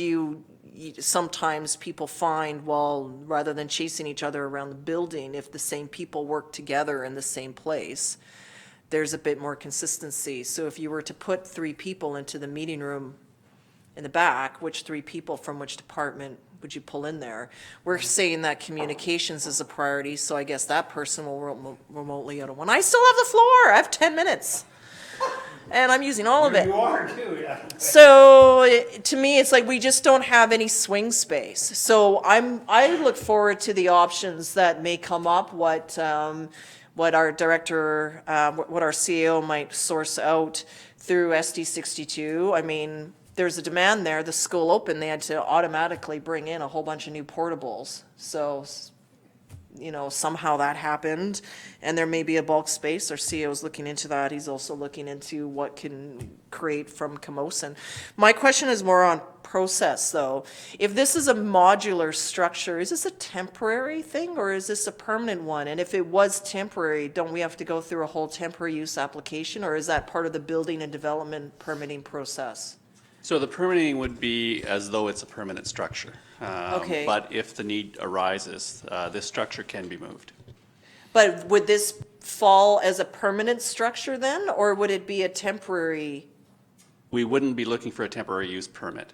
sometimes people find, well, rather than chasing each other around the building, if the same people work together in the same place, there's a bit more consistency. So if you were to put 3 people into the meeting room in the back, which 3 people from which department would you pull in there? We're saying that communications is a priority, so I guess that person will remotely out of one. I still have the floor. I have 10 minutes. And I'm using all of it. You are too, yeah. So to me, it's like we just don't have any swing space. So I look forward to the options that may come up, what our director, what our CEO might source out through SD 62. I mean, there's a demand there. The school opened, they had to automatically bring in a whole bunch of new portables. So somehow that happened, and there may be a bulk space. Our CEO is looking into that. He's also looking into what can create from Camosun. My question is more on process, though. If this is a modular structure, is this a temporary thing, or is this a permanent one? And if it was temporary, don't we have to go through a whole temporary use application, or is that part of the building and development permitting process? So the permitting would be as though it's a permanent structure. Okay. But if the need arises, this structure can be moved. But would this fall as a permanent structure then, or would it be a temporary? We wouldn't be looking for a temporary use permit.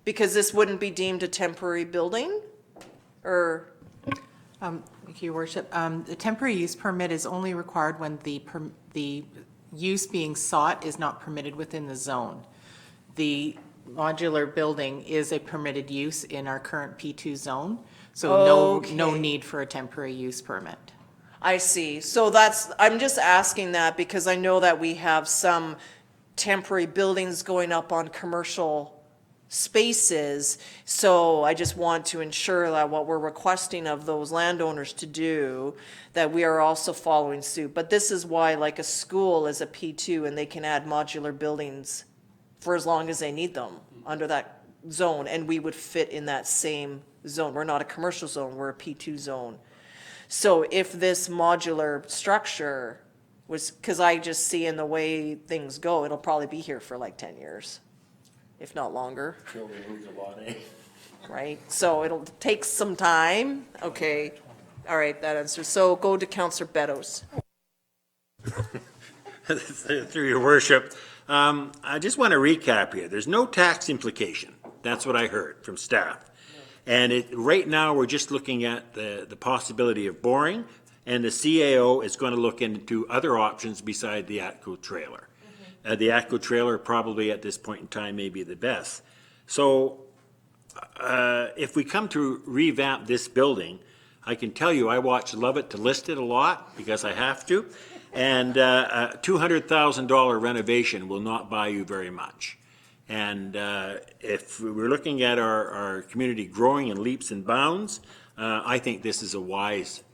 Because this wouldn't be deemed a temporary building? Or? Thank you, Your Worship. The temporary use permit is only required when the use being sought is not permitted within the zone. The modular building is a permitted use in our current P2 zone, so no need for a temporary use permit. I see. So I'm just asking that because I know that we have some temporary buildings going up on commercial spaces. So I just want to ensure that what we're requesting of those landowners to do, that we are also following suit. But this is why, like, a school is a P2 and they can add modular buildings for as long as they need them under that zone, and we would fit in that same zone. We're not a commercial zone, we're a P2 zone. So if this modular structure was, because I just see in the way things go, it'll probably be here for like 10 years, if not longer. Right? So it'll take some time. Okay. All right, that answers. So go to Councillor Beddoes. Through your worship, I just want to recap here. There's no tax implication. That's what I heard from staff. And right now, we're just looking at the possibility of boring, and the CAO is going to look into other options beside the ATCO trailer. The ATCO trailer probably at this point in time may be the best. So if we come to revamp this building, I can tell you I watch Love It to List It a lot because I have to. And a $200,000 renovation will not buy you very much. And if we're looking at our community growing in leaps and bounds, I think this is a wise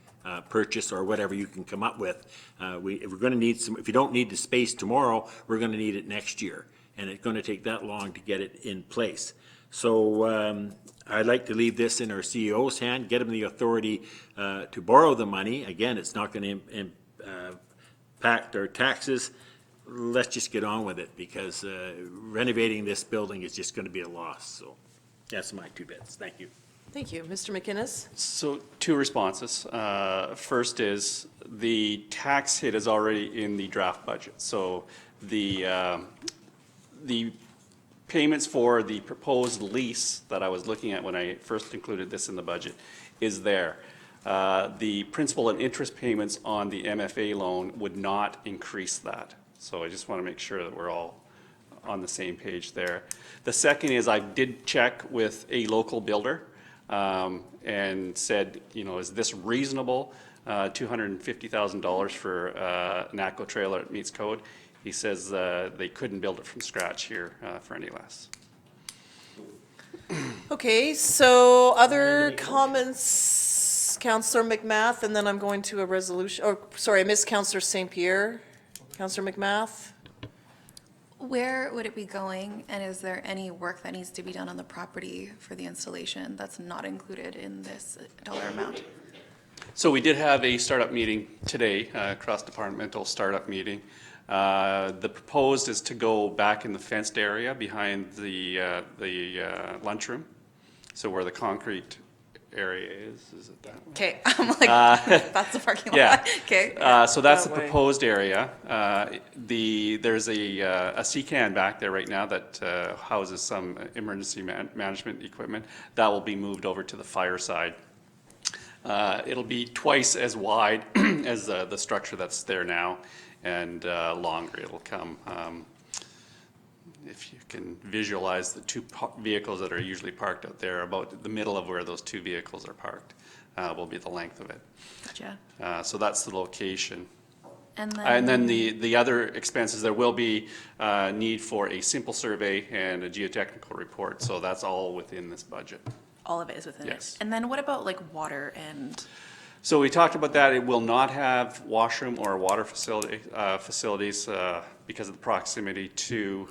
purchase, or whatever you can come up with. If we're going to need some, if you don't need the space tomorrow, we're going to need it next year. And it's going to take that long to get it in place. So I'd like to leave this in our CEO's hand, get him the authority to borrow the money. Again, it's not going to impact our taxes. Let's just get on with it, because renovating this building is just going to be a loss. So that's my 2 bits. Thank you. Thank you. Mr. McInnes? So 2 responses. First is the tax hit is already in the draft budget. So the payments for the proposed lease that I was looking at when I first included this in the budget is there. The principal and interest payments on the MFA loan would not increase that. So I just want to make sure that we're all on the same page there. The second is I did check with a local builder and said, is this reasonable? $250,000 for an ATCO trailer that meets code. He says they couldn't build it from scratch here for any less. Okay, so other comments, Councillor McMath, and then I'm going to a resolution. Oh, sorry, I missed Councillor St. Pierre. Councillor McMath? Where would it be going, and is there any work that needs to be done on the property for the installation that's not included in this dollar amount? So we did have a startup meeting today, cross-departmental startup meeting. The proposed is to go back in the fenced area behind the lunchroom, so where the concrete area is it that way? Okay, I'm like, that's the parking lot. Yeah. Okay. So that's the proposed area. There's a CCAN back there right now that houses some emergency management equipment. That will be moved over to the fire side. It'll be twice as wide as the structure that's there now, and longer. It'll come, if you can visualize the 2 vehicles that are usually parked out there, about the middle of where those 2 vehicles are parked will be the length of it. Gotcha. So that's the location. And then the other expenses, there will be need for a simple survey and a geotechnical report. So that's all within this budget. all of it is within Yes. it. And then what about like water and So we talked about that. It will not have washroom or water facilities because of the proximity to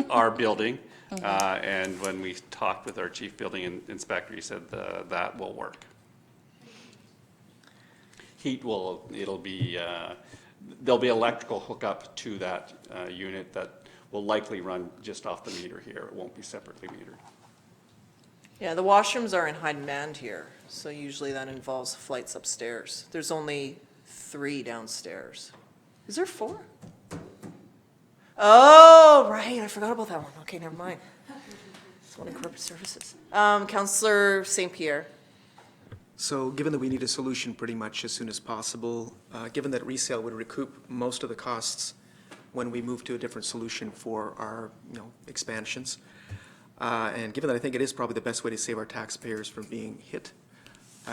our building. And when we talked with our chief building inspector, he said that will work. It'll be, there'll be electrical hookup to that unit that will likely run just off the meter here. It won't be separately metered. Yeah, the washrooms are in high demand here, so usually that involves flights upstairs. There's only 3 downstairs. Is there 4? Oh, right, I forgot about that one. Okay, never mind. It's one in corporate services. Councillor St. Pierre. So given that we need a solution pretty much as soon as possible, given that resale would recoup most of the costs when we move to a different solution for our, expansions, and given that I think it is probably the best way to save our taxpayers from being hit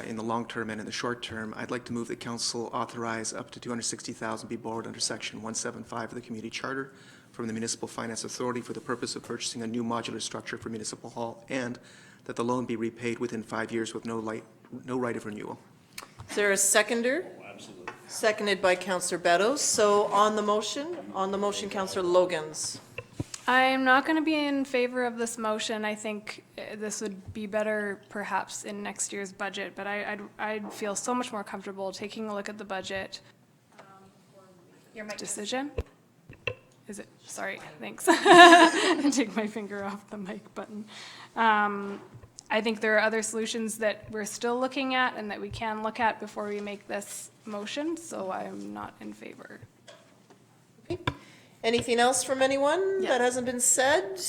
in the long term and in the short term, I'd like to move that council authorize up to $260,000 be borrowed under section 175 of the Community Charter from the Municipal Finance Authority for the purpose of purchasing a new modular structure for Municipal Hall, and that the loan be repaid within 5 years with no right of renewal. Is there a seconder? Absolutely. Seconded by Councillor Beddoes. So on the motion, Councillor Logans. I'm not going to be in favor of this motion. I think this would be better perhaps in next year's budget, but I'd feel so much more comfortable taking a look at the budget decision. Is it? Sorry, thanks. Take my finger off the mic button. I think there are other solutions that we're still looking at and that we can look at before we make this motion, so I'm not in favor. Okay. Anything else from anyone that hasn't been said?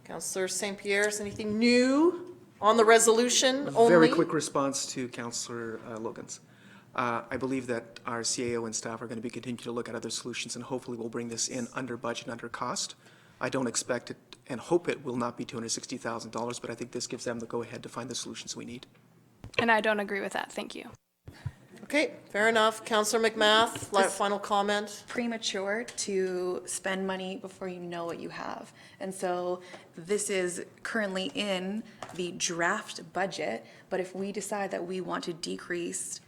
Councillor St. Pierre, is anything new on the resolution only? Very quick response to Councillor Logans. I believe that our CAO and staff are going to be continuing to look at other solutions, and hopefully we'll bring this in under budget and under cost. I don't expect it and hope it will not be $260,000, but I think this gives them the go-ahead to find the solutions we need. And I don't agree with that. Thank you. Okay, fair enough. Councillor McMath, final comment. Premature to spend money before you know what you have. And so this is currently in the draft budget, but if we decide that we want to decrease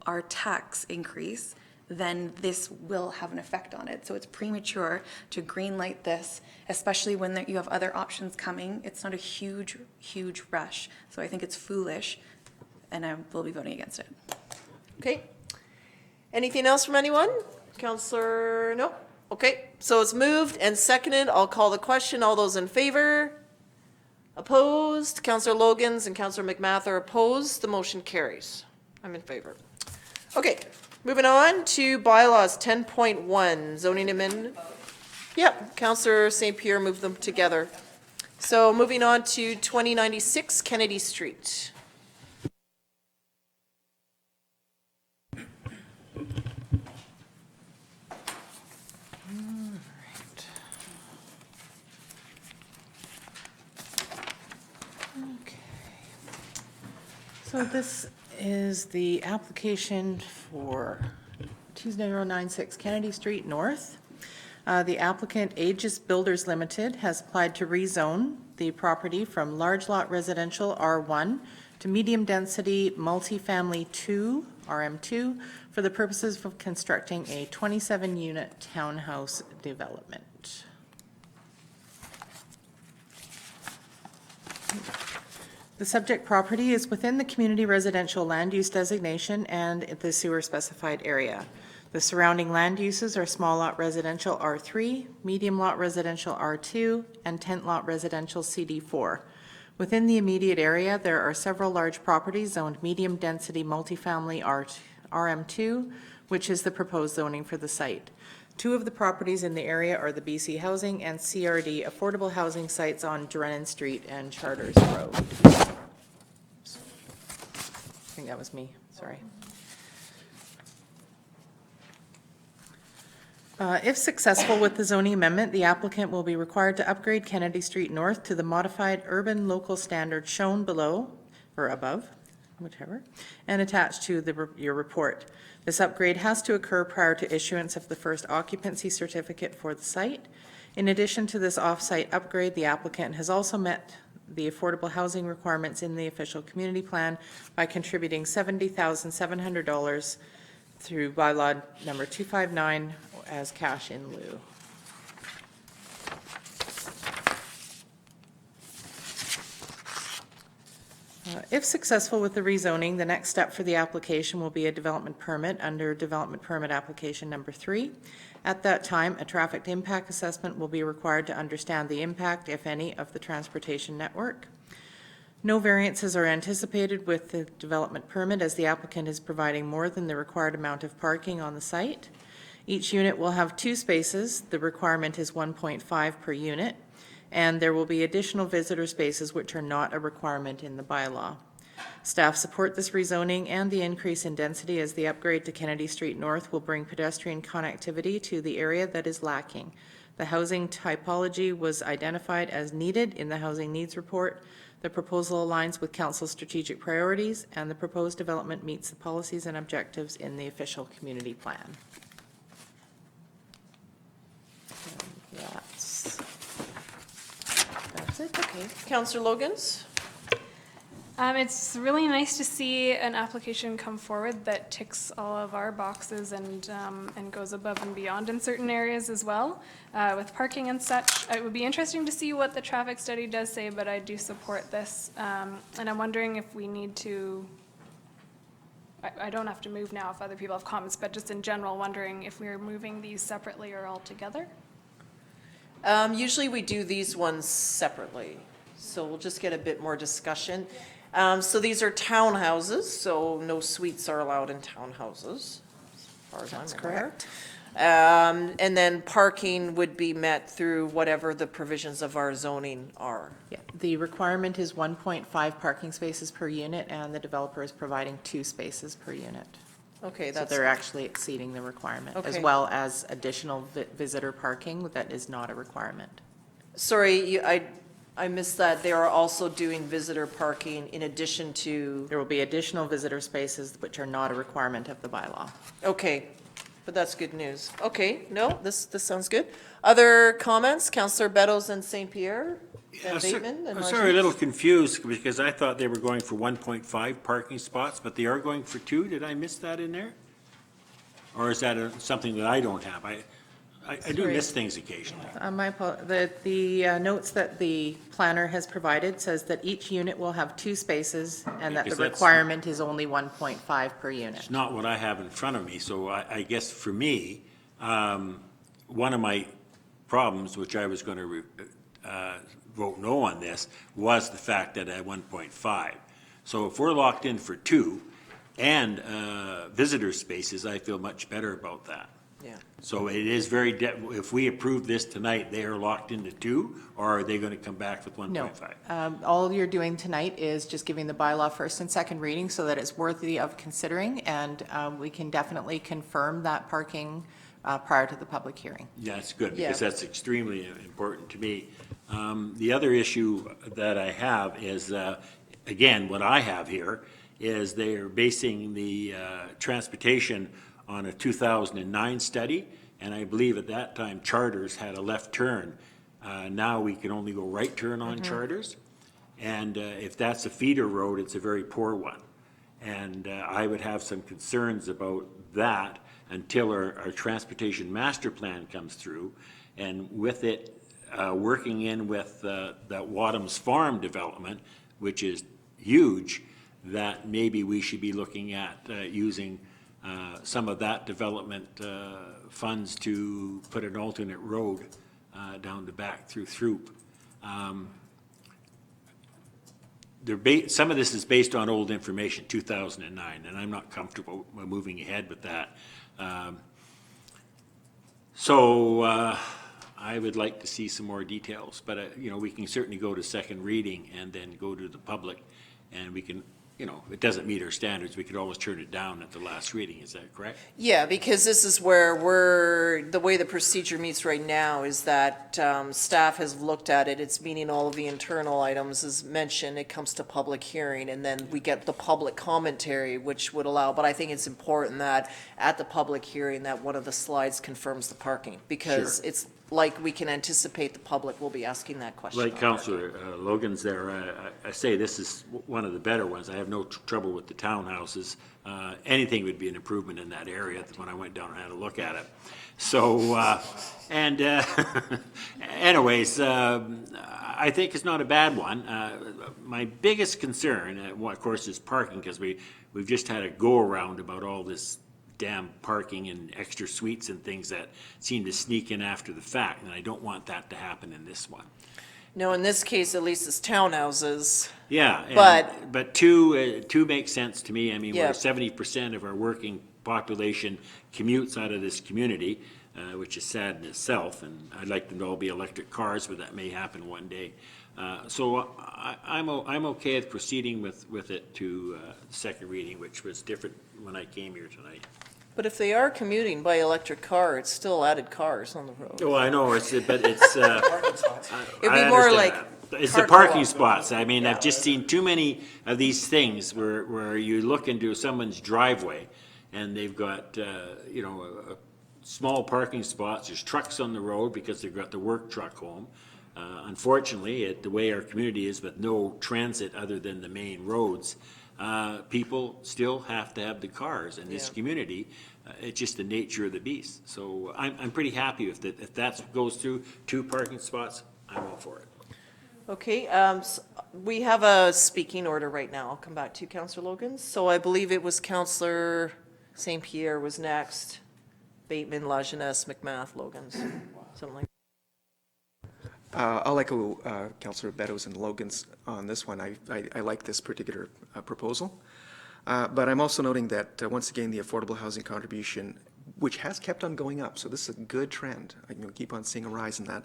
our tax increase, then this will have an effect on it. So it's premature to greenlight this, especially when you have other options coming. It's not a huge, huge rush. So I think it's foolish, and I will be voting against it. Okay. Anything else from anyone? Councillor, no? Okay, so it's moved and seconded. I'll call the question. All those in favor? Opposed? Councillor Logans and Councillor McMath are opposed. The motion carries. I'm in favor. Okay, moving on to bylaws 10.1, zoning amendment. Yep, Councillor St. Pierre moved them together. So moving on to 2096 Kennedy Street. So this is the application for 2096 Kennedy Street North. The applicant, Aegis Builders Limited, has applied to rezone the property from large lot residential R1 to medium density multifamily 2, RM2, for the purposes of constructing a 27-unit townhouse development. The subject property is within the community residential land use designation and the sewer specified area. The surrounding land uses are small lot residential R3, medium lot residential R2, and tent lot residential CD4. Within the immediate area, there are several large properties zoned medium density multifamily RM2, which is the proposed zoning for the site. 2 of the properties in the area are the BC Housing and CRD affordable housing sites on Drennan Street and Charters Road. I think that was me, sorry. If successful with the zoning amendment, the applicant will be required to upgrade Kennedy Street North to the modified urban local standard shown below, or above, whichever, and attached to your report. This upgrade has to occur prior to issuance of the first occupancy certificate for the site. In addition to this off-site upgrade, the applicant has also met the affordable housing requirements in the official community plan by contributing $70,700 through bylaw number 259 as cash in lieu. If successful with the rezoning, the next step for the application will be a development permit under development permit application number 3. At that time, a traffic impact assessment will be required to understand the impact, if any, of the transportation network. No variances are anticipated with the development permit as the applicant is providing more than the required amount of parking on the site. Each unit will have 2 spaces. The requirement is 1.5 per unit. And there will be additional visitor spaces which are not a requirement in the bylaw. Staff support this rezoning and the increase in density as the upgrade to Kennedy Street North will bring pedestrian connectivity to the area that is lacking. The housing typology was identified as needed in the Housing Needs Report. The proposal aligns with Council's strategic priorities, and the proposed development meets the policies and objectives in the official community plan. And that's it. Okay. Councillor Logans? It's really nice to see an application come forward that ticks all of our boxes and goes above and beyond in certain areas as well, with parking and such. It would be interesting to see what the traffic study does say, but I do support this. And I'm wondering if we need to, I don't have to move now if other people have comments, but just in general, wondering if we're moving these separately or all together. Usually we do these ones separately, so we'll just get a bit more discussion. So these are townhouses, so no suites are allowed in townhouses, as far as That's I'm aware. correct. And then parking would be met through whatever the provisions of our zoning are. Yeah, the requirement is 1.5 parking spaces per unit, and the developer is providing 2 spaces per unit. Okay, So that's, they're actually exceeding the requirement, as Okay. well as additional visitor parking that is not a requirement. sorry, I missed that. They are also doing visitor parking in addition to, There will be additional visitor spaces which are not a requirement of the bylaw. okay, but that's good news. Okay, no, this sounds good. Other comments? Councillor Beddoes and St. Pierre? And Bateman? And I'm sorry, a little Martinez? confused because I thought they were going for 1.5 parking spots, but they are going for 2. Did I miss that in there? Or is that something that I don't have? I do Sorry. miss things occasionally. The notes that the planner has provided says that each unit will have 2 spaces and that the Because that's- requirement is only 1.5 per unit. It's not what I have in front of me, so I guess for me, one of my problems, which I was going to vote no on this, was the fact that at 1.5. So if we're locked in for 2 and visitor spaces, I feel much better about that. Yeah. So it is very, if we approve this tonight, they are locked into 2, or are they going to come back with 1.5? No. All you're doing tonight is just giving the bylaw first and second reading so that it's worthy of considering, and we can definitely confirm that parking prior to the public hearing. Yeah, it's good, Yeah. because that's extremely important to me. The other issue that I have is, again, what I have here is they are basing the transportation on a 2009 study, and I believe at that time Charters had a left turn. Now we can only go right turn on Charters, and if that's a feeder road, it's a very poor one. And I would have some concerns about that until our transportation master plan comes through, and with it, working in with that Wadham's Farm development, which is huge, that maybe we should be looking at using some of that development funds to put an alternate road down the back through Throop. Some of this is based on old information, 2009, and I'm not comfortable moving ahead with that. So I would like to see some more details, but we can certainly go to second reading and then go to the public, and we can, it doesn't meet our standards, we could always turn it down at the last reading, is that correct? Yeah, because this is where the way the procedure meets right now is that staff has looked at it, it's meeting all of the internal items as mentioned, it comes to public hearing, and then we get the public commentary, which would allow, but I think it's important that at the public hearing that one of the slides confirms the parking, because Sure. it's like we can anticipate the public will be asking that question. Like Councillor Logan's there, I say this is one of the better ones. I have no trouble with the townhouses. Anything would be an improvement in that area when I went down and had a look at it. So, anyways, I think it's not a bad one. My biggest concern, well, of course, is parking, because we've just had a go-around about all this damn parking and extra suites and things that seem to sneak in after the fact, and I don't want that to happen in this one. No, in this case, at least it's townhouses. Yeah, but two makes sense to me. I mean, Yeah. where 70% of our working population commutes out of this community, which is sad in itself, and I'd like them to all be electric cars, but that may happen one day. So I'm okay with proceeding with it to second reading, which was different when I came here tonight. But if they are commuting by electric car, it's still added cars on the road. Oh, I know, but it's. It'd be more like It's the parking spots. I mean, I've just seen too many of these things where you look into someone's driveway and they've got, small parking spots. There's trucks on the road because they've got the work truck home. Unfortunately, the way our community is with no transit other than the main roads, people still have to have the cars in this community. It's just the nature of the beast. So I'm pretty happy with it. If that goes through 2 parking spots, I'm all for it. Okay, we have a speaking order right now. I'll come back to you, Councillor Logan. So I believe it was Councillor St. Pierre was next, Bateman, Lajeunesse, McMath, Logan's, something like that. I'll echo Councillor Beddoes and Logan's on this one. I like this particular proposal. But I'm also noting that, once again, the affordable housing contribution, which has kept on going up, so this is a good trend. I can keep on seeing a rise in that,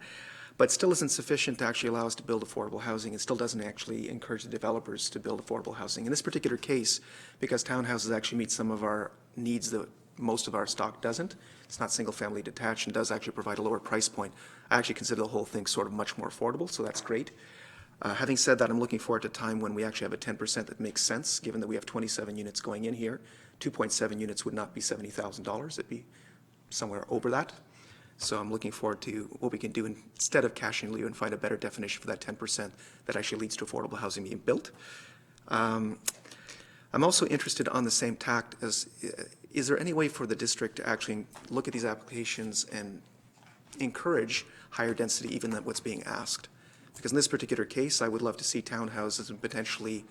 but still isn't sufficient to actually allow us to build affordable housing. It still doesn't actually encourage the developers to build affordable housing. In this particular case, because townhouses actually meet some of our needs that most of our stock doesn't, it's not single-family detached and does actually provide a lower price point. I actually consider the whole thing sort of much more affordable, so that's great. Having said that, I'm looking forward to a time when we actually have a 10% that makes sense, given that we have 27 units going in here. 2.7 units would not be $70,000. It'd be somewhere over that. So I'm looking forward to what we can do instead of cash in lieu and find a better definition for that 10% that actually leads to affordable housing being built. I'm also interested on the same tact as, is there any way for the district to actually look at these applications and encourage higher density even than what's being asked? Because in this particular case, I would love to see townhouses and potentially,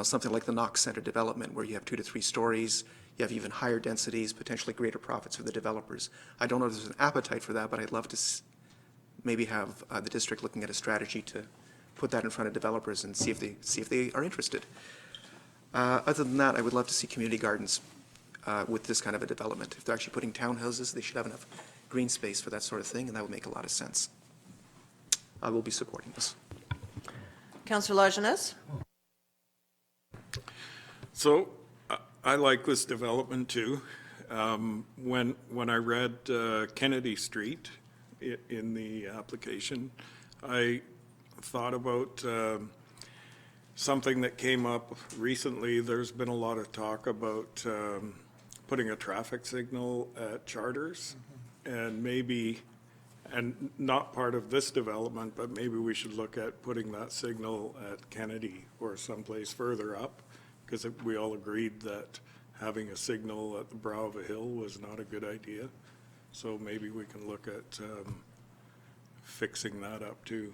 something like the Knox Center development where you have 2 to 3 stories, you have even higher densities, potentially greater profits for the developers. I don't know if there's an appetite for that, but I'd love to maybe have the district looking at a strategy to put that in front of developers and see if they are interested. Other than that, I would love to see community gardens with this kind of a development. If they're actually putting townhouses, they should have enough green space for that sort of thing, and that would make a lot of sense. I will be supporting this. Councillor Lajeunesse? So I like this development too. When I read Kennedy Street in the application, I thought about something that came up recently. There's been a lot of talk about putting a traffic signal at Charters, and maybe, and not part of this development, but maybe we should look at putting that signal at Kennedy or someplace further up, because we all agreed that having a signal at the brow of a hill was not a good idea. So maybe we can look at fixing that up too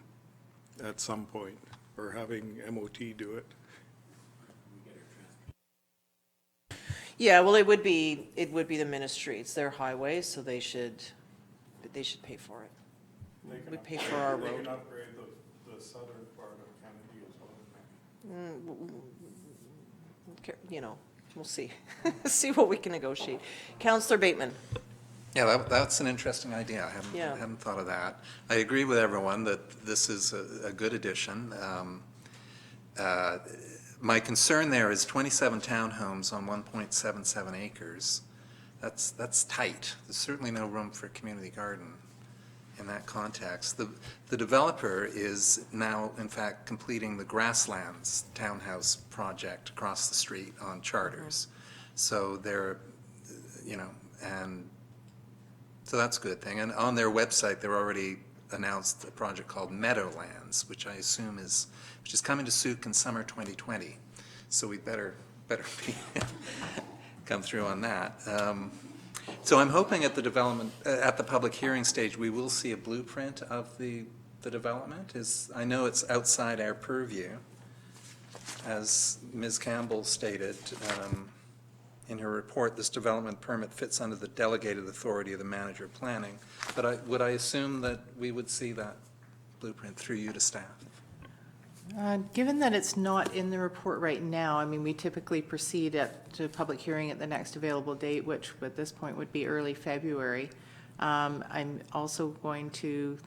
at some point, or having MOT do it. Yeah, well, it would be the ministry. It's their highway, so they should pay for it. We pay for our They road. can upgrade the southern part of Kennedy as well. We'll see. See what we can negotiate. Councillor Bateman? Yeah, that's an interesting idea. I Yeah. hadn't thought of that. I agree with everyone that this is a good addition. My concern there is 27 townhomes on 1.77 acres. That's tight. There's certainly no room for a community garden in that context. The developer is now, in fact, completing the Grasslands townhouse project across the street on Charters. So they're, and So that's a good thing. And on their website, they're already announced a project called Meadowlands, which I assume which is coming to Sooke in summer 2020. So we better be come through on that. So I'm hoping at the development, at the public hearing stage, we will see a blueprint of the development. I know it's outside our purview, as Ms. Campbell stated in her report. This development permit fits under the delegated authority of the manager of planning. But would I assume that we would see that blueprint through you to staff? Given that it's not in the report right now, I mean, we typically proceed to public hearing at the next available date, which at this point would be early February. I'm also going to,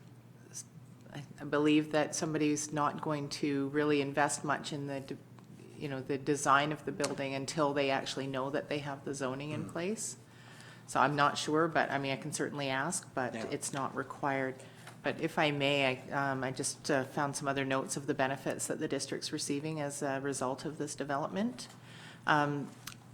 I believe that somebody's not going to really invest much in the design of the building until they actually know that they have the zoning in place. So I'm not sure, but I mean, I can certainly ask, but it's not required. But if I may, I just found some other notes of the benefits that the district's receiving as a result of this development.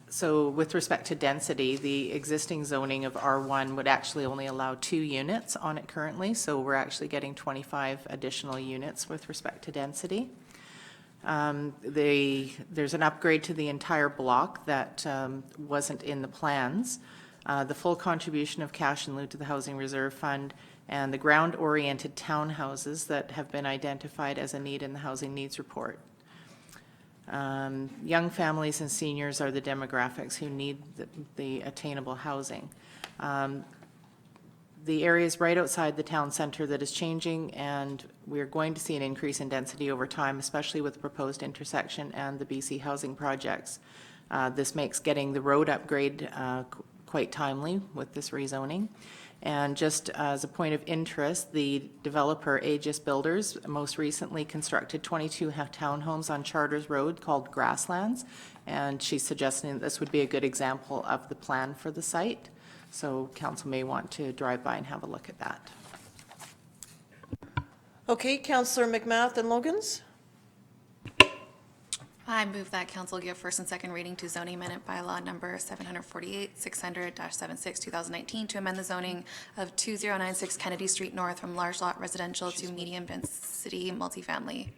So with respect to density, the existing zoning of R1 would actually only allow 2 units on it currently. So we're actually getting 25 additional units with respect to density. There's an upgrade to the entire block that wasn't in the plans. The full contribution of cash in lieu to the Housing Reserve Fund, and the ground-oriented townhouses that have been identified as a need in the Housing Needs Report. Young families and seniors are the demographics who need the attainable housing. The area is right outside the town center that is changing, and we're going to see an increase in density over time, especially with the proposed intersection and the BC housing projects. This makes getting the road upgrade quite timely with this rezoning. And just as a point of interest, the developer Aegis Builders most recently constructed 22 townhomes on Charters Road called Grasslands, and she's suggesting that this would be a good example of the plan for the site. So council may want to drive by and have a look at that. Okay, Councillor McMath and Logans? I move that council give first and second reading to zoning amendment bylaw number 748 600-76 2019 to amend the zoning of 2096 Kennedy Street North from large lot residential to medium density multifamily.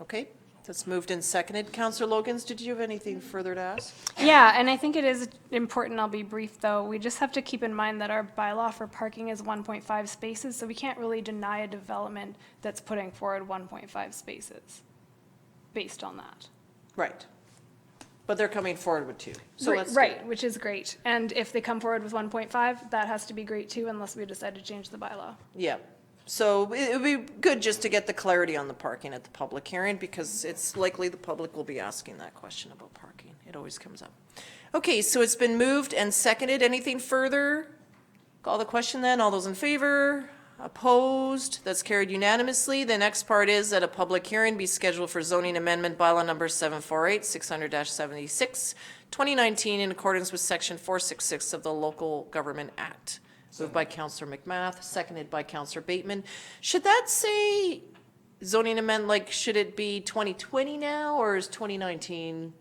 Okay, that's moved and seconded. Councillor Logans, did you have anything further to ask? Yeah, and I think it is important, I'll be brief though, we just have to keep in mind that our bylaw for parking is 1.5 spaces, so we can't really deny a development that's putting forward 1.5 spaces based on that. Right. But they're coming forward with 2. So let's Right, which is great. And if they come forward with 1.5, that has to be great too, unless we decide to change the bylaw. Yeah. So it would be good just to get the clarity on the parking at the public hearing, because it's likely the public will be asking that question about parking. It always comes up. Okay, so it's been moved and seconded. Anything further? Call the question then. All those in favor? Opposed? That's carried unanimously. The next part is that a public hearing be scheduled for zoning amendment bylaw number 748 600-76 2019 in accordance with section 466 of the Local Government Act. Moved by Councillor McMath, seconded by Councillor Bateman. Should that say zoning amendment, like should it be 2020 now, or is 2019,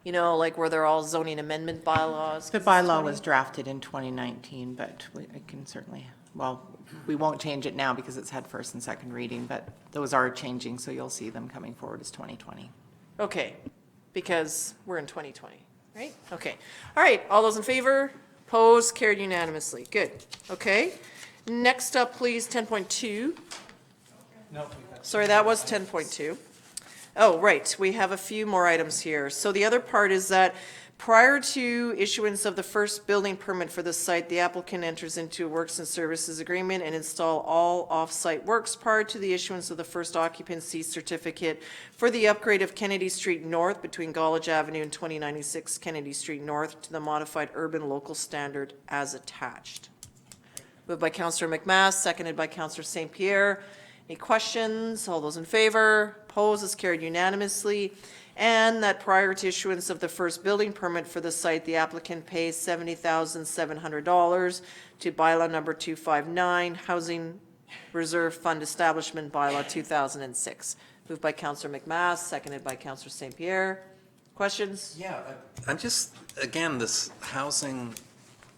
you know, like where they're all zoning amendment bylaws? The bylaw was drafted in 2019, but I can certainly, well, we won't change it now because it's had first and second reading, but those are changing, so you'll see them coming forward as 2020. Okay, because we're in 2020, right? Okay. All right, all those in favor? Opposed? Carried unanimously. Good. Okay. Next up, please, 10.2. No. Sorry, that was 10.2. Oh, right. We have a few more items here. So the other part is that prior to issuance of the first building permit for the site, the applicant enters into a works and services agreement and install all off-site works prior to the issuance of the first occupancy certificate for the upgrade of Kennedy Street North between College Avenue and 2096 Kennedy Street North to the modified urban local standard as attached. Moved by Councillor McMath, seconded by Councillor St. Pierre. Any questions? All those in favor? Opposed? Is carried unanimously. And that prior to issuance of the first building permit for the site, the applicant pays $70,700 to bylaw number 259, Housing Reserve Fund Establishment bylaw 2006. Moved by Councillor McMath, seconded by Councillor St. Pierre. Questions? Yeah, I'm just, again, this Housing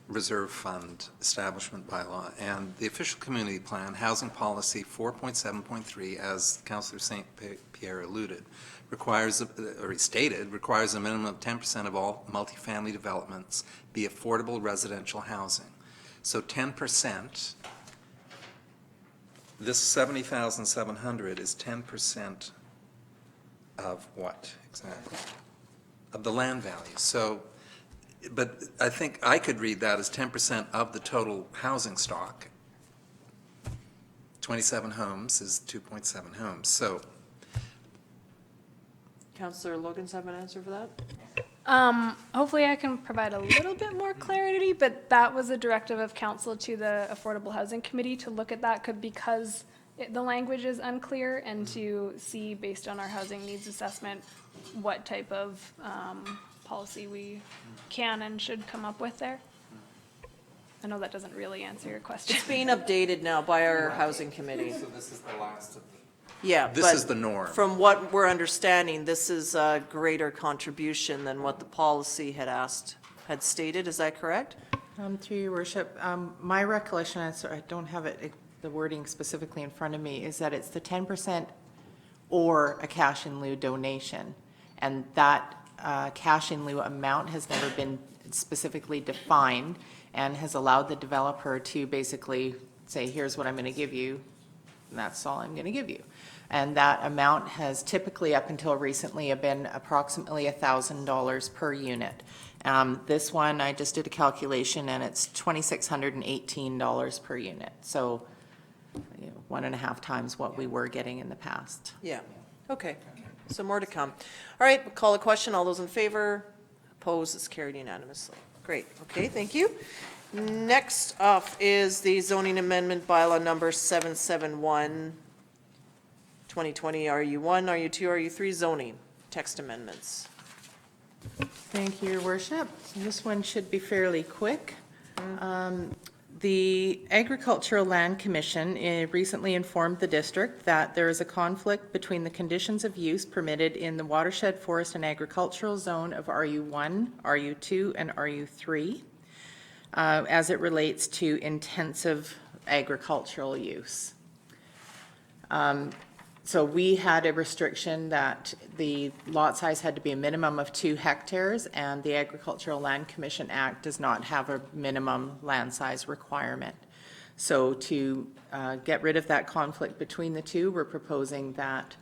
Reserve Fund Establishment Bylaw and the official community plan, Housing Policy 4.7.3, as Councillor St. Pierre alluded, requires, or he stated, requires a minimum of 10% of all multifamily developments be affordable residential housing. So 10%, this 70,700 is 10% of what exactly? Of the land value. So, but I think I could read that as 10% of the total housing stock. 27 homes is 2.7 homes. So, Councillor Logan's have an answer for that? Hopefully I can provide a little bit more clarity, but that was a directive of council to the Affordable Housing Committee to look at that because the language is unclear and to see based on our housing needs assessment what type of policy we can and should come up with there. I know that doesn't really answer your question. It's being updated now by our housing committee. so this is the last of the... Yeah, This but is the norm. From what we're understanding, this is a greater contribution than what the policy had stated. Is that correct? Through your worship, my recollection, I don't have the wording specifically in front of me, is that it's the 10% or a cash in lieu donation. And that cash in lieu amount has never been specifically defined and has allowed the developer to basically say, here's what I'm going to give you, and that's all I'm going to give you. And that amount has typically, up until recently, been approximately $1,000 per unit. This one, I just did a calculation, and it's $2,618 per unit. So, 1.5 times what we were getting in the past. Yeah, okay. So more to come. All right, we'll call a question. All those in favor? Opposed? It's carried unanimously. Great, okay, thank you. Next up is the zoning amendment bylaw number 771, 2020 RU1, RU2, RU3 zoning text amendments. Thank you, Your Worship. This one should be fairly quick. The Agricultural Land Commission recently informed the district that there is a conflict between the conditions of use permitted in the watershed forest and agricultural zone of RU1, RU2, and RU3 as it relates to intensive agricultural use. So we had a restriction that the lot size had to be a minimum of 2 hectares, and the Agricultural Land Commission Act does not have a minimum land size requirement. So to get rid of that conflict between the two, we're proposing that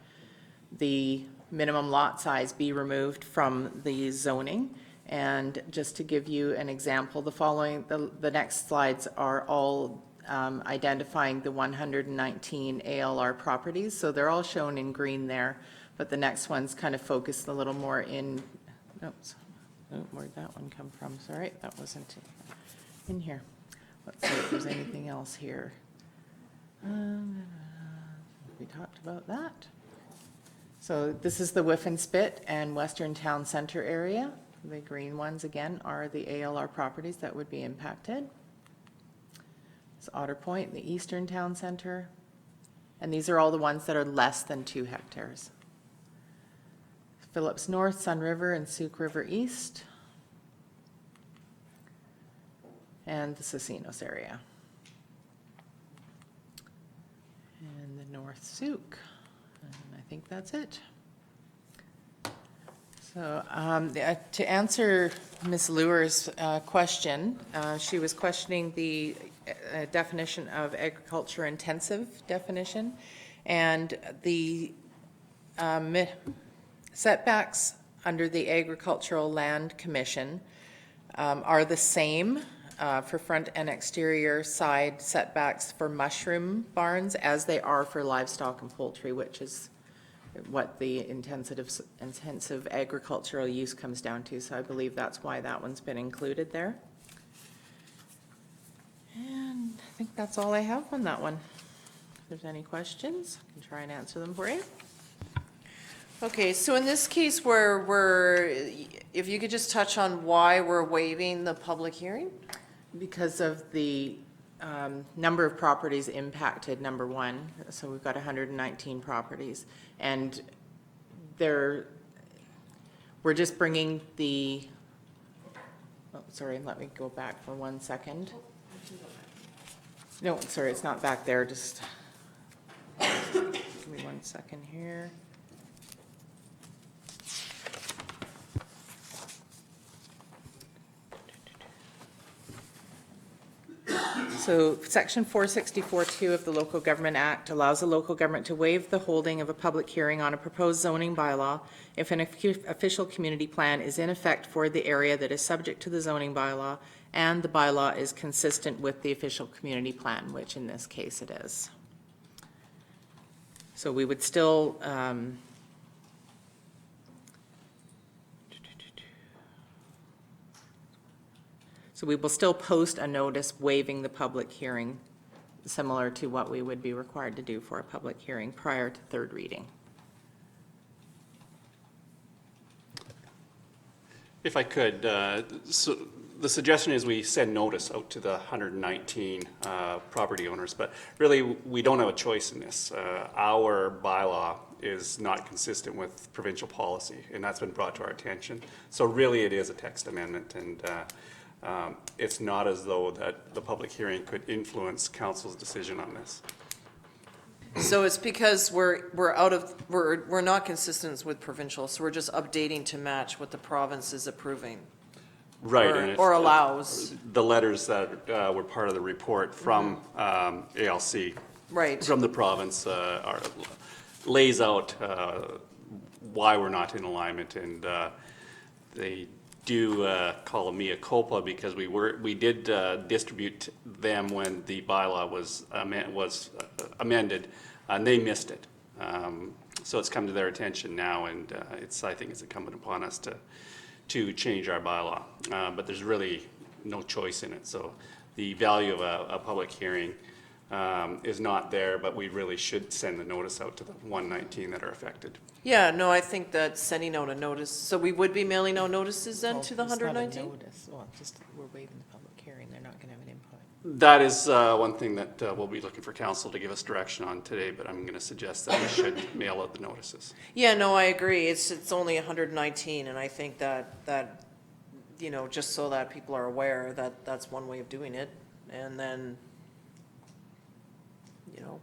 the minimum lot size be removed from the zoning. And just to give you an example, the next slides are all identifying the 119 ALR properties. So they're all shown in green there, but the next one's kind of focused a little more in, oops, where'd that one come from? Sorry, that wasn't in here. Let's see if there's anything else here. We talked about that. So this is the Whiff and Spit and Western Town Center area. The green ones, again, are the ALR properties that would be impacted. It's Otter Point, the Eastern Town Center, and these are all the ones that are less than 2 hectares. Phillips North, Sun River, and Sooke River East, and the Casinos area. And the North Sooke, and I think that's it. So to answer Ms. Luer's question, she was questioning the definition of agriculture intensive definition, and the setbacks under the Agricultural Land Commission are the same for front and exterior side setbacks for mushroom barns as they are for livestock and poultry, which is what the intensive agricultural use comes down to. So I believe that's why that one's been included there. And I think that's all I have on that one. If there's any questions, I can try and answer them for you. Okay, so in this case where if you could just touch on why we're waiving the public hearing? Because of the number of properties impacted, number one. So we've got 119 properties. And We're just bringing the, oh, sorry, let me go back for 1 second. No, sorry, it's not back there, just give me 1 second here. So section 464-2 of the Local Government Act allows the local government to waive the holding of a public hearing on a proposed zoning bylaw if an official community plan is in effect for the area that is subject to the zoning bylaw and the bylaw is consistent with the official community plan, which in this case it is. So we would still So we will still post a notice waiving the public hearing, similar to what we would be required to do for a public hearing prior to third reading. If I could, so the suggestion is we send notice out to the 119 property owners, but really we don't have a choice in this. Our bylaw is not consistent with provincial policy, and that's been brought to our attention. So really it is a text amendment, and it's not as though that the public hearing could influence council's decision on this. So it's because we're not consistent with provincial, so we're just updating to match what the province is approving. Right. Or allows. The letters that were part of the report from ALC. Right. From the province lays out why we're not in alignment, and they do call a mea culpa because we did distribute them when the bylaw was amended, and they missed it. So it's come to their attention now, and I think it's incumbent upon us to change our bylaw. But there's really no choice in it. So the value of a public hearing is not there, but we really should send the notice out to the 119 that are affected. Yeah, no, I think that sending out a notice, so we would be mailing out notices then to the 119? Well, just we're waiving the public hearing. They're not going to have an input. That is one thing that we'll be looking for council to give us direction on today, but I'm going to suggest that we should mail out the notices. Yeah, no, I agree. It's only 119, and I think that you know, just so that people are aware that that's one way of doing it, and then, you know,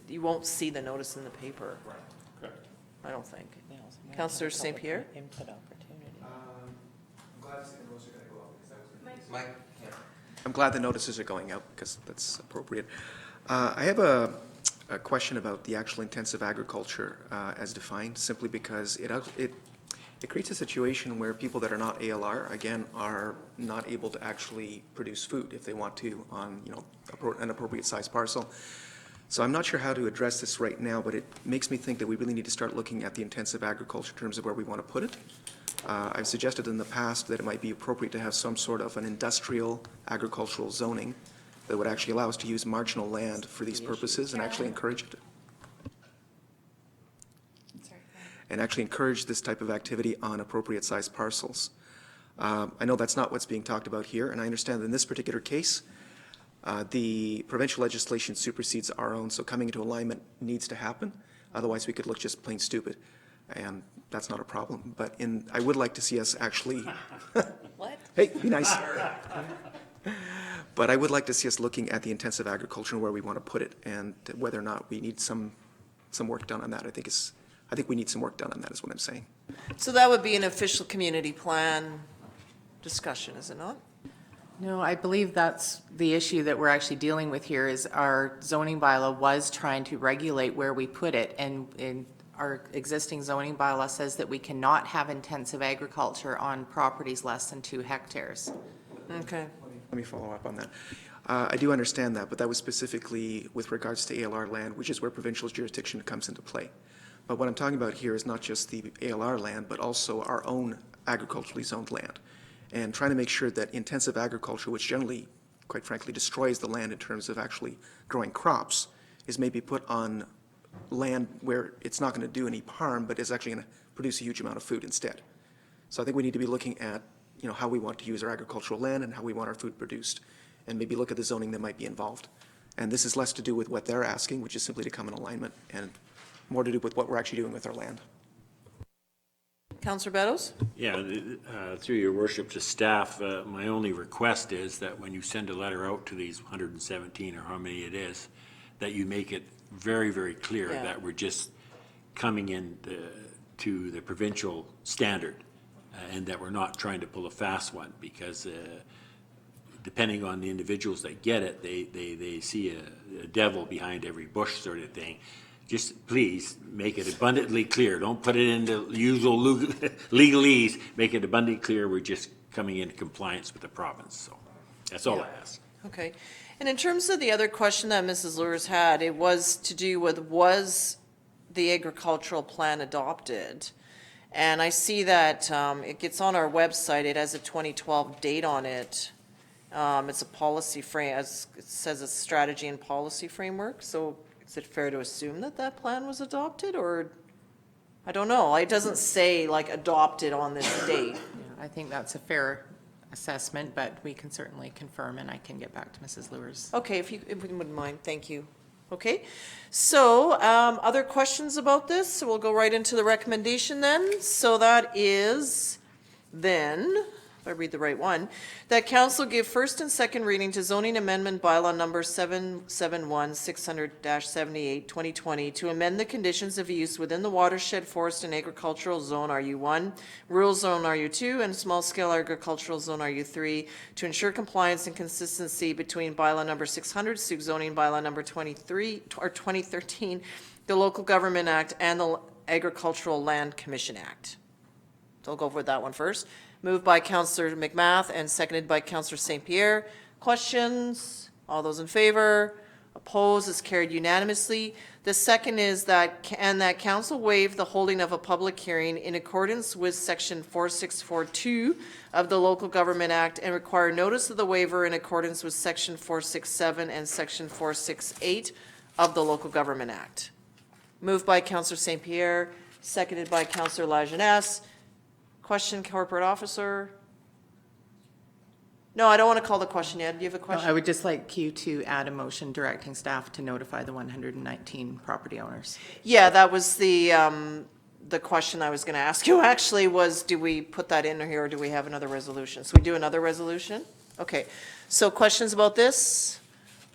you won't see the notice in the paper. Right. Correct. I don't think. Councillor St. Pierre? Input opportunity. I'm glad to see the notices are going to go out because that was Mike. I'm glad the notices are going out because that's appropriate. I have a question about the actual intensive agriculture as defined, simply because it creates a situation where people that are not ALR, again, are not able to actually produce food if they want to on, you know, an appropriate size parcel. So I'm not sure how to address this right now, but it makes me think that we really need to start looking at the intensive agriculture in terms of where we want to put it. I've suggested in the past that it might be appropriate to have some sort of an industrial agricultural zoning that would actually allow us to use marginal land for these purposes and actually encourage it. And actually encourage this type of activity on appropriate sized parcels. I know that's not what's being talked about here, and I understand that in this particular case, the provincial legislation supersedes our own, so coming into alignment needs to happen. Otherwise, we could look just plain stupid, and that's not a problem. But I would like to see us actually... What? Hey, be nice. But I would like to see us looking at the intensive agriculture and where we want to put it, and whether or not we need some work done on that. I think we need some work done on that, is what I'm saying. So that would be an official community plan discussion, is it not? No, I believe that's the issue that we're actually dealing with here is our zoning bylaw was trying to regulate where we put it, and our existing zoning bylaw says that we cannot have intensive agriculture on properties less than 2 hectares. Okay. Let me follow up on that. I do understand that, but that was specifically with regards to ALR land, which is where provincial jurisdiction comes into play. But what I'm talking about here is not just the ALR land, but also our own agriculturally zoned land. And trying to make sure that intensive agriculture, which generally, quite frankly, destroys the land in terms of actually growing crops, is maybe put on land where it's not going to do any harm, but is actually going to produce a huge amount of food instead. So I think we need to be looking at, you know, how we want to use our agricultural land and how we want our food produced, and maybe look at the zoning that might be involved. And this is less to do with what they're asking, which is simply to come in alignment, and more to do with what we're actually doing with our land. Councillor Beddoes? Yeah, through your worship to staff, my only request is that when you send a letter out to these 117 or how many it is, that you make it very, very clear Yeah. that we're just coming in to the provincial standard and that we're not trying to pull a fast one because depending on the individuals that get it, they see a devil behind every bush sort of thing. Just please make it abundantly clear. Don't put it into usual legalese. Make it abundantly clear we're just coming into compliance with the province. So that's all I ask. Okay. And in terms of the other question that Mrs. Lewis had, it was to do with was the agricultural plan adopted? And I see that it gets on our website. It has a 2012 date on it. It's a policy frame, as it says, a strategy and policy framework. So is it fair to assume that that plan was adopted, or I don't know. It doesn't say like adopted on this date. I think that's a fair assessment, but we can certainly confirm, and I can get back to Mrs. Lewis. Okay, if you wouldn't mind, thank you. Okay, so other questions about this? So we'll go right into the recommendation then. So that is then, if I read the right one, that council give first and second reading to zoning amendment bylaw number 771-600-78, 2020, to amend the conditions of use within the watershed forest and agricultural zone RU1, rural zone RU2, and small scale agricultural zone RU3 to ensure compliance and consistency between bylaw number 600, Sooke zoning bylaw number 2013, the Local Government Act, and the Agricultural Land Commission Act. So I'll go over that one first. Moved by Councillor McMath and seconded by Councillor St. Pierre. Questions? All those in favor? Opposed? Is carried unanimously. The second is that council waive the holding of a public hearing in accordance with section 4642 of the Local Government Act and require notice of the waiver in accordance with section 467 and section 468 of the Local Government Act. Moved by Councillor St. Pierre, seconded by Councillor Lajeunesse. Question, corporate officer? No, I don't want to call the question yet. Do you have a question? I would just like you to add a motion directing staff to notify the 119 property owners. Yeah, that was the question I was going to ask you actually was, do we put that in here or do we have another resolution? So we do another resolution? Okay. So questions about this?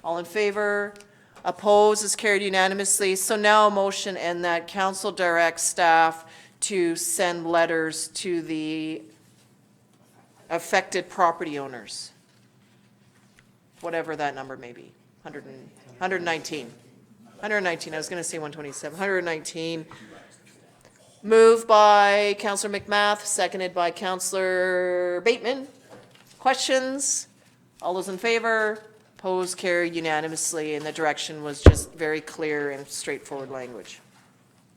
All in favor? Opposed? Is carried unanimously. So now a motion and that council directs staff to send letters to the affected property owners, whatever that number may be, 119. 119, I was going to say 127, 119. Moved by Councillor McMath, seconded by Councillor Bateman. Questions? All those in favor? Opposed, carried unanimously, and the direction was just very clear and straightforward language.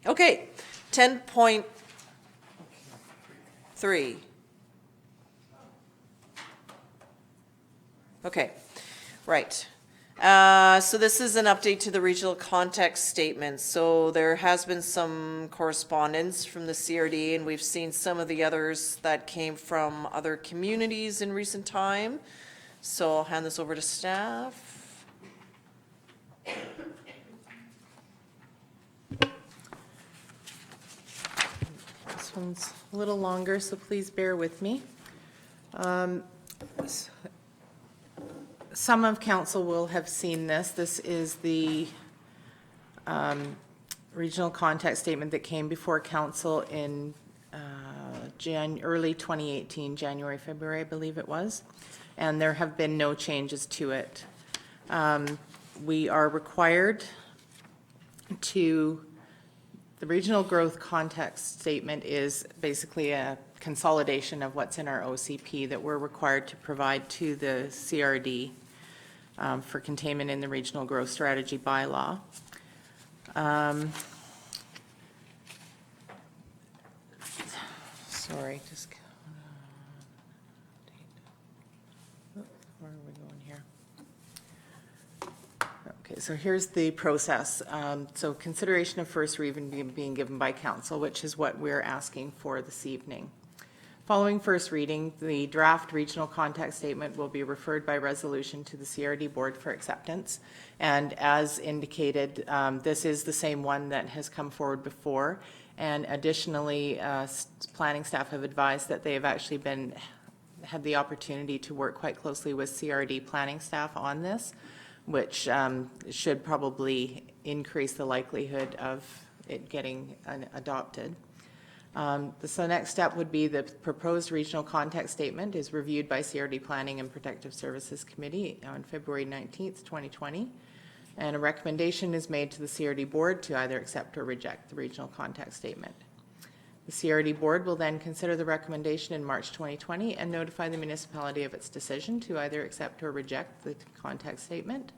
Okay. 10.3. Okay, right. So this is an update to the regional context statement. So there has been some correspondence from the CRD, and we've seen some of the others that came from other communities in recent time. So I'll hand this over to staff. This one's a little longer, so please bear with me. Some of council will have seen this. This is the regional context statement that came before council in early 2018, January, February, I believe it was, and there have been no changes to it. We are required to, the regional growth context statement is basically a consolidation of what's in our OCP that we're required to provide to the CRD for containment in the regional growth strategy bylaw. Sorry, just where are we going here? Okay, so here's the process. So consideration of first reading being given by council, which is what we're asking for this evening. Following first reading, the draft regional contact statement will be referred by resolution to the CRD board for acceptance. And as indicated, this is the same one that has come forward before. And additionally, planning staff have advised that they have actually had the opportunity to work quite closely with CRD planning staff on this, which should probably increase the likelihood of it getting adopted. So the next step would be the proposed regional contact statement is reviewed by CRD Planning and Protective Services Committee on February 19th, 2020. And a recommendation is made to the CRD board to either accept or reject the regional contact statement. The CRD board will then consider the recommendation in March 2020 and notify the municipality of its decision to either accept or reject the contact statement.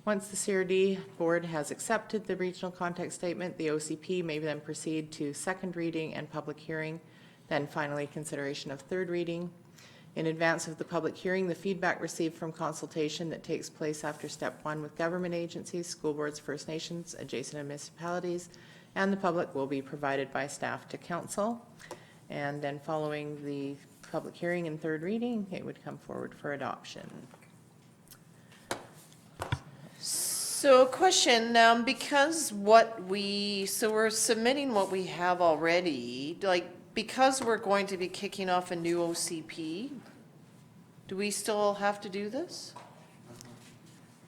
Once the CRD board has accepted the regional contact statement, the OCP may then proceed to second reading and public hearing, then finally consideration of third reading. In advance of the public hearing, the feedback received from consultation that takes place after step 1 with government agencies, school boards, First Nations, adjacent municipalities, and the public will be provided by staff to council. And then following the public hearing and third reading, it would come forward for adoption. So question, because we're submitting what we have already, like, because we're going to be kicking off a new OCP, do we still have to do this?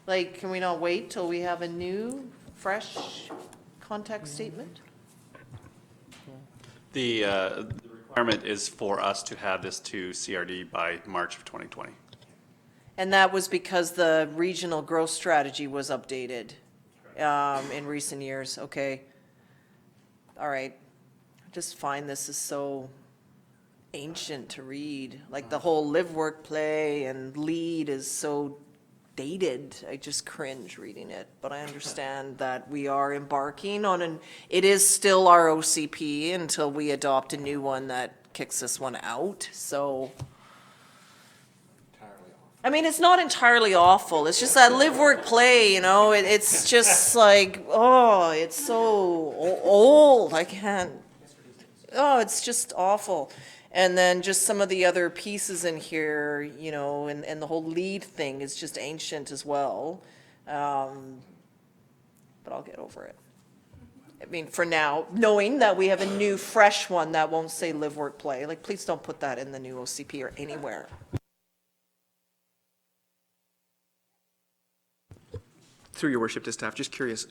Like, can we not wait till we have a new, fresh contact statement? The requirement is for us to have this to CRD by March of 2020. And that was because the regional growth strategy was updated in recent years, okay. All right, I just find this is so ancient to read. Like the whole live, work, play and lead is so dated. I just cringe reading it, but I understand that we are embarking on it is still our OCP until we adopt a new one that kicks this one out, so. I mean, it's not entirely awful. It's just that live, work, play, you know, it's just like, oh, it's so old. I can't, oh, it's just awful. And then just some of the other pieces in here, you know, and the whole lead thing is just ancient as well. But I'll get over it. I mean, for now, knowing that we have a new, fresh one that won't say live, work, play, like, please don't put that in the new OCP or anywhere. Through your worship to staff, just curious,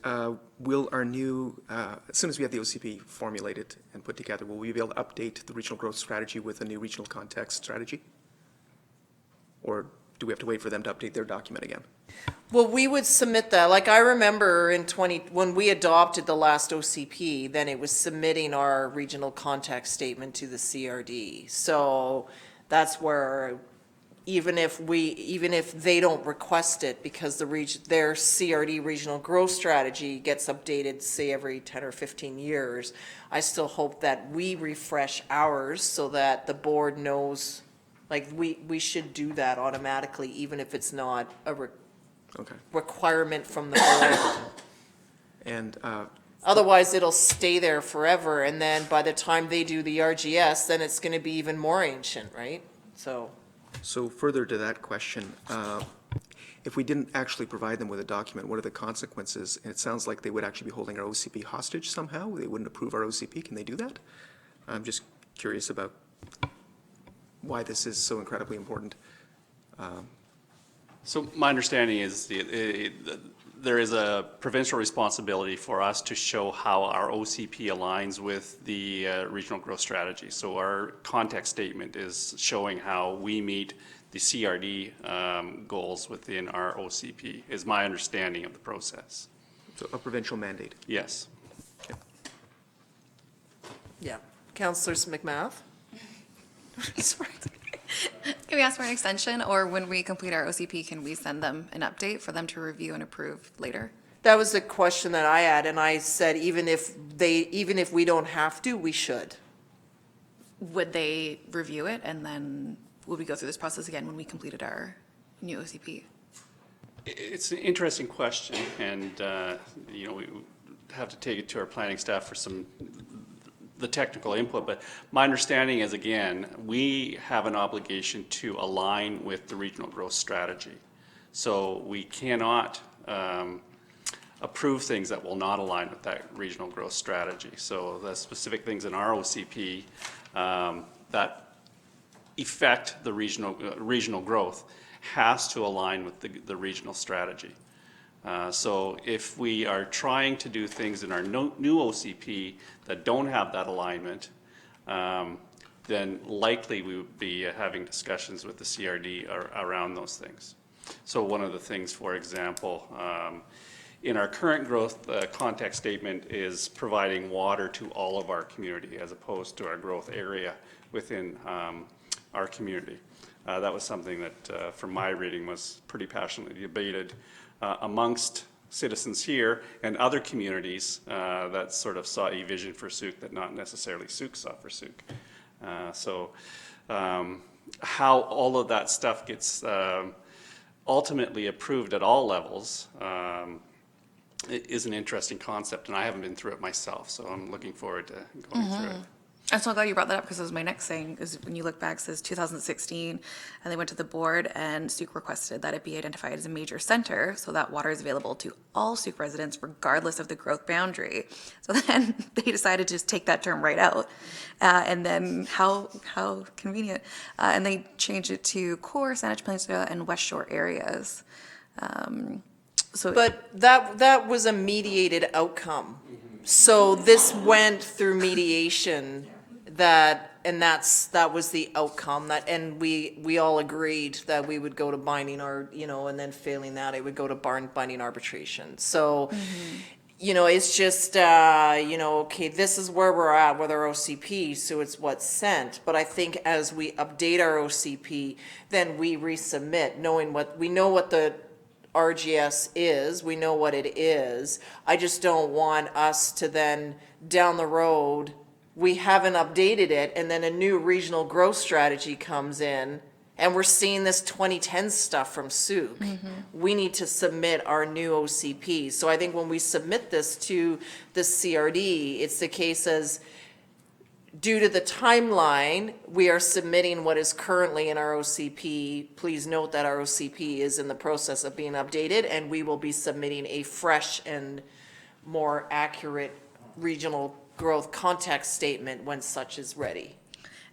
will our new, as soon as we have the OCP formulated and put together, will we be able to update the regional growth strategy with a new regional context strategy? Or do we have to wait for them to update their document again? Well, we would submit that. Like I remember when we adopted the last OCP, then it was submitting our regional context statement to the CRD. So that's where even if they don't request it, because their CRD regional growth strategy gets updated, say every 10 or 15 years, I still hope that we refresh ours so that the board knows, like we should do that automatically, even if it's not a requirement from the board. And otherwise it'll stay there forever, and then by the time they do the RGS, then it's going to be even more ancient, right? So further to that question, if we didn't actually provide them with a document, what are the consequences? And it sounds like they would actually be holding our OCP hostage somehow. They wouldn't approve our OCP. Can they do that? I'm just curious about why this is so incredibly important. So my understanding is there is a provincial responsibility for us to show how our OCP aligns with the regional growth strategy. So our context statement is showing how we meet the CRD goals within our OCP, is my understanding of the process. So a provincial mandate? Yes. Okay. Yeah. Councillor McMath? Sorry. Can we ask for an extension, or when we complete our OCP, can we send them an update for them to review and approve later? That was the question that I had, and I said even if we don't have to, we should. Would they review it, and then would we go through this process again when we completed our new OCP? It's an interesting question, and you know, we have to take it to our planning staff for the technical input, but my understanding is, again, we have an obligation to align with the regional growth strategy. So we cannot approve things that will not align with that regional growth strategy. So the specific things in our OCP that affect the regional growth has to align with the regional strategy. So if we are trying to do things in our new OCP that don't have that alignment, then likely we would be having discussions with the CRD around those things. So one of the things, for example, in our current growth context statement is providing water to all of our community as opposed to our growth area within our community. That was something that, from my reading, was pretty passionately debated amongst citizens here and other communities that sort of saw a vision for Sooke that not necessarily Sooke saw for Sooke. So how all of that stuff gets ultimately approved at all levels is an interesting concept, and I haven't been through it myself, so I'm looking forward to going through it. I'm so glad you brought that up because it was my next thing, is when you look back, it says 2016, and they went to the board and Sooke requested that it be identified as a major center so that water is available to all Sooke residents regardless of the growth boundary. So then they decided to just take that term right out. And then how convenient. And they changed it to core, Saanich Peninsula, and West Shore areas. But that was a mediated outcome. So this went through mediation, that was the outcome, and we all agreed that we would go to binding, or, and then failing that, it would go to binding arbitration. So, it's just, okay, this is where we're at with our OCP, so it's what's sent. But I think as we update our OCP, then we resubmit, we know what the RGS is, we know what it is. I just don't want us to then, down the road, we haven't updated it, and then a new regional growth strategy comes in, and we're seeing this 2010 stuff from Sooke. We need to submit our new OCP. So I think when we submit this to the CRD, it's the case as, due to the timeline, we are submitting what is currently in our OCP. Please note that our OCP is in the process of being updated, and we will be submitting a fresh and more accurate regional growth context statement when such is ready.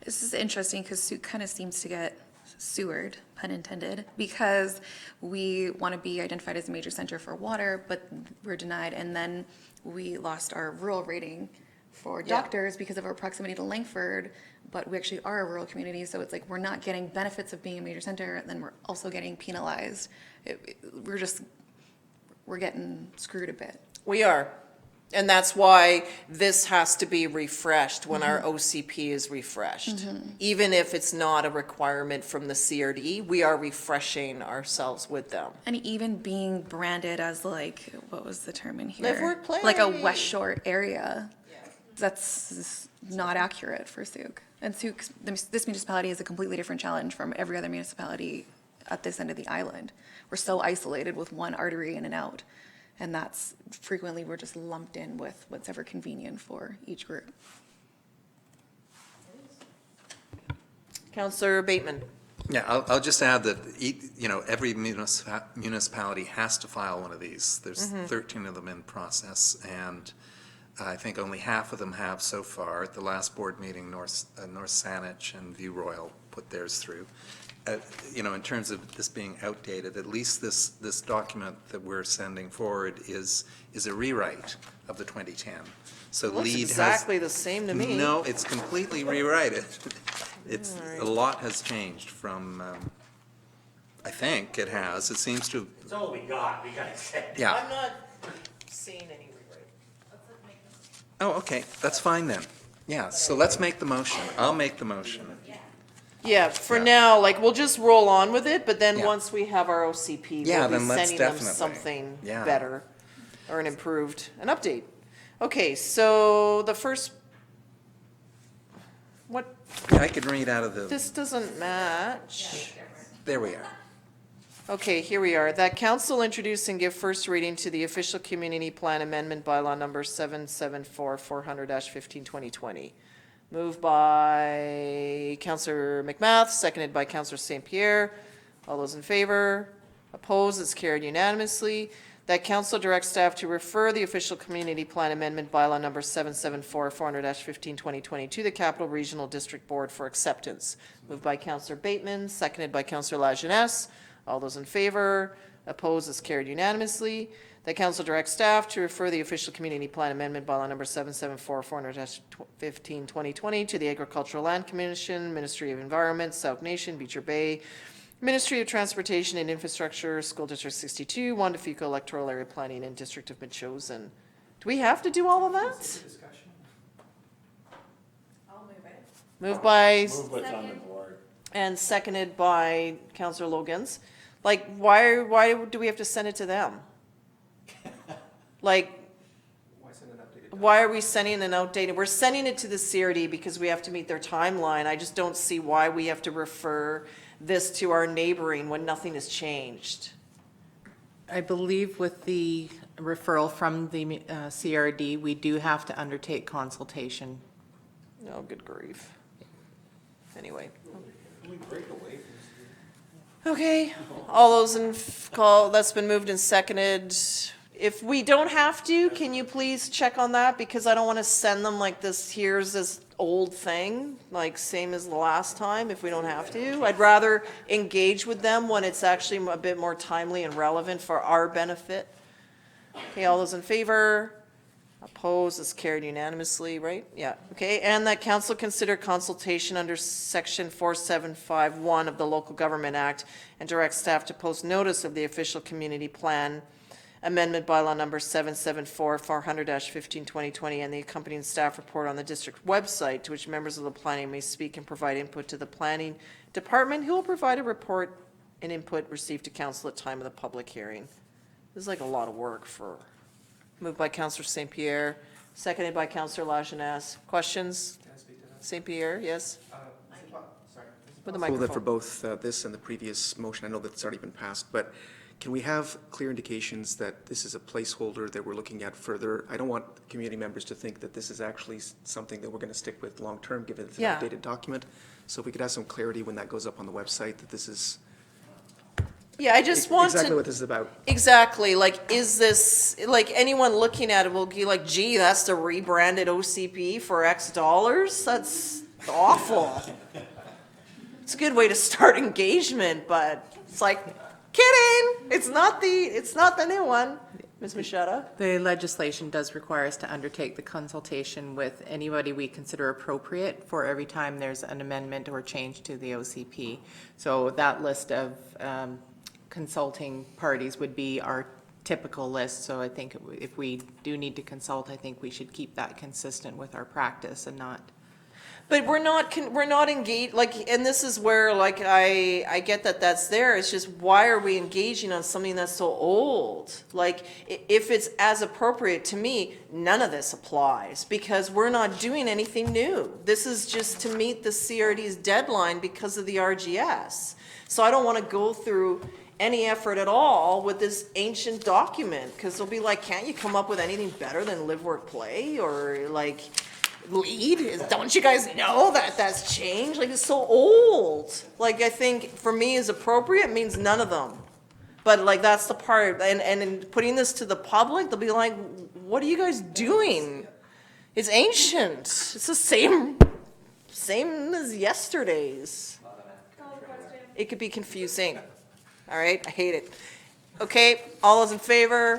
This is interesting because Sooke kind of seems to get sewered, pun intended, because we want to be identified as a major center for water, but we're denied, and then we lost our rural rating for doctors because of our proximity to Langford, but we actually are a rural community, so it's like we're not getting benefits of being a major center, and then we're also getting penalized. We're getting screwed a bit. We are. And that's why this has to be refreshed when our OCP is refreshed. Even if it's not a requirement from the CRD, we are refreshing ourselves with them. And even being branded as like, what was the term in here? Live, work, play. Like a West Shore area. That's not accurate for Sooke. And Sooke, this municipality is a completely different challenge from every other municipality at this end of the island. We're so isolated with one artery in and out. And that's frequently we're just lumped in with what's ever convenient for each group. Councillor Bateman. Yeah, I'll just add that, every municipality has to file one of these. There's 13 of them in process, and I think only half of them have so far. At the last board meeting, North Saanich and View Royal put theirs through. In terms of this being outdated, at least this document that we're sending forward is a rewrite of the 2010. So Looks LEAD exactly the same to me. No, it's completely rewritten. A lot has changed from, I think it has. It seems to. It's all we got to say. Yeah. I'm not seeing any rewrite. Oh, okay, that's fine then. Yeah, so let's make the motion. I'll make the motion. Yeah, for now, we'll just roll on with it, but then Yeah. once we have our OCP, Yeah, we'll be then let's sending them definitely. something Yeah. better, or an update. Okay, so the first, I could read out of the, this doesn't match. there we are. Okay, here we are. That council introduce and give first reading to the official community plan amendment bylaw number 774 400-15-2020. Moved by Councillor McMath, seconded by Councillor St. Pierre. All those in favor? Opposed? It's carried unanimously. That council directs staff to refer the official community plan amendment bylaw number 774 400-15-2020 to the Capital Regional District Board for acceptance. Moved by Councillor Bateman, seconded by Councillor Lajeunesse. All those in favor? Opposed? Is carried unanimously. That council directs staff to refer the official community plan amendment bylaw number 774 400-15-2020 to the Agricultural Land Commission, Ministry of Environment, South Nation, Beecher Bay, Ministry of Transportation and Infrastructure, School District 62, Juan de Fuca Electoral Area Planning, and District of Midchosen. Do we have to do all of that? I'll move it. Moved by Move what's on the board. and seconded by Councillor Logans. Like, why do we have to send it to them? Like, why are we sending an outdated? We're sending it to the CRD because we have to meet their timeline. I just don't see why we have to refer this to our neighboring when nothing has changed. I believe with the referral from the CRD, we do have to undertake consultation. Oh, good grief. Anyway. Okay, all those in call, that's been moved and seconded. If we don't have to, can you please check on that? Because I don't want to send them like this, here's this old thing, like same as the last time, if we don't have to. I'd rather engage with them when it's actually a bit more timely and relevant for our benefit. Okay, all those in favor? Opposed? Is carried unanimously, right? Yeah, okay. And that council consider consultation under section 4751 of the Local Government Act and direct staff to post notice of the official community plan amendment bylaw number 774 400-15-2020 and the accompanying staff report on the district website, to which members of the planning may speak and provide input to the planning department, who will provide a report and input received to council at time of the public hearing. This is like a lot of work for, moved by Councillor St. Pierre, seconded by Councillor Lajeunesse. Questions? St. Pierre, yes? With the Well, that for microphone. both this and the previous motion, I know that it's already been passed, but can we have clear indications that this is a placeholder that we're looking at further? I don't want community members to think that this is actually something that we're going to stick with long-term, given it's an Yeah. outdated document. So if we could have some clarity when that goes up on the website, that this is Yeah, I just want to. exactly what this is about. Exactly, like, is this, like, anyone looking at it will be like, gee, that's the rebranded OCP for X dollars? That's awful. It's a good way to start engagement, but it's like, kidding, it's not the new one. Ms. Machetta? The legislation does require us to undertake the consultation with anybody we consider appropriate for every time there's an amendment or change to the OCP. So that list of consulting parties would be our typical list. So I think if we do need to consult, I think we should keep that consistent with our practice and not. But we're not engaged, like, and this is where, like, I get that that's there, it's just, why are we engaging on something that's so old? Like, if it's as appropriate, to me, none of this applies, because we're not doing anything new. This is just to meet the CRD's deadline because of the RGS. So I don't want to go through any effort at all with this ancient document, because they'll be like, can't you come up with anything better than live, work, play, or like, lead? Don't you guys know that that's changed? Like, it's so old. Like, I think for me is appropriate means none of them. But like, that's the part, and in putting this to the public, they'll be like, what are you guys doing? It's ancient. It's the same as yesterday's. It could be confusing. All right, I hate it. Okay, all those in favor?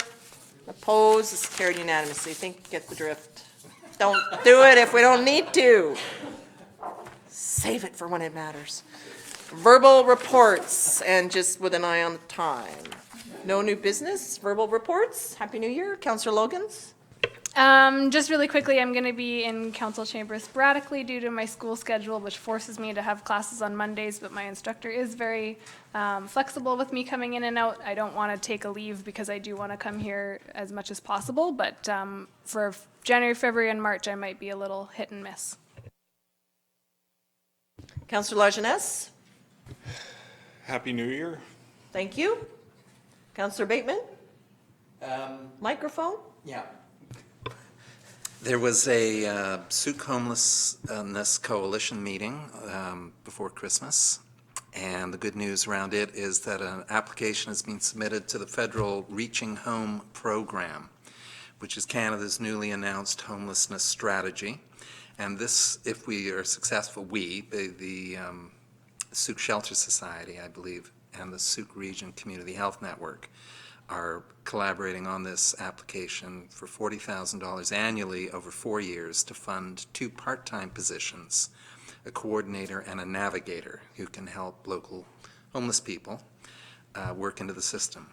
Opposed? It's carried unanimously. Get the drift. Don't do it if we don't need to. Save it for when it matters. Verbal reports, and just with an eye on the time. No new business, verbal reports. Happy New Year. Councillor Logans? Just really quickly, I'm going to be in council chambers sporadically due to my school schedule, which forces me to have classes on Mondays, but my instructor is very flexible with me coming in and out. I don't want to take a leave because I do want to come here as much as possible, but for January, February, and March, I might be a little hit and miss. Councillor Lajeunesse? Happy New Year. Thank you. Councillor Bateman? Microphone? Yeah. There was a Sooke Homelessness Coalition meeting before Christmas, and the good news around it is that an application has been submitted to the federal Reaching Home program, which is Canada's newly announced homelessness strategy. And this, if we are successful, the Sooke Shelter Society, I believe, and the Sooke Region Community Health Network are collaborating on this application for $40,000 annually over 4 years to fund 2 part-time positions, a coordinator and a navigator who can help local homeless people work into the system.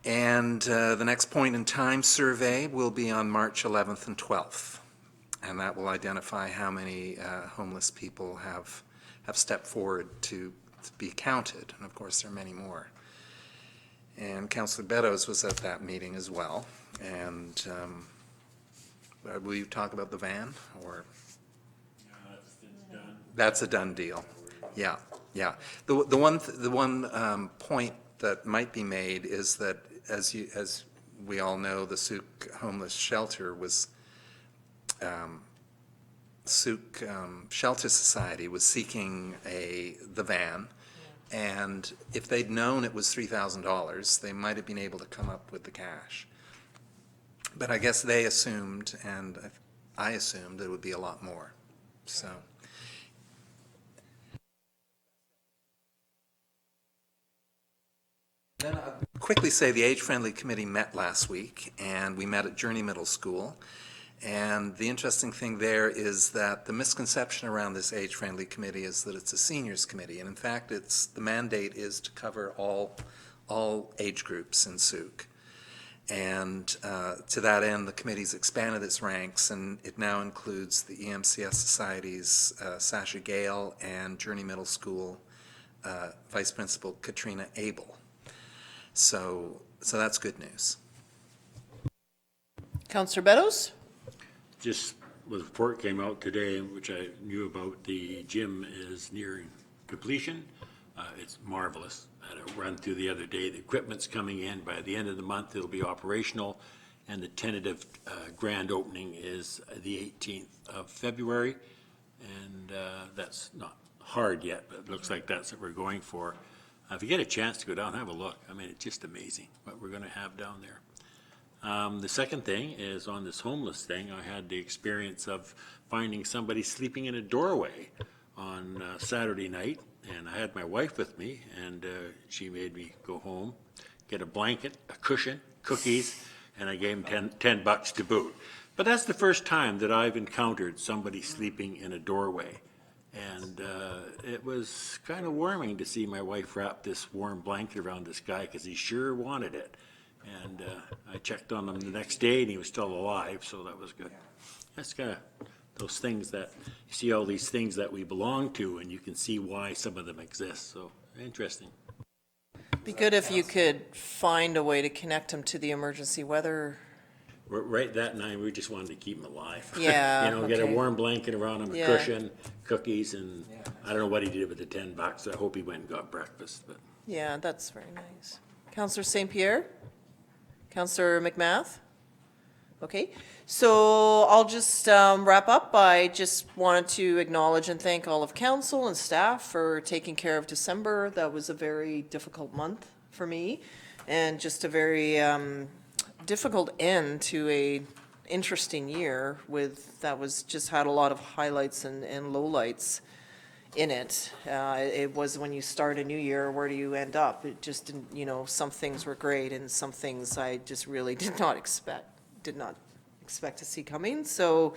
And the next point in time survey will be on March 11th and 12th, and that will identify how many homeless people have stepped forward to be counted, and of course there are many more. And Councillor Beddoes was at that meeting as well. And will you talk about the van, or? That's a done deal. Yeah, yeah. The one point that might be made is that, as we all know, the Sooke Homeless Shelter was Sooke Shelter Society was seeking the van. And if they'd known it was $3,000, they might have been able to come up with the cash. But I guess they assumed, and I assumed, it would be a lot more. So. Then I'll quickly say the Age Friendly Committee met last week, and we met at Journey Middle School. And the interesting thing there is that the misconception around this age-friendly committee is that it's a seniors committee, and in fact, the mandate is to cover all age groups in Sooke. And to that end, the committee's expanded its ranks, and it now includes the EMCS Society's Sasha Gale and Journey Middle School Vice Principal Katrina Abel. So that's good news. Councillor Beddoes? Just the report came out today, which I knew about. The gym is nearing completion. It's marvelous. I had a run through the other day. The equipment's coming in. By the end of the month, it'll be operational, and the tentative grand opening is the 18th of February, and that's not hard yet, but it looks like that's what we're going for. If you get a chance to go down, have a look. I mean, it's just amazing what we're going to have down there. The second thing is on this homeless thing. I had the experience of finding somebody sleeping in a doorway on Saturday night, and I had my wife with me, and she made me go home, get a blanket, a cushion, cookies, and I gave him $10 to boot. But that's the first time that I've encountered somebody sleeping in a doorway, and it was kind of warming to see my wife wrap this warm blanket around this guy because he sure wanted it. And I checked on him the next day, and he was still alive, so that was good. That's kind of those things that you see, all these things that we belong to, and you can see why some of them exist. So interesting. Be good if you could find a way to connect him to the emergency weather. Right that night, we just wanted to keep him alive. Yeah. You know, get a okay. warm blanket around him, a Yeah. cushion, cookies, and I don't know what he did with the $10. I hope he went and got breakfast. But Yeah, that's very nice. Councillor St. Pierre? Councillor McMath? Okay, so I'll just wrap up. I just wanted to acknowledge and thank all of council and staff for taking care of December. That was a very difficult month for me, and just a very difficult end to a interesting year that was just had a lot of highlights and lowlights in it. It was when you start a new year, where do you end up? It just didn't, some things were great and some things I just really did not expect to see coming. So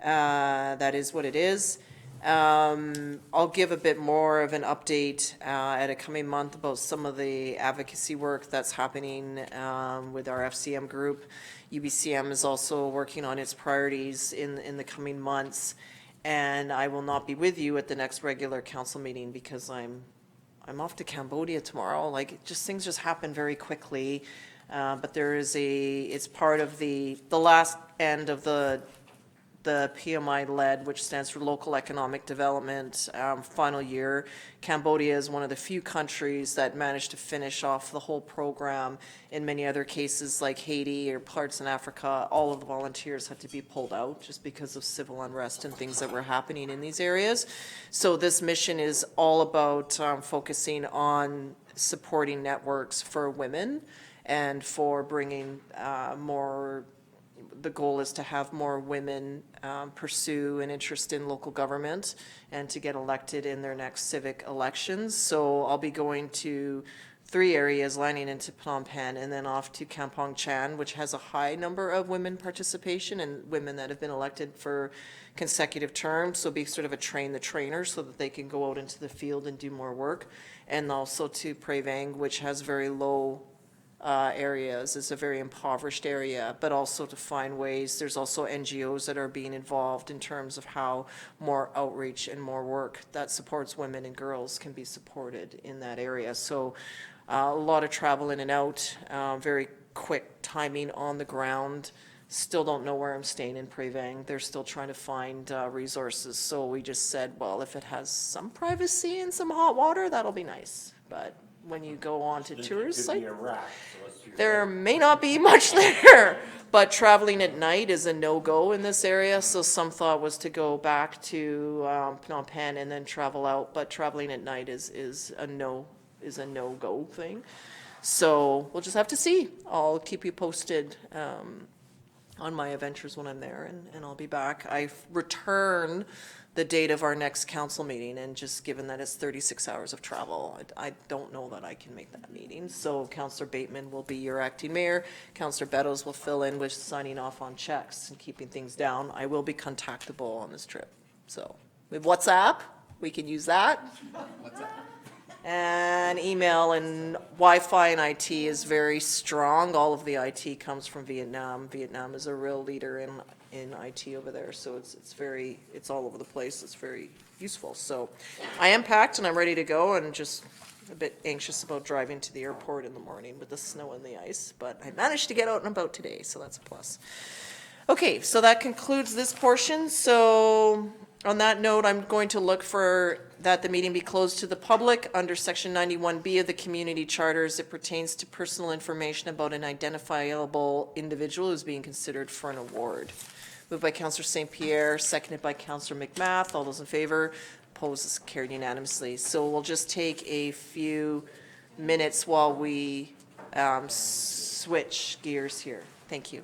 that is what it is. I'll give a bit more of an update at a coming month about some of the advocacy work that's happening with our FCM group. UBCM is also working on its priorities in the coming months. And I will not be with you at the next regular council meeting because I'm off to Cambodia tomorrow. Things just happen very quickly. But it's part of the last end of the the PMI-led, which stands for Local Economic Development, final year. Cambodia is one of the few countries that managed to finish off the whole program. In many other cases, like Haiti or parts in Africa, all of the volunteers had to be pulled out just because of civil unrest and things that were happening in these areas. So this mission is all about focusing on supporting networks for women and for bringing more. The goal is to have more women pursue an interest in local government and to get elected in their next civic elections. So I'll be going to 3 areas, landing into Phnom Penh and then off to Kampong Chan, which has a high number of women participation and women that have been elected for consecutive terms. So be sort of a train the trainer so that they can go out into the field and do more work. And also to Prey Vang, which has very low areas. It's a very impoverished area, but also to find ways. There's also NGOs that are being involved in terms of how more outreach and more work that supports women and girls can be supported in that area. So a lot of travel in and out, very quick timing on the ground. Still don't know where I'm staying in Prey Vang. They're still trying to find resources. So we just said, well, if it has some privacy and some hot water, that'll be nice. But when you go on to tourist sites, there may not be much there. But traveling at night is a no-go in this area. So some thought was to go back to Phnom Penh and then travel out. But traveling at night is a no-go thing. So we'll just have to see. I'll keep you posted on my adventures when I'm there, and I'll be back. I return the date of our next council meeting, and just given that it's 36 hours of travel, I don't know that I can make that meeting. So Councillor Bateman will be your acting mayor. Councillor Beddoes will fill in with signing off on checks and keeping things down. I will be contactable on this trip. So with WhatsApp, we can use that. And email and Wi-Fi and IT is very strong. All of the IT comes from Vietnam. Vietnam is a real leader in IT over there, so it's all over the place. It's very useful. So I am packed and I'm ready to go, and just a bit anxious about driving to the airport in the morning with the snow and the ice, but I managed to get out and about today, so that's a plus. Okay, so that concludes this portion. So on that note, I'm going to look for that the meeting be closed to the public under Section 91B of the Community Charter as it pertains to personal information about an identifiable individual who's being considered for an award. Moved by Councillor St. Pierre, seconded by Councillor McMath. All those in favor? Opposed? Is carried unanimously. So we'll just take a few minutes while we switch gears here. Thank you.